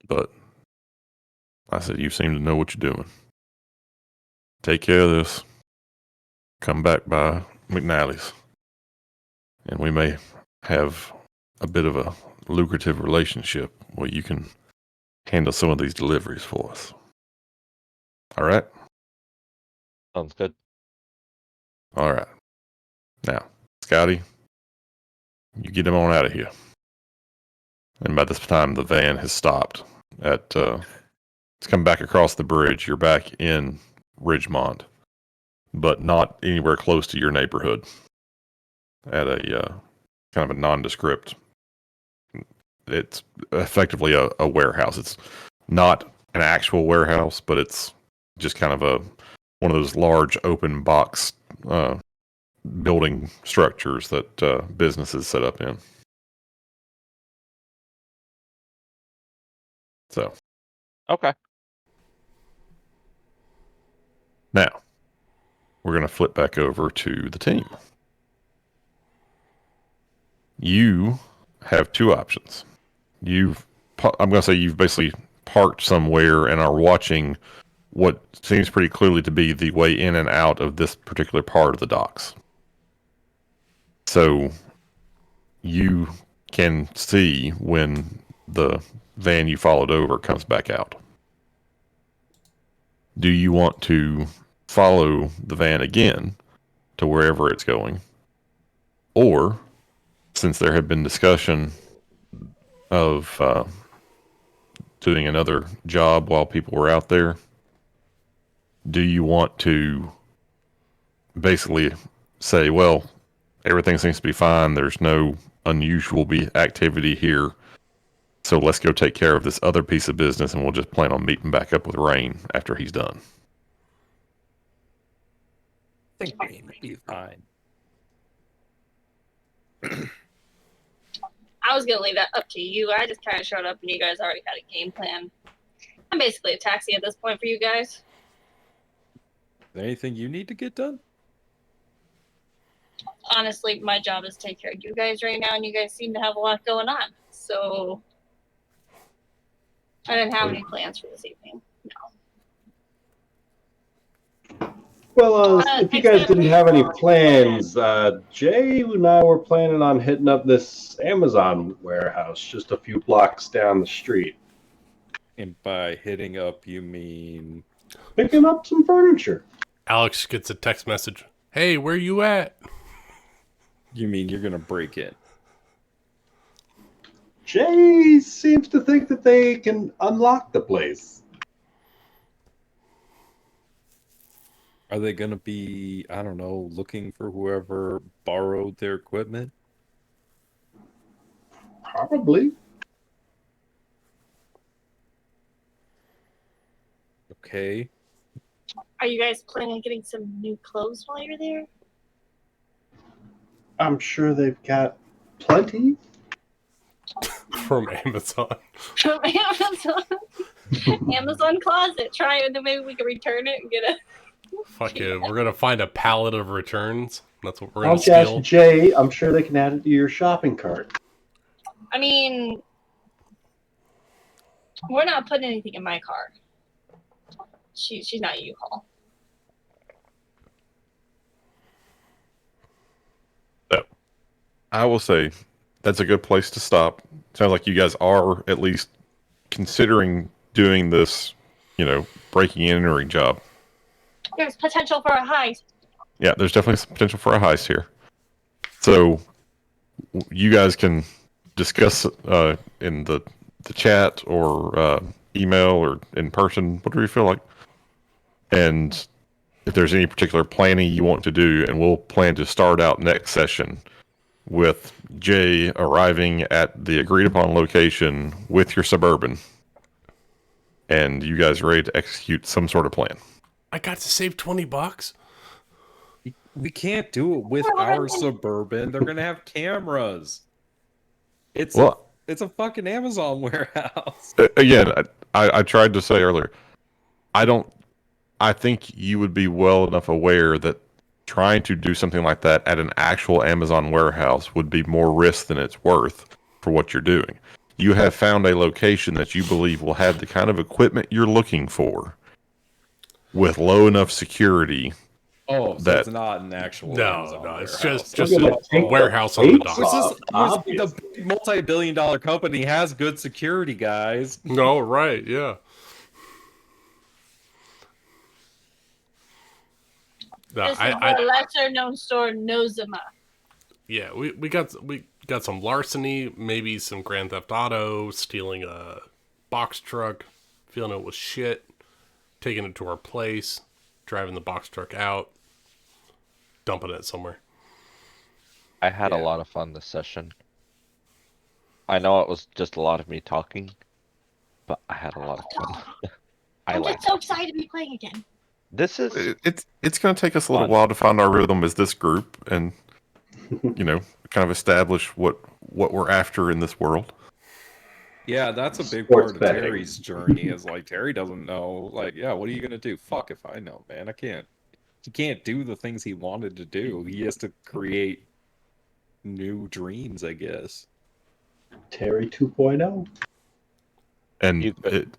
But I said, you seem to know what you're doing. Take care of this. Come back by McNally's. And we may have a bit of a lucrative relationship where you can handle some of these deliveries for us. All right? sounds good. All right. Now, Scotty, you get him on out of here. And by this time, the van has stopped at. It's come back across the bridge. You're back in Ridgemont, but not anywhere close to your neighborhood. At a kind of a nondescript. It's effectively a warehouse. It's not an actual warehouse, but it's just kind of one of those large open box building structures that businesses set up in. So, Okay. now we're going to flip back over to the team. You have two options. I'm going to say you've basically parked somewhere and are watching what seems pretty clearly to be the way in and out of this particular part of the docks. So you can see when the van you followed over comes back out. Do you want to follow the van again to wherever it's going? Or, since there had been discussion of doing another job while people were out there, do you want to basically say, well, everything seems to be fine, there's no unusual activity here, so let's go take care of this other piece of business and we'll just plan on meeting back up with Rain after he's done? I think Rain would be fine. I was gonna leave that up to you. I just kind of showed up and you guys already had a game plan. I'm basically a taxi at this point for you guys. Is there anything you need to get done? Honestly, my job is to take care of you guys right now, and you guys seem to have a lot going on. So I didn't have any plans for this evening. Well, if you guys didn't have any plans, Jay and I were planning on hitting up this Amazon warehouse just a few blocks down the street. And by hitting up, you mean Picking up some furniture. Alex gets a text message. Hey, where you at? you mean you're gonna break in? Jay seems to think that they can unlock the place. Are they gonna be, I don't know, looking for whoever borrowed their equipment? Probably. Okay. Are you guys planning on getting some new clothes while you're there? I'm sure they've got plenty. From Amazon. From Amazon. Amazon closet. Try it, and then maybe we can return it and get a. Fuck yeah, we're gonna find a pallet of returns. That's what we're I'll gonna ask steal. Jay. I'm sure they can add it to your shopping cart. I mean, we're not putting anything in my car. She's not U-Haul. So, I will say that's a good place to stop. Sounds like you guys are at least considering doing this, breaking and entering job. There's potential for a heist. Yeah, there's definitely some potential for a heist here. So you guys can discuss in the chat or email or in person, whatever you feel like. And if there's any particular planning you want to do, and we'll plan to start out next session with Jay arriving at the agreed upon location with your Suburban, and you guys are ready to execute some sort of plan. I got to save $20. We can't do it with our Suburban. They're gonna have cameras. It's a fucking Amazon warehouse. Again, I tried to say earlier, I think you would be well enough aware that trying to do something like that at an actual Amazon warehouse would be more risk than it's worth for what you're doing. You have found a location that you believe will have the kind of equipment you're looking for with low enough security. Oh, so it's not an actual Amazon it's warehouse. just a warehouse on the docks. The multi-billion-dollar company has good security, guys. No, right, yeah. No, This is a lesser-known store, Nozama. Yeah, we got got some larceny, maybe some Grand Theft Auto, stealing a box truck, filling it with shit, taking it to our place, driving the box truck out, dumping it somewhere. I had a Yeah. lot of fun this session. I know it was just a lot of me talking, but I had a lot of fun. I I'm like just so excited to be playing again. this is It's going to take us a little Fun. while to find our rhythm as this group, and kind of establish what we're after in this world. Yeah, that's a big Sports part of betting. Terry's journey. Is like Terry doesn't know. Like, yeah, what are you gonna do? Fuck if I know, man. I can't. He can't do the things he wanted to do. He has to create new dreams, I guess. Terry 2.0. And You could-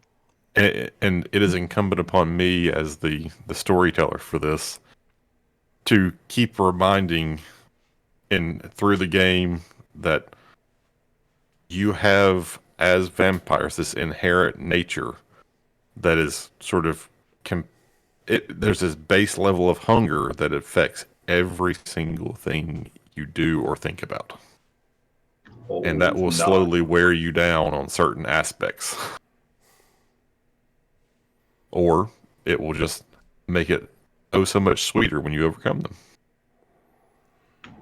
and it is incumbent upon me as the storyteller for this to keep reminding through the game that you have, as vampires, this inherent nature that is sort of there's this base level of hunger that affects every single thing you do or think about, and that will Always not. slowly wear you down on certain aspects, or it will just make it oh so much sweeter when you overcome them.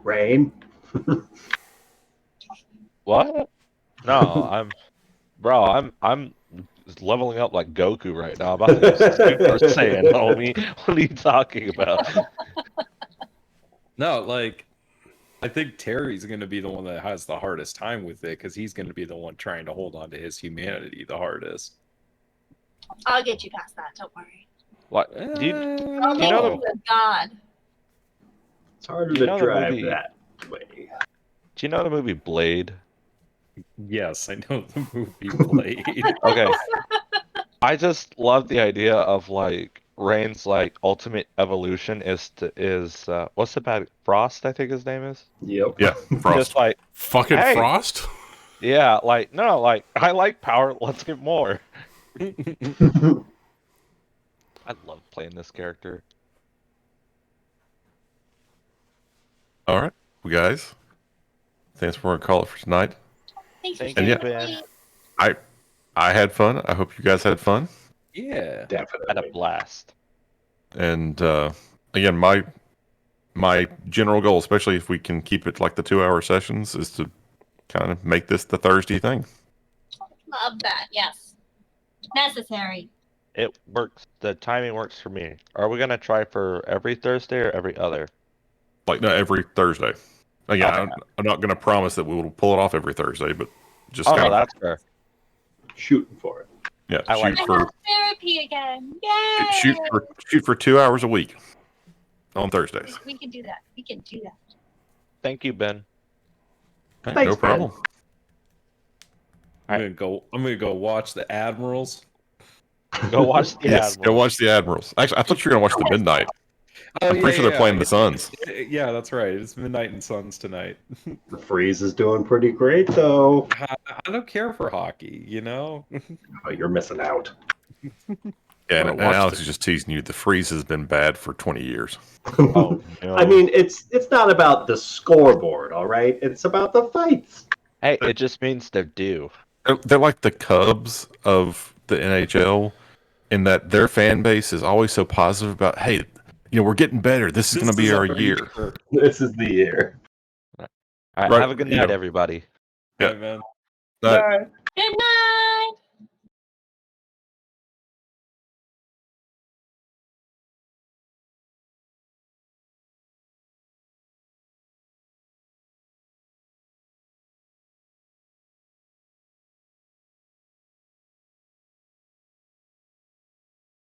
Rain. What? No, I'm leveling up like Goku right now. I'm about to go Super Saiyan, homie. What are you talking about? No, like, I think Terry's gonna be the one that has the hardest time with it because he's gonna be the one trying to hold on to his humanity the hardest. I'll get you past that. Don't worry. What? Do you I'll you make know you a god. It's harder You to know the drive movie- that way. do you know the movie Blade? Yes, I know the movie Blade. Okay. I just love the idea of like Rain's like ultimate evolution is what's the bad Frost, I think his name is? Yep. Yeah, Frost. Just like Fucking Hey! Frost? yeah, like no, like I like power, let's get more. I love playing this character. All right, well, guys, I think that's what we're gonna call it for tonight. Thanks for Thank sharing you, it, Ben. Blade. I had fun. I hope you guys had fun. Yeah. Had a Definitely. blast. And again, my general goal, especially if we can keep it like the 2-hour sessions, is to kind of make this the Thursday thing. Love that. Yes. Necessary. It works. The timing works for me. Are we gonna try for every Thursday or every other? Like, no, every Thursday. Again, Okay. I'm not going to promise that we will pull it off every Thursday, but just Oh kind no, of that's fair. Shooting for it. yeah, I like I have therapy again. Yay! shoot for 2 hours a week on Thursdays. We can do that. We can do that. Thank you, Ben. Hey, Thanks, no problem. I'm gonna go watch the Admirals. Go watch the Yes, Admiral. go watch the Admirals. Actually, I thought you were going to watch the Midnight. Oh, I'm pretty sure they're playing the Suns. Yeah, that's right. It's Midnight and Suns tonight. The Freeze is doing pretty great, though. I don't care for hockey, you know? Oh, you're missing out. Yeah, I'm and gonna watch Alex the- is just teasing you. The Freeze has been bad for 20 years. Oh no. I mean, it's not about the scoreboard, all right? It's about the fights. Hey, it just means they're due. They're like the Cubs of the NHL in that their fan base is always so positive about, hey, we're getting better. This is going to be our year. This is the year. All right, Right, have a good you night, know. everybody. Yeah. Yeah, man. But Bye. Good night.